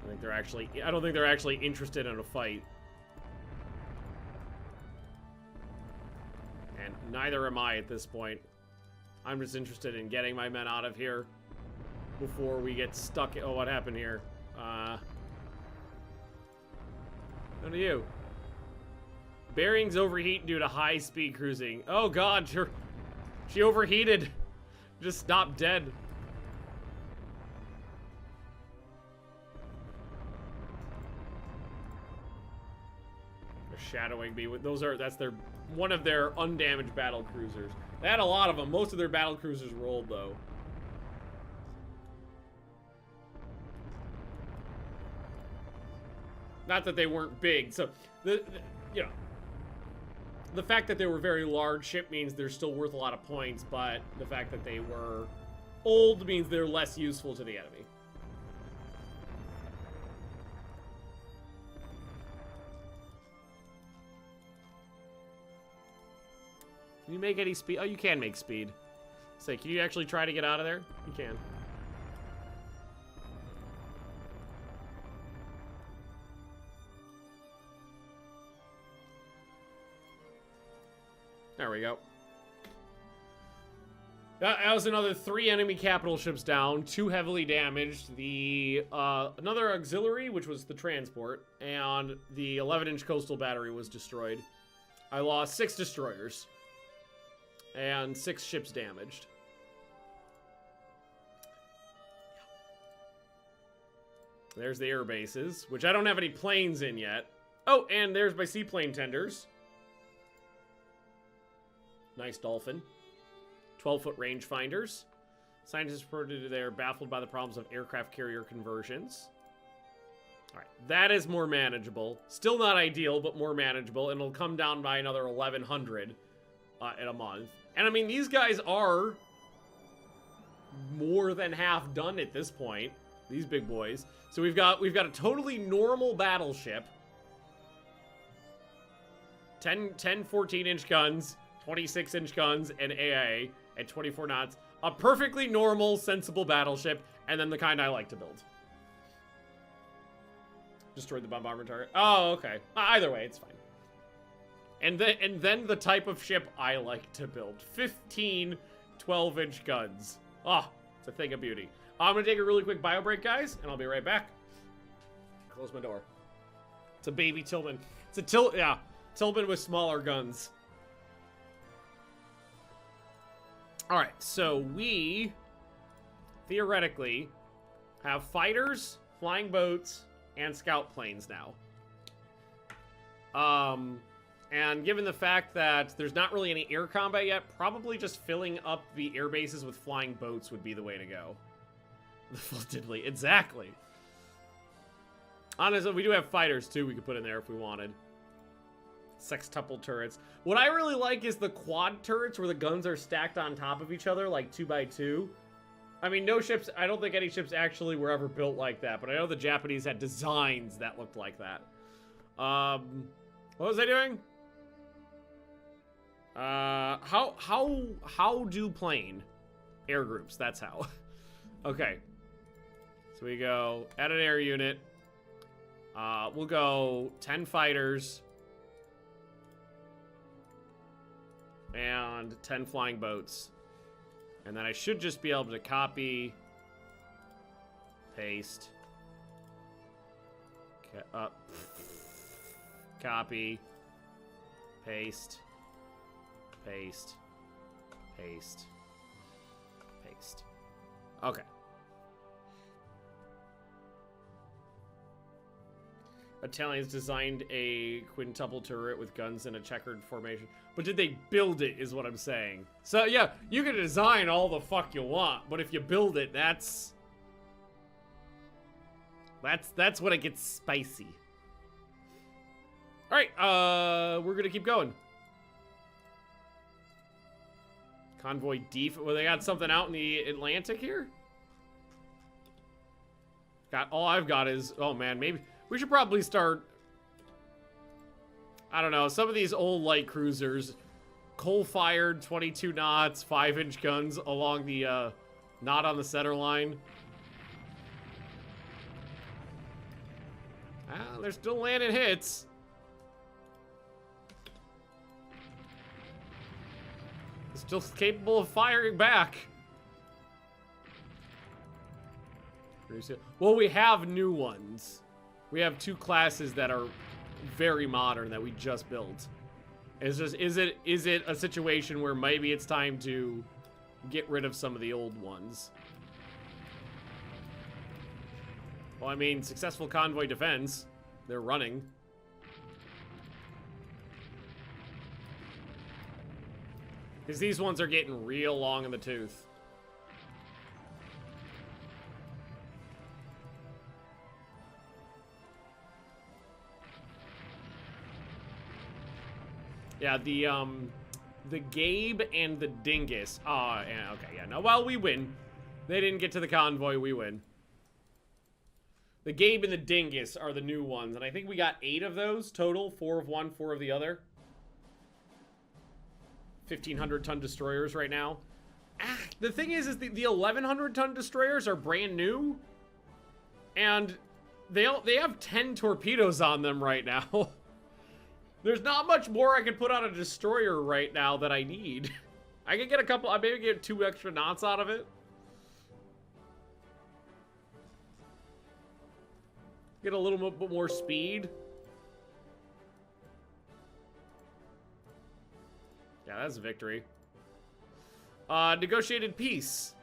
Speaker 1: I don't think they're actually interested in a fight. And neither am I at this point. I'm just interested in getting my men out of here before we get stuck. Oh, what happened here? What are you? Bearings overheat due to high-speed cruising. Oh God, she overheated. Just stopped dead. They're shadowing me with that's one of their undamaged battle cruisers. They had a lot of them. Most of their battle cruisers were old though. Not that they weren't big. So, you know, the fact that they were very large ship means they're still worth a lot of points, but the fact that they were old means they're less useful to the enemy. Can you make any speed? Oh, you can make speed. Say, can you actually try to get out of there? You can. There we go. That was another 3 enemy capital ships down, 2 heavily damaged. The another auxiliary, which was the transport, and the 11-inch coastal battery was destroyed. I lost 6 destroyers and 6 ships damaged. There's the air bases, which I don't have any planes in yet. Oh, and there's my seaplane tenders. Nice Dolphin. 12-foot rangefinders. Scientists reported they're baffled by the problems of aircraft carrier conversions. All right, that is more manageable. Still not ideal, but more manageable, and it'll come down by another 1,100 in a month. And I mean, these guys are more than half done at this point. These big boys. So we've got a totally normal battleship. 10 14-inch guns, 26-inch guns, and AA at 24 knots. A perfectly normal, sensible battleship, and then the kind I like to build. Destroyed the bombardment target. Oh, okay. Either way, it's fine. And then the type of ship I like to build. 15 12-inch guns. Ah, it's a thing of beauty. I'm gonna take a really quick bio break, guys, and I'll be right back. Close my door. It's a baby Tillman. It's a Tillman with smaller guns. All right, so we theoretically have fighters, flying boats, and scout planes now. And given the fact that there's not really any air combat yet, probably just filling up the air bases with flying boats would be the way to go. The full diddly, exactly. Honestly, we do have fighters too we could put in there if we wanted. Sextuple turrets. What I really like is the quad turrets where the guns are stacked on top of each other, like 2x2. I mean, no ships, I don't think any ships actually were ever built like that, but I know the Japanese had designs that looked like that. What was I doing? How do plane? Air groups, that's how. Okay. So we go, add an air unit. We'll go 10 fighters. And 10 flying boats. And then I should just be able to copy, paste, copy, paste, paste, paste, paste. Okay. Italians designed a quintuple turret with guns in a checkered formation. But did they build it, is what I'm saying. So, yeah, you can design all the fuck you want, but if you build it, that's when it gets spicy. Alright, we're gonna keep going. Convoy well, they got something out in the Atlantic here? All I've got is, oh man, maybe we should probably start, I don't know, some of these old light cruisers, coal-fired, 22 knots, 5-inch guns along the, not on the center line. They're still landing hits. They're still capable of firing back. Well, we have new ones. We have 2 classes that are very modern that we just built. It's just, is it a situation where maybe it's time to get rid of some of the old ones? Well, I mean, successful convoy defense. They're running. Because these ones are getting real long in the tooth. Yeah, the Gabe and the Dingus. Oh, yeah, okay, yeah, no, well, we win. They didn't get to the convoy, we win. The Gabe and the Dingus are the new ones, and I think we got 8 of those total. 4 of one, 4 of the other. 1,500-ton destroyers right now. The thing is the 1,100-ton destroyers are brand new, and they have 10 torpedoes on them right now. There's not much more I could put on a destroyer right now that I need. I could get a couple, I maybe get 2 extra knots out of it. Get a little bit more speed. Yeah, that's a victory. Negotiated peace.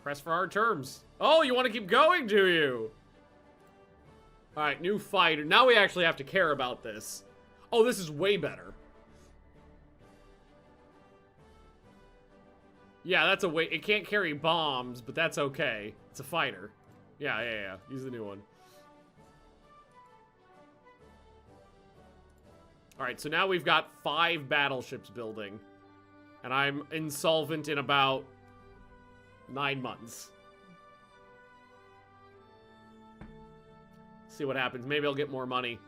Speaker 1: Press for hard terms. Oh, you want to keep going, do you? Alright, new fighter. Now we actually have to care about this. Oh, this is way better. Yeah, that's a way. It can't carry bombs, but that's okay. It's a fighter. Yeah. Use the new one. Alright, so now we've got 5 battleships building. And I'm insolvent in about 9 months. See what happens. Maybe I'll get more money.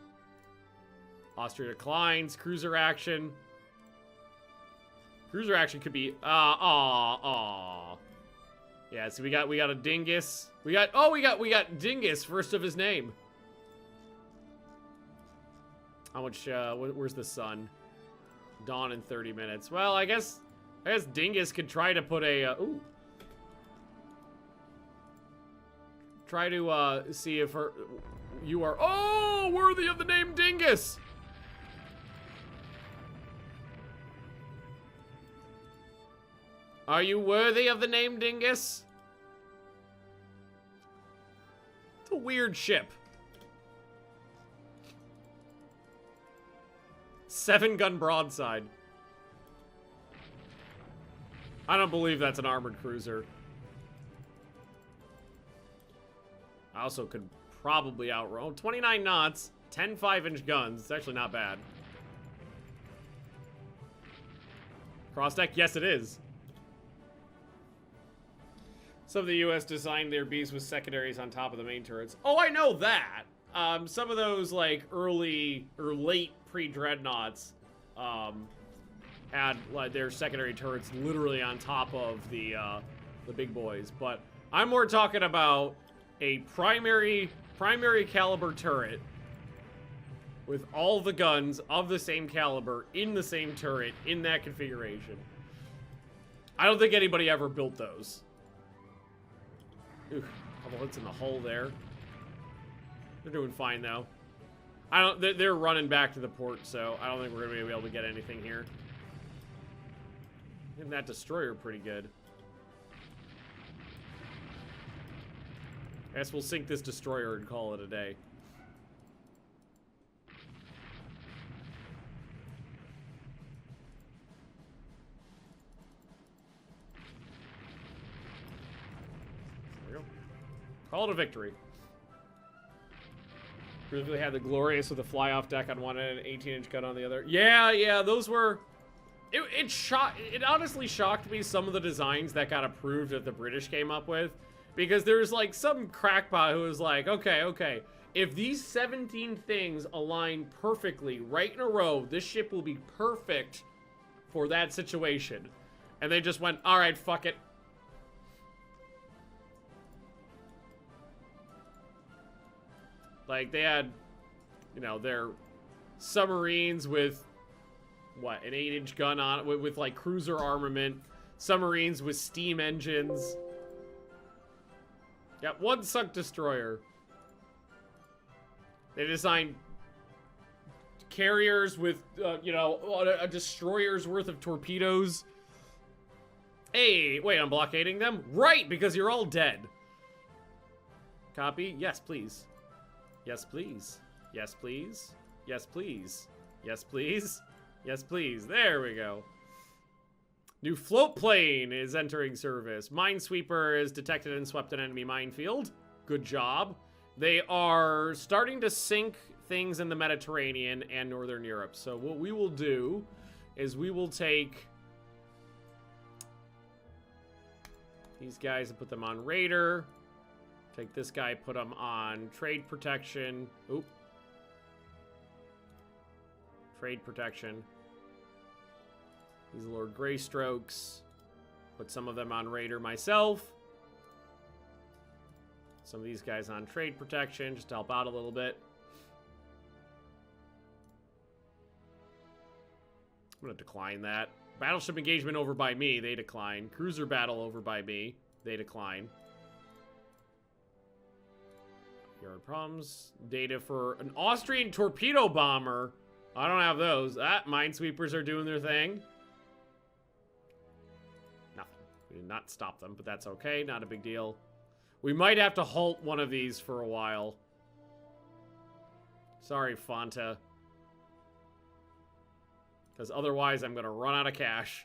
Speaker 1: Austria declines. Cruiser action. Cruiser action could be yeah, so we got a Dingus. We got Dingus, first of his name. How much where's the sun? Dawn in 30 minutes. Well, I guess Dingus could try to put a try to see if you are worthy of the name Dingus. Are you worthy of the name Dingus? It's a weird ship. 7-gun broadside. I don't believe that's an armored cruiser. I also could probably outrun 29 knots, 10 5-inch guns. It's actually not bad. Cross deck? Yes, it is. Some of the U.S. designed their bees with secondaries on top of the main turrets. Oh, I know that. Some of those, like, early or late pre-dreadnoughts had like their secondary turrets literally on top of the big boys. But I'm more talking about a primary caliber turret with all the guns of the same caliber in the same turret in that configuration. I don't think anybody ever built those. Ooh, couple hits in the hull there. They're doing fine though. They're running back to the port, so I don't think we're gonna be able to get anything here. Getting that destroyer pretty good. I guess we'll sink this destroyer and call it a day. There we go. Call it a victory. Really had the glorious with a fly-off deck on one end and an 18-inch gun on the other. Yeah, those were... It honestly shocked me, some of the designs that got approved that the British came up with. Because there's like some crackpot who was like, okay, if these 17 things align perfectly right in a row, this ship will be perfect for that situation. And they just went, alright, fuck it. Like, they had, you know, their submarines with, what, an 8-inch gun on it, with like, cruiser armament. Submarines with steam engines. Yeah, one sunk destroyer. They designed carriers with, you know, a destroyer's worth of torpedoes. Hey, wait, I'm blockading them? Right, because you're all dead. Copy? Yes, please. Yes, please. Yes, please. Yes, please. Yes, please. Yes, please. There we go. New float plane is entering service. Minesweeper has detected and swept an enemy minefield. Good job. They are starting to sink things in the Mediterranean and Northern Europe. So what we will do is we will take these guys and put them on Raider. Take this guy, put him on Trade Protection. Oop. Trade Protection. These Lord Greystrokes. Put some of them on Raider myself. Some of these guys on Trade Protection, just to help out a little bit. I'm going to decline that. Battleship engagement over by me, they decline. Cruiser battle over by me, they decline. Yard problems. Data for an Austrian torpedo bomber. I don't have those. Minesweepers are doing their thing. Nothing. We did not stop them, but that's okay. Not a big deal. We might have to halt one of these for a while. Sorry, Fanta. Because otherwise I'm going to run out of cash.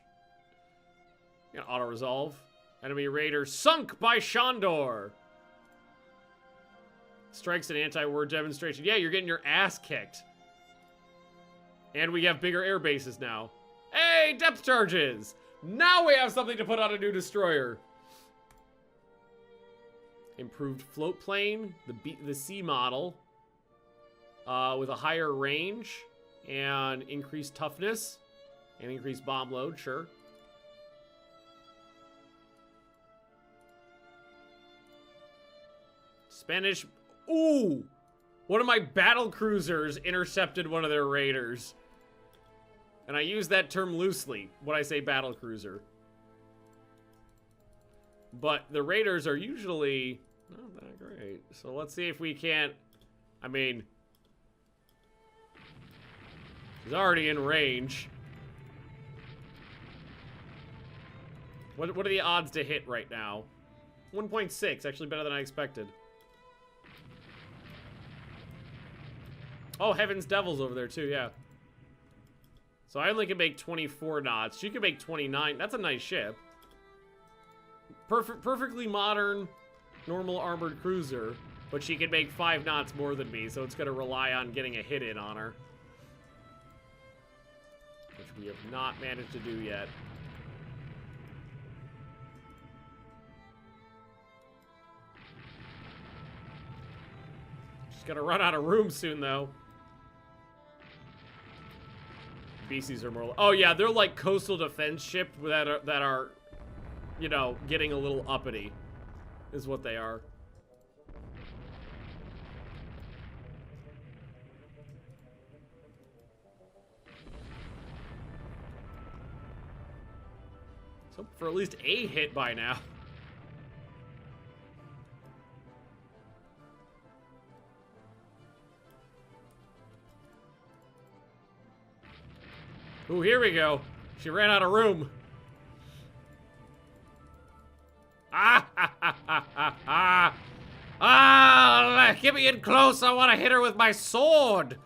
Speaker 1: Auto-resolve. Enemy raider sunk by Shandor. Strikes an anti-war demonstration. Yeah, you're getting your ass kicked. And we have bigger air bases now. Hey, depth charges! Now we have something to put on a new destroyer. Improved float plane, the C model, with a higher range and increased toughness and increased bomb load, sure. Spanish, ooh! One of my battle cruisers intercepted one of their raiders. And I use that term loosely when I say battle cruiser. But the raiders are usually not that great. So let's see if we can't... I mean... He's already in range. What are the odds to hit right now? 1.6, actually better than I expected. Oh, Heaven's Devil's over there too, yeah. So I only can make 24 knots. She can make 29. That's a nice ship. Perfectly modern, normal armored cruiser. But she can make 5 knots more than me, so it's going to rely on getting a hit in on her. Which we have not managed to do yet. She's going to run out of room soon, though. BCs are more... Oh, yeah, they're like coastal defense ship that are, you know, getting a little uppity. Is what they are. So, for at least a hit by now. Ooh, here we go. She ran out of room. Ah, ha, ha, ha, ha, ha. Ah, get me in close. I want to hit her with my sword.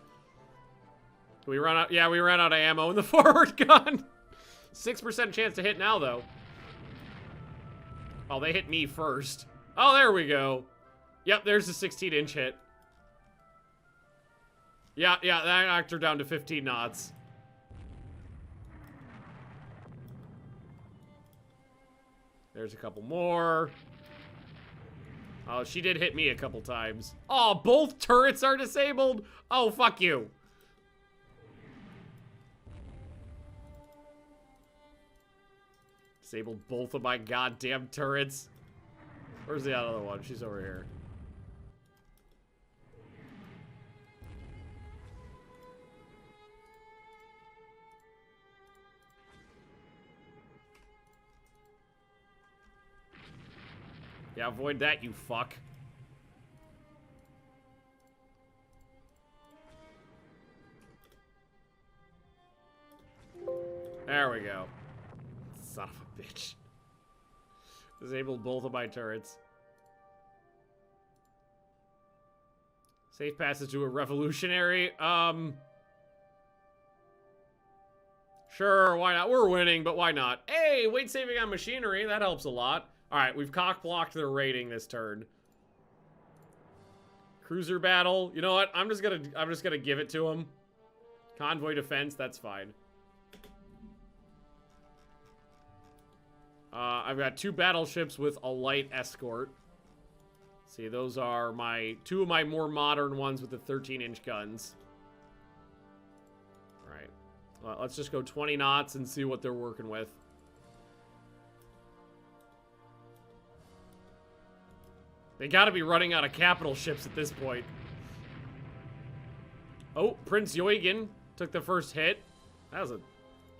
Speaker 1: We run out. Yeah, we ran out of ammo in the forward gun. 6% chance to hit now, though. Oh, they hit me first. Oh, there we go. Yep, there's a 16-inch hit. Yeah, that knocked her down to 15 knots. There's a couple more. Oh, she did hit me a couple times. Oh, both turrets are disabled? Oh, fuck you. Disabled both of my goddamn turrets. Where's the other one? She's over here. Yeah, avoid that, you fuck. There we go. Son of a bitch. Disabled both of my turrets. Safe passage to a revolutionary. Sure, why not? We're winning, but why not? Hey, weight saving on machinery. That helps a lot. All right, we've cock-blocked their rating this turn. Cruiser battle. You know what? I'm just gonna give it to him. Convoy defense, that's fine. I've got 2 battleships with a light escort. See, those are my 2 of my more modern ones with the 13-inch guns. All right. Let's just go 20 knots and see what they're working with. They gotta be running out of capital ships at this point. Oh, Prince Eugen took the first hit. That was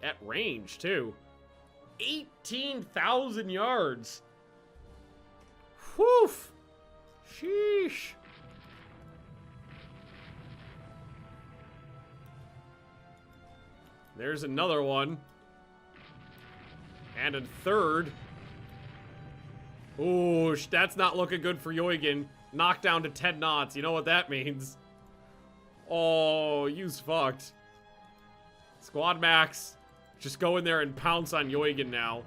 Speaker 1: at range, too. 18,000 yards. Whew. Sheesh. There's another one. And a third. Ooh, that's not looking good for Eugen. Knocked down to 10 knots. You know what that means. Oh, you's fucked. Squad max. Just go in there and pounce on Eugen now.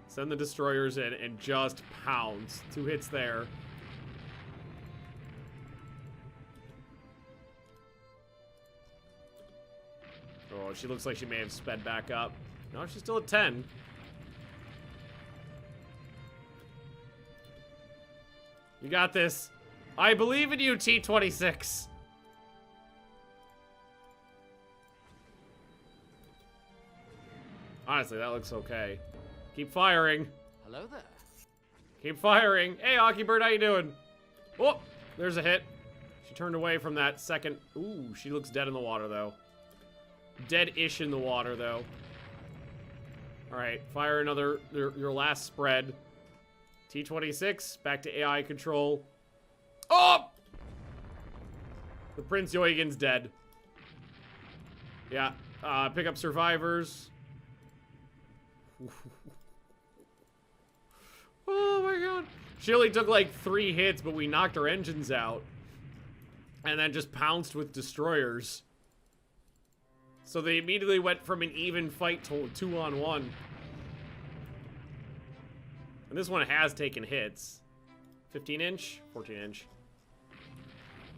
Speaker 1: Send the destroyers in and just pounce. 2 hits there. Oh, she looks like she may have sped back up. No, she's still at 10. You got this. I believe in you, T-26. Honestly, that looks okay. Keep firing.
Speaker 2: Hello there.
Speaker 1: Keep firing. Hey, Hockey-Bird, how you doing? Oh, there's a hit. She turned away from that second. Ooh, she looks dead in the water, though. Dead-ish in the water, though. All right, fire another, your last spread. T-26, back to AI control. Oh! The Prince Eugen's dead. Yeah, pick up survivors. Oh my god. She only took like 3 hits, but we knocked her engines out. And then just pounced with destroyers. So they immediately went from an even fight to a 2-on-1. And this one has taken hits. 15-inch? 14-inch.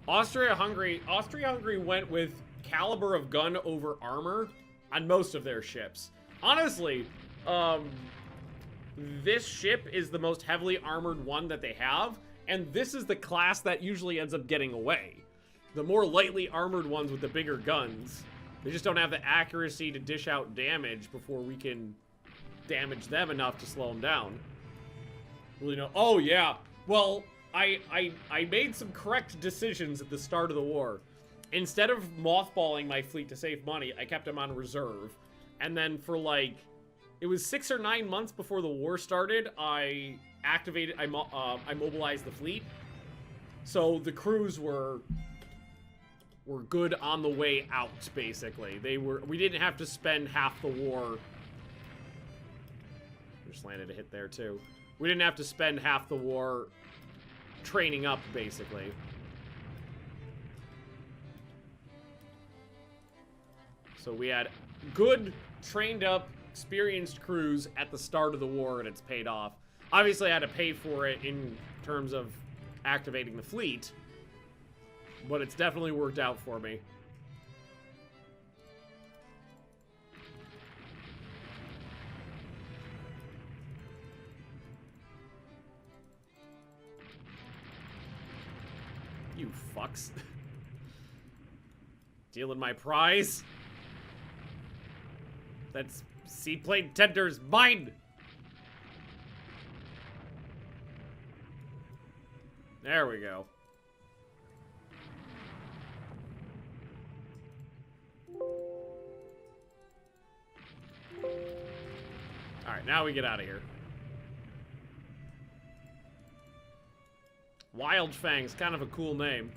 Speaker 1: Austria-Hungary went with caliber of gun over armor on most of their ships. Honestly, this ship is the most heavily armored one that they have, and this is the class that usually ends up getting away. The more lightly armored ones with the bigger guns, they just don't have the accuracy to dish out damage before we can damage them enough to slow them down. Really know. Oh yeah. Well, I made some correct decisions at the start of the war. Instead of mothballing my fleet to save money, I kept them on reserve. And then for like, it was 6 or 9 months before the war started, I mobilized the fleet. So the crews were good on the way out, basically. We didn't have to spend half the war. Just landed a hit there too. We didn't have to spend half the war training up, basically. So we had good, trained up, experienced crews at the start of the war, and it's paid off. Obviously, I had to pay for it in terms of activating the fleet, but it's definitely worked out for me. You fucks. Stealing my prize? That's seaplane tender's mine! There we go. Alright, now we get out of here. Wild Fang's kind of a cool name.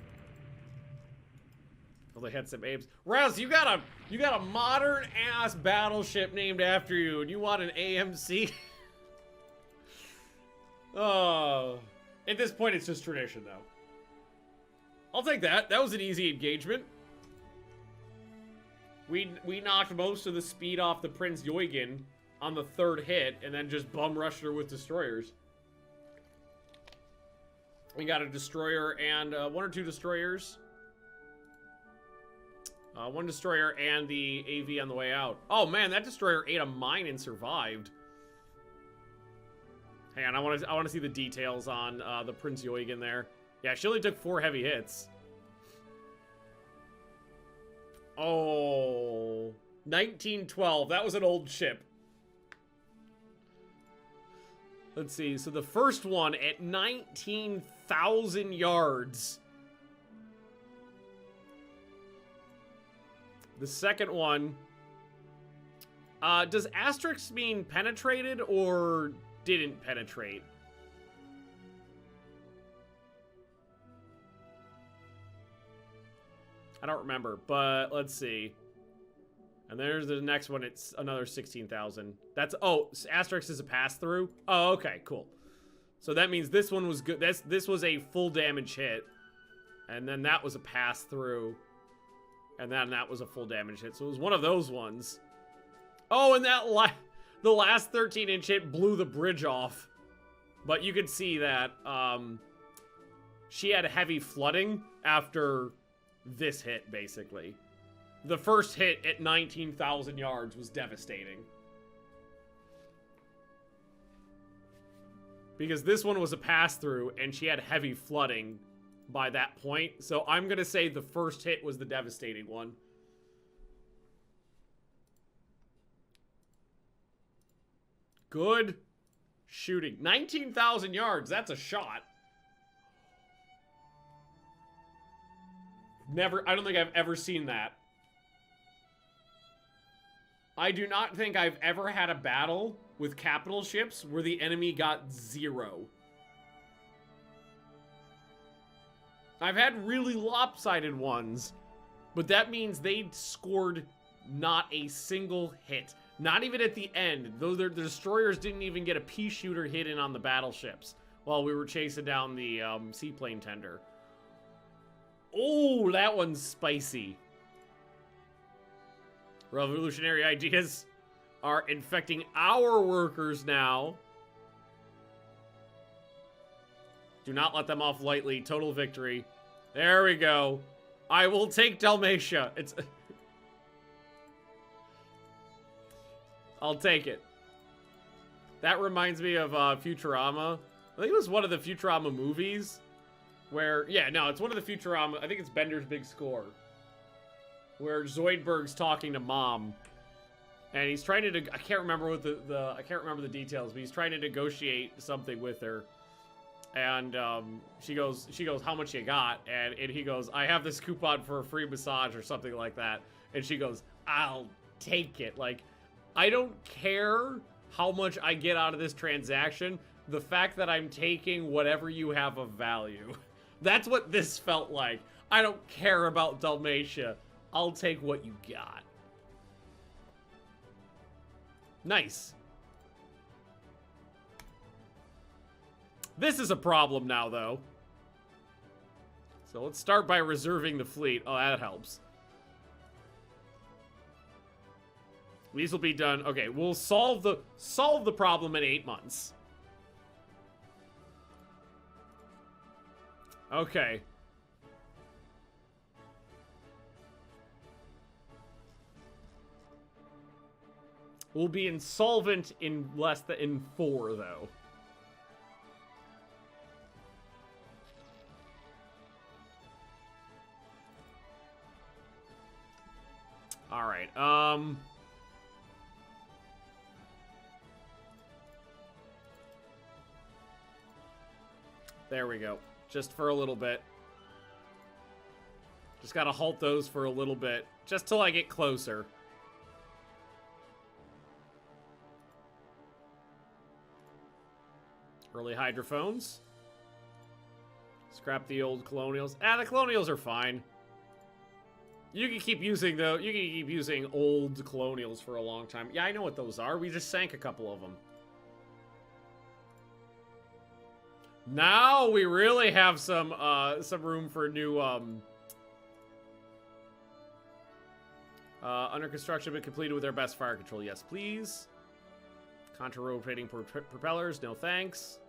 Speaker 1: Well, they had some apes. Raz, you got a modern ass battleship named after you, and you want an AMC? Oh, at this point, it's just tradition, though. I'll take that. That was an easy engagement. We knocked most of the speed off the Prince Eugen on the third hit and then just bum rushed her with destroyers. We got a destroyer and one or two destroyers. One destroyer and the AV on the way out. Oh man, that destroyer ate a mine and survived. Hang on, I want to see the details on the Prince Eugen there. Yeah, she only took 4 heavy hits. Oh, 1912. That was an old ship. Let's see. So the first one at 19,000 yards. The second one. Does asterisk mean penetrated or didn't penetrate? I don't remember, but let's see. And there's the next one. It's another 16,000. That's, oh, asterisk is a pass-through? Oh, okay, cool. So that means this one was good. This was a full damage hit. And then that was a pass-through. And then that was a full damage hit. So it was one of those ones. Oh, and that the last 13-inch hit blew the bridge off. But you could see that she had heavy flooding after this hit, basically. The first hit at 19,000 yards was devastating. Because this one was a pass-through, and she had heavy flooding by that point. So I'm going to say the first hit was the devastating one. Good shooting. 19,000 yards, that's a shot. I don't think I've ever seen that. I do not think I've ever had a battle with capital ships where the enemy got 0. I've had really lopsided ones, but that means they scored not a single hit. Not even at the end. The destroyers didn't even get a pea shooter hit in on the battleships while we were chasing down the seaplane tender. Oh, that one's spicy. Revolutionary ideas are infecting our workers now. Do not let them off lightly. Total victory. There we go. I will take Dalmatia. I'll take it. That reminds me of Futurama. I think it was one of the Futurama movies. Where, yeah, no, it's one of the Futurama. I think it's Bender's Big Score. Where Zoidberg's talking to Mom. And he's trying to, I can't remember what I can't remember the details, but he's trying to negotiate something with her. And she goes, how much you got? And he goes, I have this coupon for a free massage or something like that. And she goes, I'll take it. Like, I don't care how much I get out of this transaction. The fact that I'm taking whatever you have of value. That's what this felt like. I don't care about Dalmatia. I'll take what you got. Nice. This is a problem now, though. So let's start by reserving the fleet. Oh, that helps. These will be done. Okay, we'll solve the problem in 8 months. Okay. We'll be insolvent in less than in 4, though. All right. There we go. Just for a little bit. Just gotta halt those for a little bit. Just till I get closer. Early hydrophones. Scrap the old colonials. The colonials are fine. You can keep using old colonials for a long time. Yeah, I know what those are. We just sank a couple of them. Now we really have some room for new under construction but completed with their best fire control. Yes, please. Contra-rotating propellers, no thanks.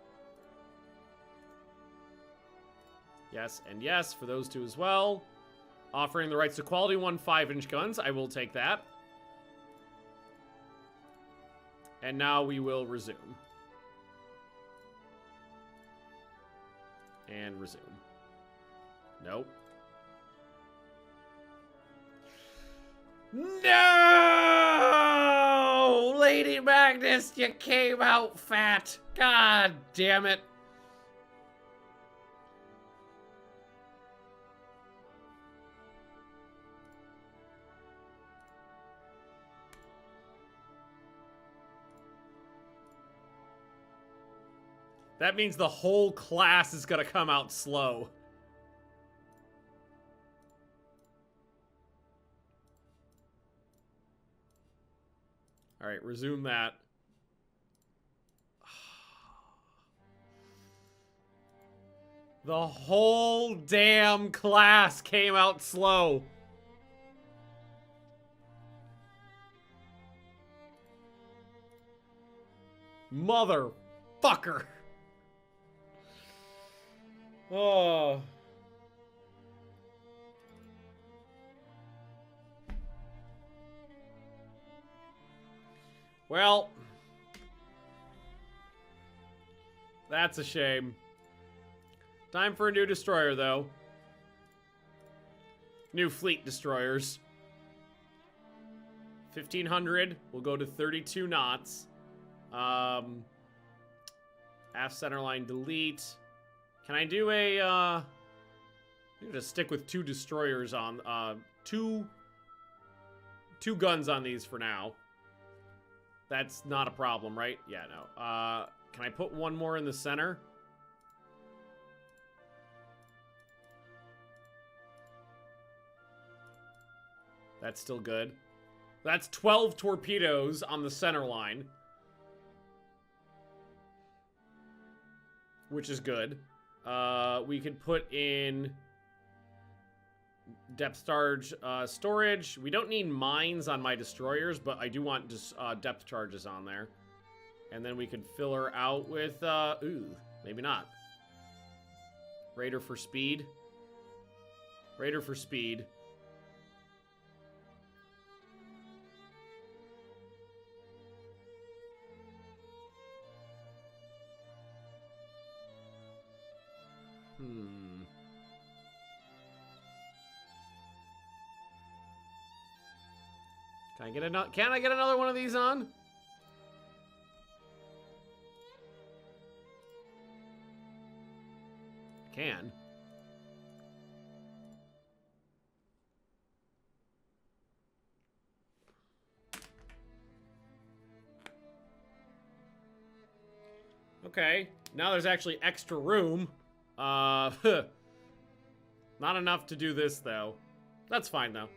Speaker 1: Yes, and yes, for those two as well. Offering the rights to quality 1 5-inch guns, I will take that. And now we will resume. And resume. Nope. No! Lady Magnus, you came out fat. God damn it. That means the whole class is gonna come out slow. Alright, resume that. The whole damn class came out slow. Motherfucker. Oh. Well, that's a shame. Time for a new destroyer, though. New fleet destroyers. 1,500. We'll go to 32 knots. Aft centerline delete. Can I do a, I'm gonna stick with 2 destroyers on, two guns on these for now. That's not a problem, right? Yeah, no. Can I put 1 more in the center? That's still good. That's 12 torpedoes on the center line. Which is good. We could put in depth charge storage. We don't need mines on my destroyers, but I do want depth charges on there. And then we could fill her out with, ooh, maybe not. Raider for speed. Raider for speed. Can I get another one of these on? I can. Okay, now there's actually extra room. Not enough to do this, though. That's fine, though.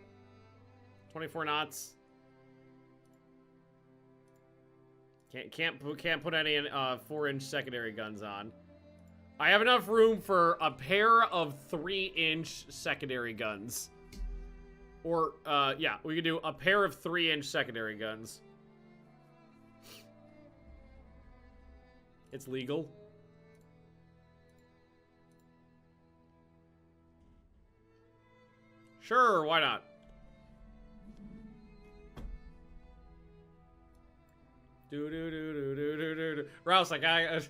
Speaker 1: 24 knots. Can't put any 4-inch secondary guns on. I have enough room for a pair of 3-inch secondary guns. Or, yeah, we could do a pair of 3-inch secondary guns. It's legal. Sure, why not? Rouse, like, I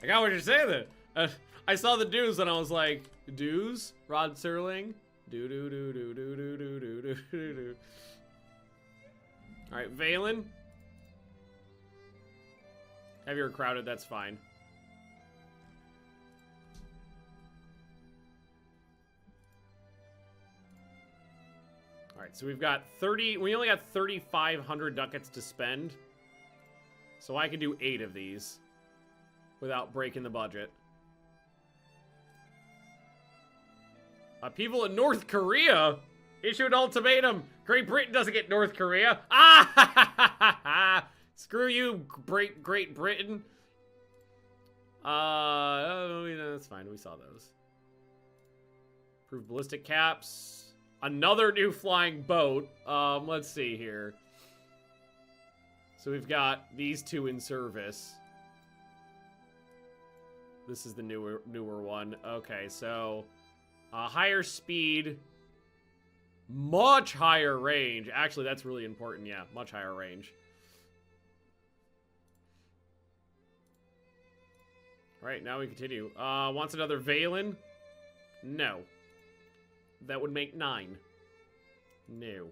Speaker 1: got what you're saying then. I saw the dues and I was like, dues? Rod Serling? Alright, Valen. Heavier crowded, that's fine. Alright, so we've got 30, we only got 3,500 ducats to spend. So I can do 8 of these without breaking the budget. People in North Korea issued ultimatum. Great Britain doesn't get North Korea. Ah! Screw you, Great Britain. That's fine. We saw those. Approved ballistic caps. Another new flying boat. Let's see here. So we've got these two in service. This is the newer one. Okay, so higher speed, much higher range. Actually, that's really important. Yeah, much higher range. All right, now we continue. Wants another Valen? No. That would make 9. No.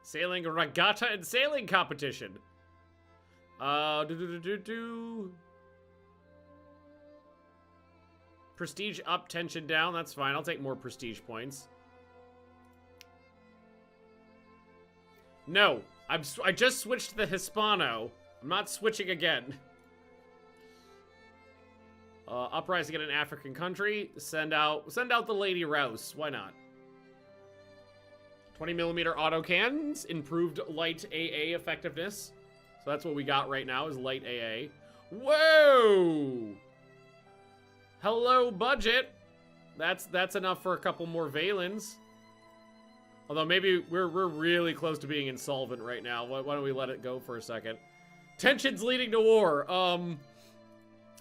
Speaker 1: Sailing regatta and sailing competition. Prestige up, tension down. That's fine. I'll take more prestige points. No. I just switched to the Hispano. I'm not switching again. Uprising in an African country. Send out the Lady Rouse. Why not? 20mm autocannons. Improved light AA effectiveness. So that's what we got right now is light AA. Whoa! Hello, budget. That's enough for a couple more Valens. Although maybe we're really close to being insolvent right now. Why don't we let it go for a second? Tensions leading to war.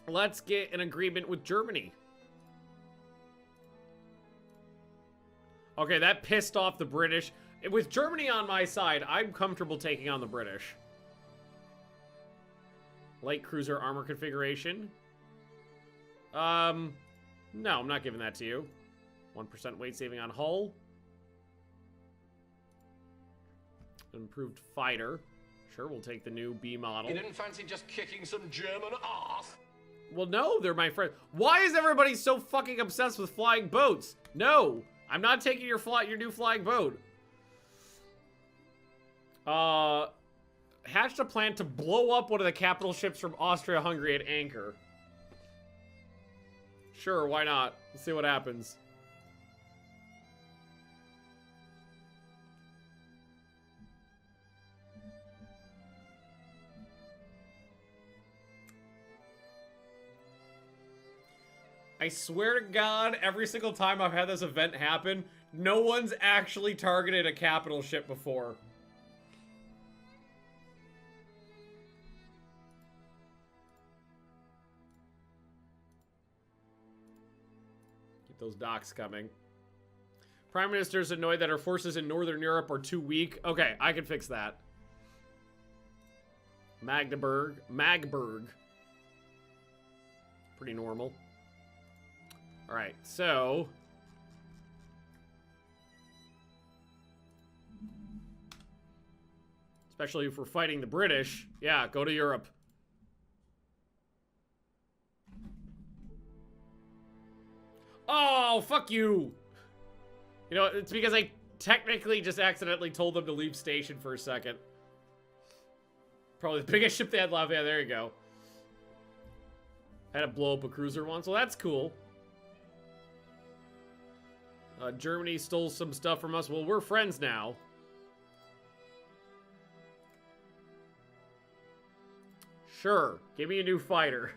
Speaker 1: Let's get an agreement with Germany. Okay, that pissed off the British. With Germany on my side, I'm comfortable taking on the British. Light cruiser armor configuration. No, I'm not giving that to you. 1% weight saving on hull. Improved fighter. Sure, we'll take the new B model.
Speaker 5: You didn't fancy just kicking some German ass?
Speaker 1: Well, no, they're my friend. Why is everybody so fucking obsessed with flying boats? No, I'm not taking your new flying boat. Hatched a plan to blow up one of the capital ships from Austria-Hungary at anchor. Sure, why not? Let's see what happens. I swear to God, every single time I've had this event happen, no one's actually targeted a capital ship before. Keep those docks coming. Prime Minister's annoyed that our forces in Northern Europe are too weak. Okay, I can fix that. Magdeburg. Pretty normal. Alright, so... especially if we're fighting the British. Yeah, go to Europe. Oh, fuck you! You know, it's because I technically just accidentally told them to leave station for a second. Probably the biggest ship they had left. Yeah, there you go. Had to blow up a cruiser once. Well, that's cool. Germany stole some stuff from us. Well, we're friends now. Sure. Give me a new fighter.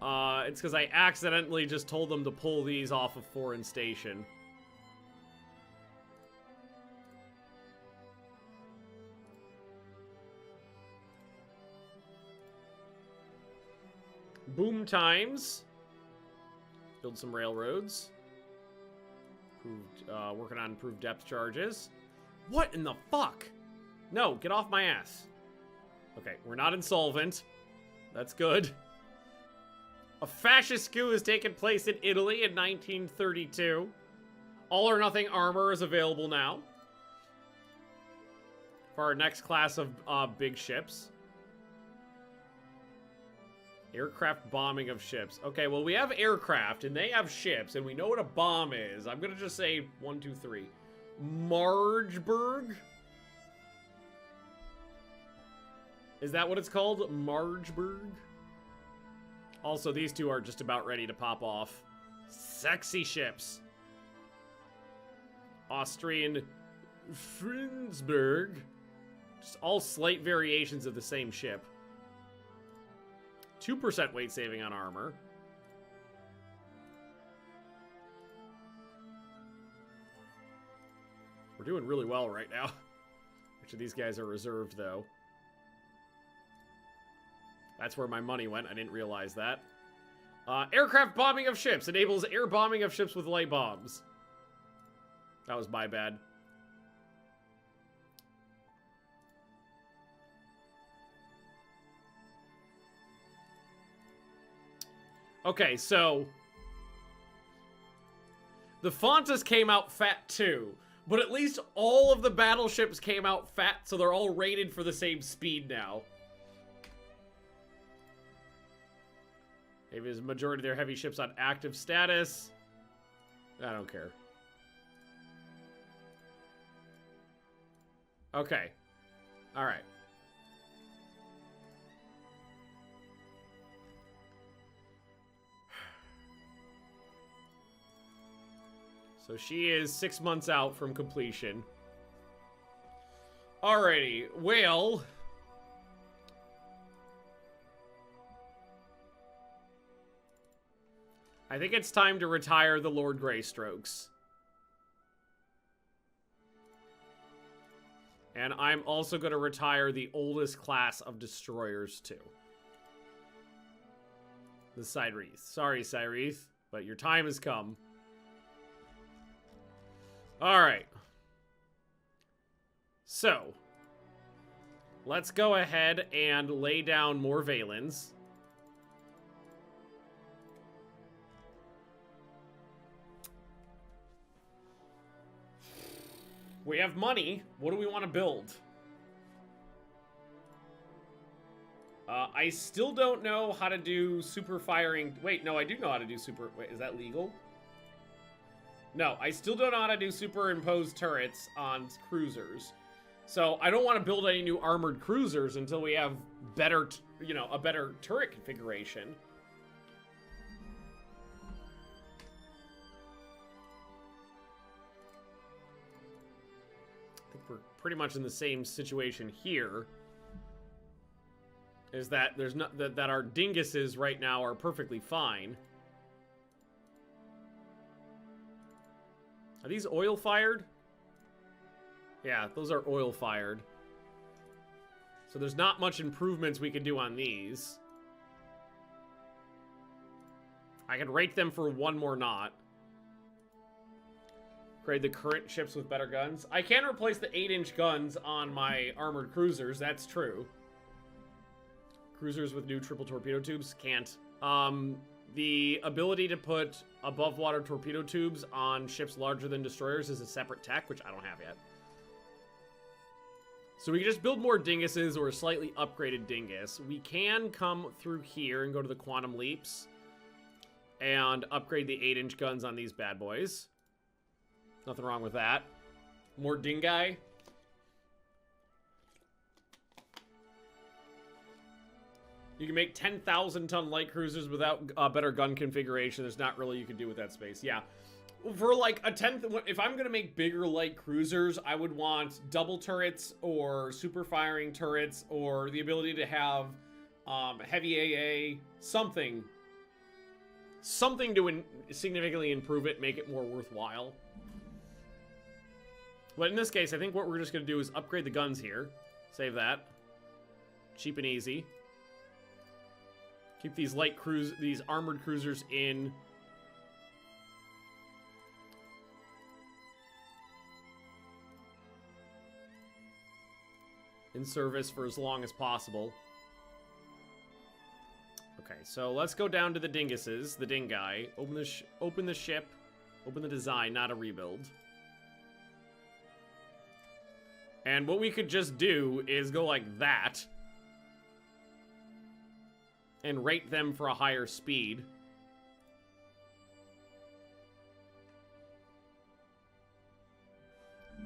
Speaker 1: It's because I accidentally just told them to pull these off of foreign station. Boom times. Build some railroads. Working on improved depth charges. What in the fuck? No, get off my ass. Okay, we're not insolvent. That's good. A fascist coup has taken place in Italy in 1932. All or nothing armor is available now. For our next class of big ships. Aircraft bombing of ships. Okay, well, we have aircraft, and they have ships, and we know what a bomb is. I'm gonna just say 1, 2, 3. Margeburg? Is that what it's called? Margeburg? Also, these two are just about ready to pop off. Sexy ships. Austrian Frinsberg. Just all slight variations of the same ship. 2% weight saving on armor. We're doing really well right now. Which of these guys are reserved, though? That's where my money went. I didn't realize that. Aircraft bombing of ships. Enables air bombing of ships with light bombs. That was my bad. Okay, so... the Fontas came out fat too, but at least all of the battleships came out fat, so they're all rated for the same speed now. Maybe there's a majority of their heavy ships on active status. I don't care. Okay. Alright. So she is 6 months out from completion. Alrighty, well... I think it's time to retire the Lord Greystrokes. And I'm also going to retire the oldest class of destroyers, too. The Cyrith. Sorry, Cyrith, but your time has come. Alright. So, let's go ahead and lay down more Valens. We have money. What do we want to build? I still don't know how to do super firing. Wait, no, I do know how to do super... Wait, is that legal? No, I still don't know how to do superimposed turrets on cruisers. So I don't want to build any new armored cruisers until we have better, a better turret configuration. I think we're pretty much in the same situation here. Is that there's not that our dinguses right now are perfectly fine. Are these oil fired? Yeah, those are oil fired. So there's not much improvements we can do on these. I can rate them for one more knot. Grade the current ships with better guns. I can replace the 8-inch guns on my armored cruisers, that's true. Cruisers with new triple torpedo tubes can't. The ability to put above water torpedo tubes on ships larger than destroyers is a separate tech, which I don't have yet. So we can just build more dinguses or a slightly upgraded dingus. We can come through here and go to the quantum leaps and upgrade the 8-inch guns on these bad boys. Nothing wrong with that. More dingai. You can make 10,000-ton light cruisers without better gun configuration. There's not really you can do with that space. Yeah. For like a 10th, if I'm going to make bigger light cruisers, I would want double turrets or super firing turrets or the ability to have heavy AA, something to significantly improve it, make it more worthwhile. But in this case, I think what we're just going to do is upgrade the guns here. Save that. Cheap and easy. Keep these these armored cruisers in. In service for as long as possible. Okay, so let's go down to the dinguses, the dingai. Open the ship. Open the design, not a rebuild. And what we could just do is go like that. And rate them for a higher speed.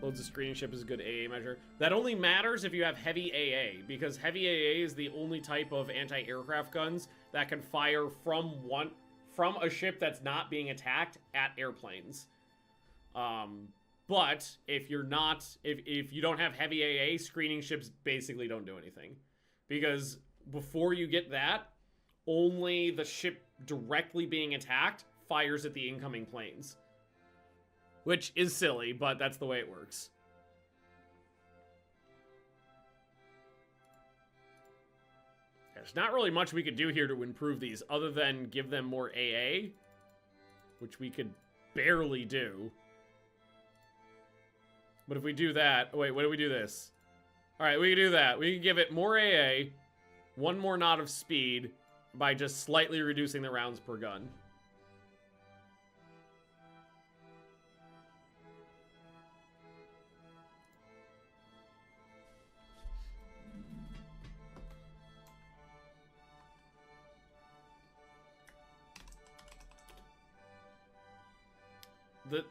Speaker 1: Loads of screening ship is a good AA measure. That only matters if you have heavy AA, because heavy AA is the only type of anti-aircraft guns that can fire from a ship that's not being attacked at airplanes. But if you're not, if you don't have heavy AA, screening ships basically don't do anything, because before you get that, only the ship directly being attacked fires at the incoming planes. Which is silly, but that's the way it works. There's not really much we could do here to improve these other than give them more AA, which we could barely do. But if we do that... Wait, what do we do this? Alright, we can do that. We can give it more AA, one more knot of speed, by just slightly reducing the rounds per gun.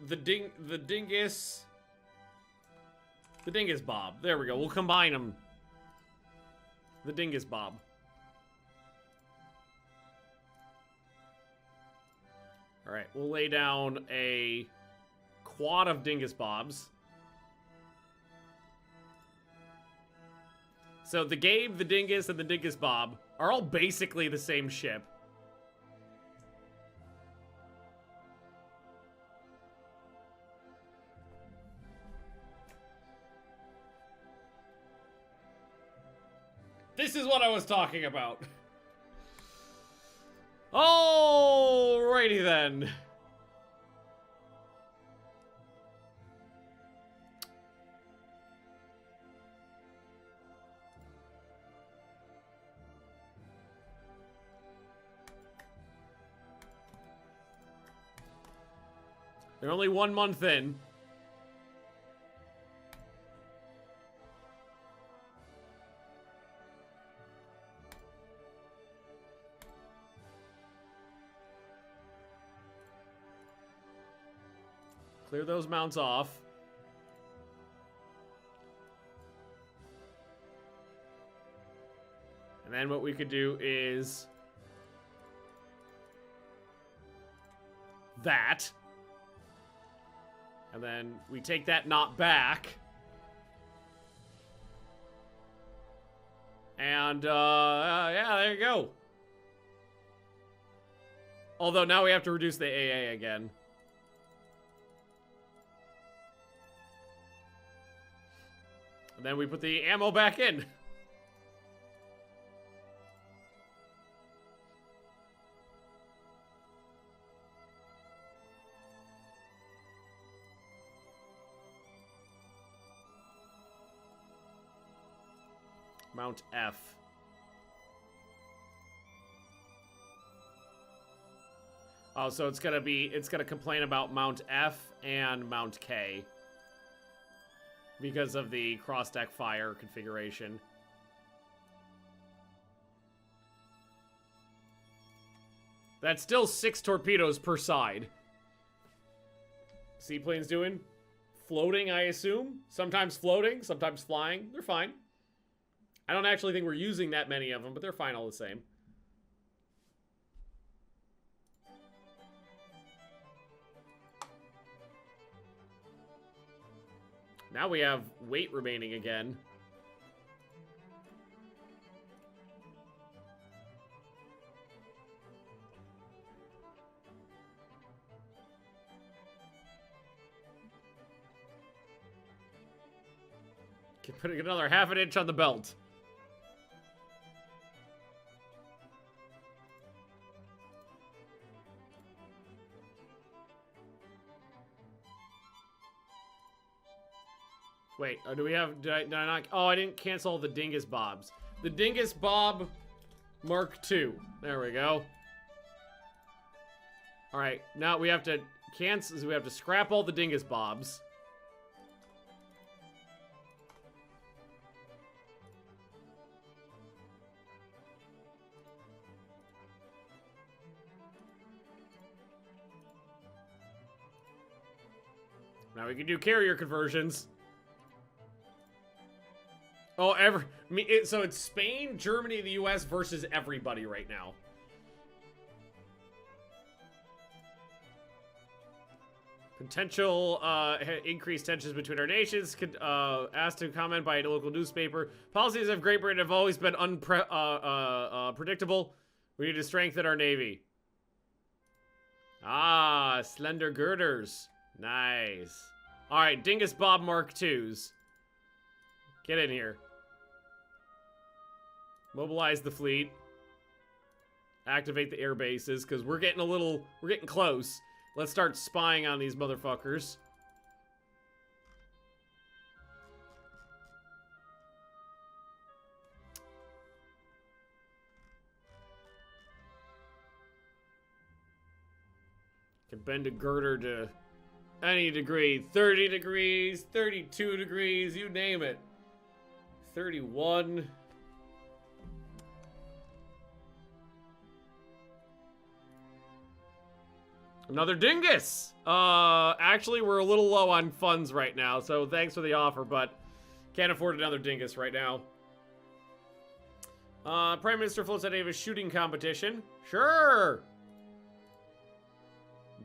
Speaker 1: The dingus Bob. There we go. We'll combine them. The dingus Bob. All right, we'll lay down a quad of dingus Bobs. So the Gabe, the dingus, and the dingus Bob are all basically the same ship. This is what I was talking about. Alrighty then. They're only 1 month in. Clear those mounts off. And then what we could do is that. And then we take that knot back. And, yeah, there you go. Although now we have to reduce the AA again. And then we put the ammo back in. Mount F. Oh, so it's gonna complain about Mount F and Mount K. Because of the cross-deck fire configuration. That's still 6 torpedoes per side. Seaplanes doing? Floating, I assume? Sometimes floating, sometimes flying. They're fine. I don't actually think we're using that many of them, but they're fine all the same. Now we have weight remaining again. Can put another half an inch on the belt. Wait, do we have, did I not, oh, I didn't cancel the Dingus Bobs. The Dingus Bob Mark II. There we go. All right, now we have to cancel, we have to scrap all the Dingus Bobs. Now we can do carrier conversions. Oh, so it's Spain, Germany, the US versus everybody right now. Potential increased tensions between our nations. Asked to comment by a local newspaper. Policies of Great Britain have always been unpredictable. We need to strengthen our navy. Ah, slender girders. Nice. All right, Dingus Bob Mark IIs. Get in here. Mobilize the fleet. Activate the air bases, because we're getting close. Let's start spying on these motherfuckers. Can bend a girder to any degree. 30 degrees, 32 degrees, you name it. 31. Another dingus! Actually, we're a little low on funds right now, so thanks for the offer, but can't afford another dingus right now. Prime Minister floats out of a shooting competition. Sure!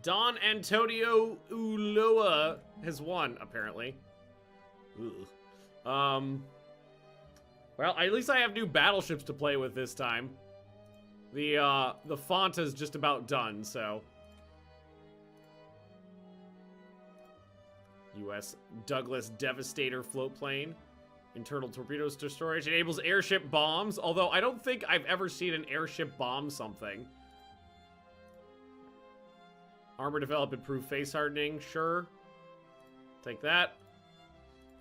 Speaker 1: Don Antonio Ulloa has won, apparently. Ugh. Well, at least I have new battleships to play with this time. The Fonta's just about done, so... U.S. Douglas Devastator floatplane. Internal torpedoes to storage. Enables airship bombs, although I don't think I've ever seen an airship bomb something. Armor develop, improve face hardening. Sure. Take that.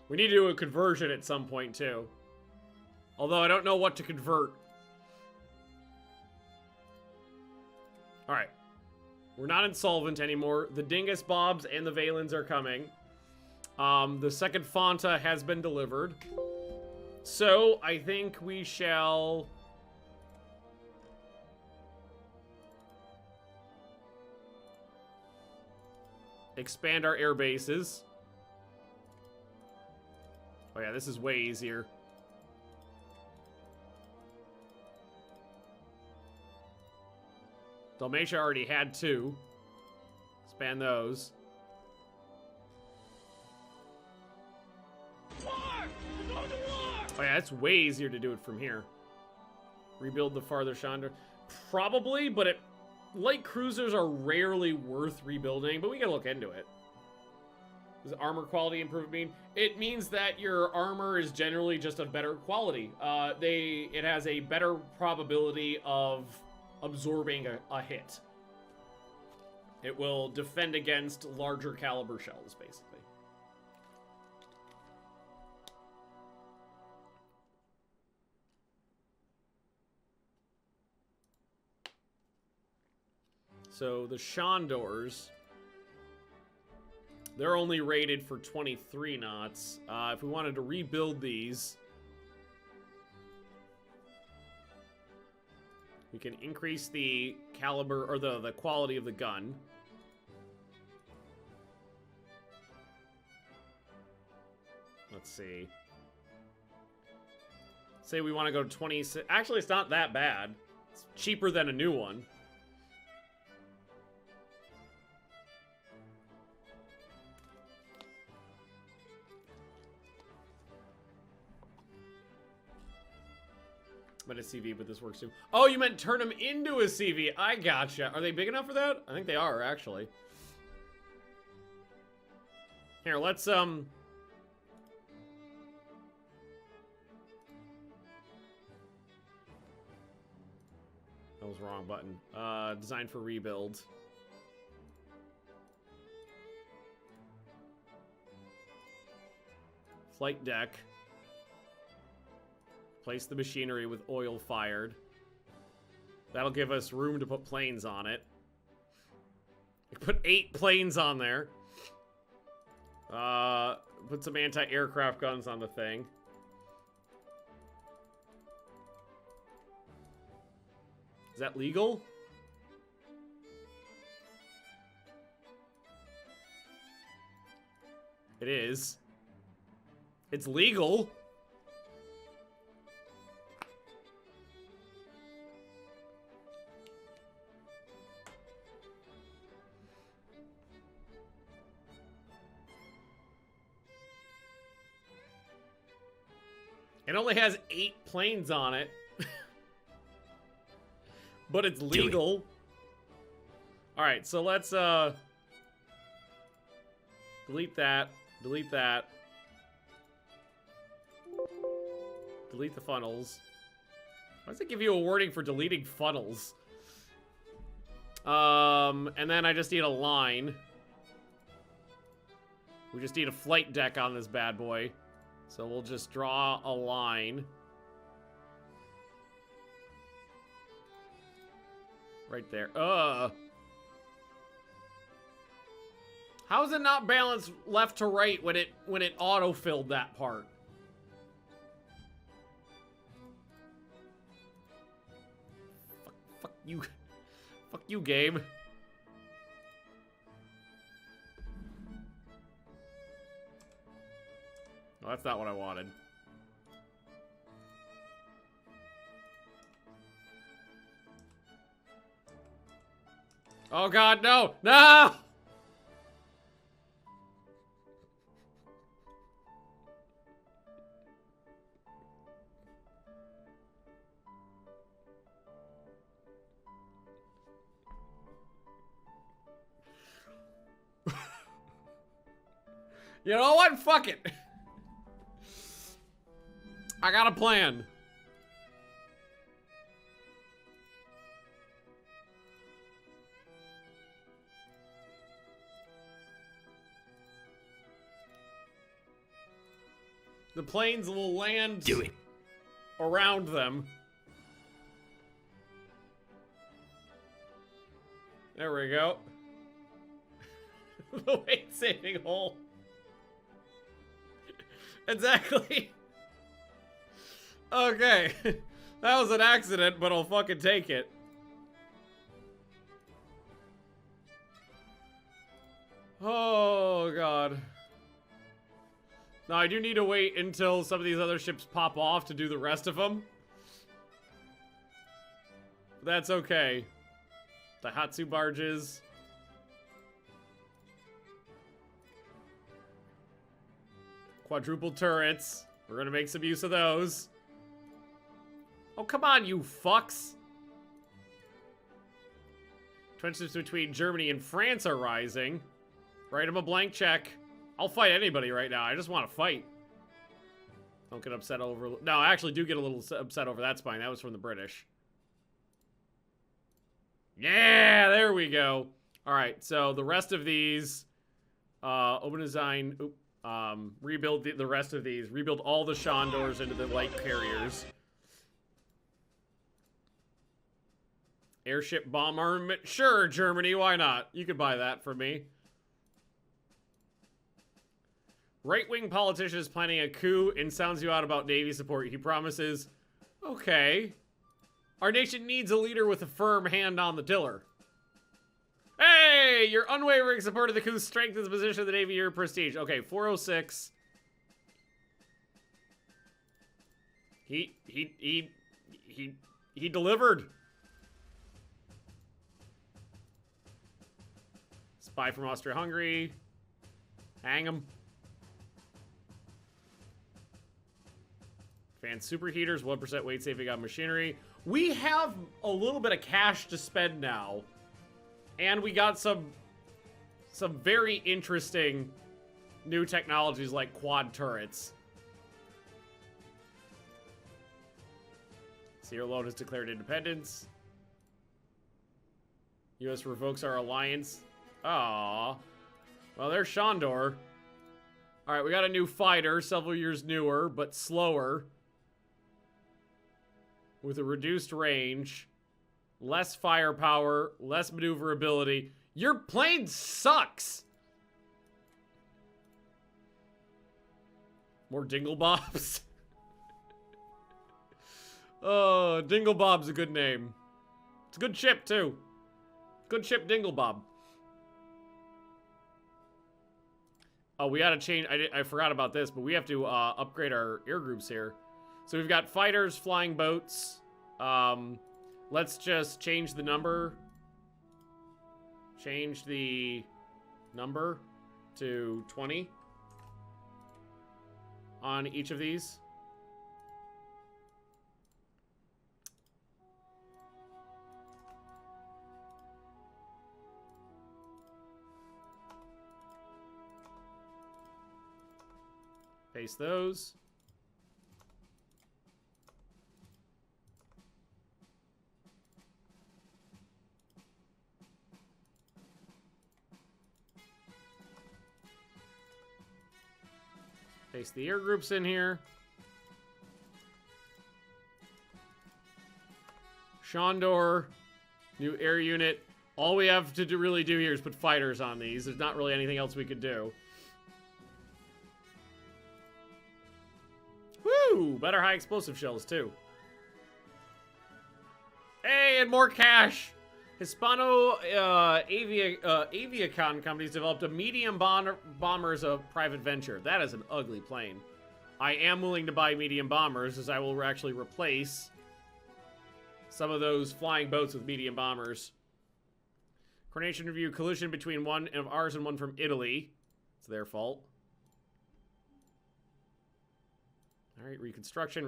Speaker 1: We need to do a conversion at some point, too. Although I don't know what to convert. Alright. We're not insolvent anymore. The Dingus Bobs and the Valens are coming. The second Fonta has been delivered. So, I think we shall... expand our air bases. Oh yeah, this is way easier. Dalmatia already had 2. Expand those. Oh yeah, it's way easier to do it from here. Rebuild the farther Chandra. Probably, but light cruisers are rarely worth rebuilding, but we can look into it. Does armor quality improvement mean? It means that your armor is generally just of better quality. It has a better probability of absorbing a hit. It will defend against larger caliber shells, basically. So the Shondors, they're only rated for 23 knots. If we wanted to rebuild these, we can increase the caliber or the quality of the gun. Let's see. Say we want to go to 26. Actually, it's not that bad. It's cheaper than a new one. Meant a CV, but this works too. Oh, you meant turn them into a CV. I gotcha. Are they big enough for that? I think they are, actually. Here, let's, That was the wrong button. Design for rebuild. Flight deck. Place the machinery with oil fired. That'll give us room to put planes on it. Put 8 planes on there. Put some anti-aircraft guns on the thing. Is that legal? It is. It's legal. It only has 8 planes on it. But it's legal. Alright, so let's, delete that. Delete that. Delete the funnels. Why does it give you a warning for deleting funnels? And then I just need a line. We just need a flight deck on this bad boy. So we'll just draw a line. Right there. How is it not balanced left to right when it auto-filled that part? Fuck you. Fuck you, game. Oh, that's not what I wanted. Oh god, no! No! You know what? Fuck it. I got a plan. The planes will land
Speaker 2: Do it.
Speaker 1: around them. There we go. The weight saving hole. Exactly. Okay. That was an accident, but I'll fucking take it. Oh, God. Now, I do need to wait until some of these other ships pop off to do the rest of them. That's okay. Daihatsu barges. Quadruple turrets. We're gonna make some use of those. Oh, come on, you fucks. Tensions between Germany and France are rising. Write him a blank check. I'll fight anybody right now. I just want to fight. Don't get upset over... No, I actually do get a little upset over that spine. That was from the British. Yeah, there we go. All right, so the rest of these... open design... rebuild the rest of these. Rebuild all the Shondors into the light carriers. Airship bombardment. Sure, Germany, why not? You could buy that from me. Right-wing politician is planning a coup and sounds you out about Navy support. He promises, okay. Our nation needs a leader with a firm hand on the tiller. Hey! Your unwavering support of the coup strengthens the position of the Navy, your prestige. Okay, 406. He delivered. Spy from Austria-Hungary. Hang him. Fan superheaters, 1% weight saving on machinery. We have a little bit of cash to spend now. And we got some very interesting new technologies like quad turrets. Sierra Leone has declared independence. U.S. revokes our alliance. Aww. Well, there's Shondor. Alright, we got a new fighter, several years newer, but slower. With a reduced range. Less firepower, less maneuverability. Your plane sucks! More Dinglebobs? Oh, Dinglebob's a good name. It's a good ship, too. Good ship, Dinglebob. Oh, we gotta change. I forgot about this, but we have to upgrade our air groups here. So we've got fighters, flying boats. Let's just change the number. Change the number to 20 on each of these. Paste those. Paste the air groups in here. Shondor, new air unit. All we have to really do here is put fighters on these. There's not really anything else we could do. Woo! Better high explosive shells, too. Hey, and more cash! Hispano Aviacon companies developed a medium bombers of private venture. That is an ugly plane. I am willing to buy medium bombers, as I will actually replace some of those flying boats with medium bombers. Coordination review, collision between one of ours and one from Italy. It's their fault. Alright, reconstruction.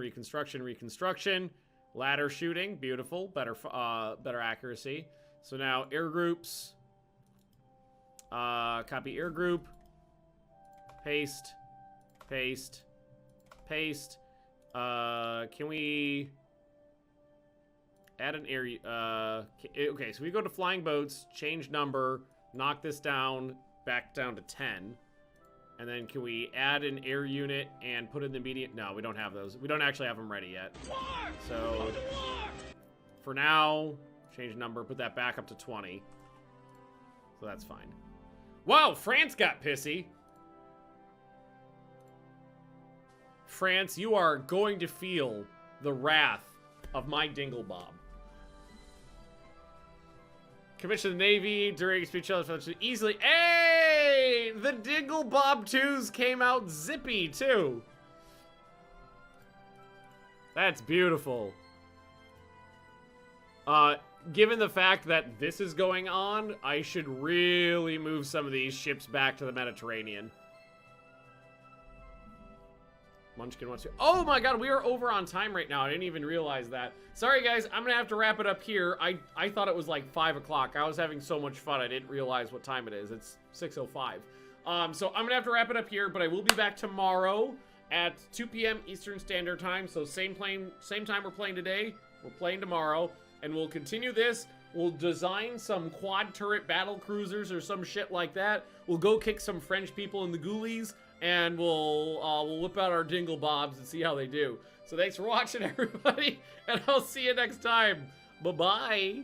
Speaker 1: Ladder shooting, beautiful. Better accuracy. So now, air groups. Copy air group. Paste. Can we add an area? Okay, so we go to flying boats, change number, knock this down, back down to 10. And then can we add an air unit and put in the medium? No, we don't have those. We don't actually have them ready yet. So for now, change number, put that back up to 20. So that's fine. Wow, France got pissy. France, you are going to feel the wrath of my dingle bomb. Commission the Navy during speech easily. Hey! The Dingle Bob 2s came out zippy, too. That's beautiful. Given the fact that this is going on, I should really move some of these ships back to the Mediterranean. Munchkin wants to. Oh my god, we are over on time right now. I didn't even realize that. Sorry guys, I'm gonna have to wrap it up here. I thought it was like 5 o'clock. I was having so much fun, I didn't realize what time it is. It's 6:05. So I'm gonna have to wrap it up here, but I will be back tomorrow at 2 p.m. Eastern Standard Time. So same time we're playing today, we're playing tomorrow, and we'll continue this. We'll design some quad turret battle cruisers or some shit like that. We'll go kick some French people in the ghoulies, and we'll whip out our dingle bobs and see how they do. So thanks for watching, everybody, and I'll see you next time. Bye-bye.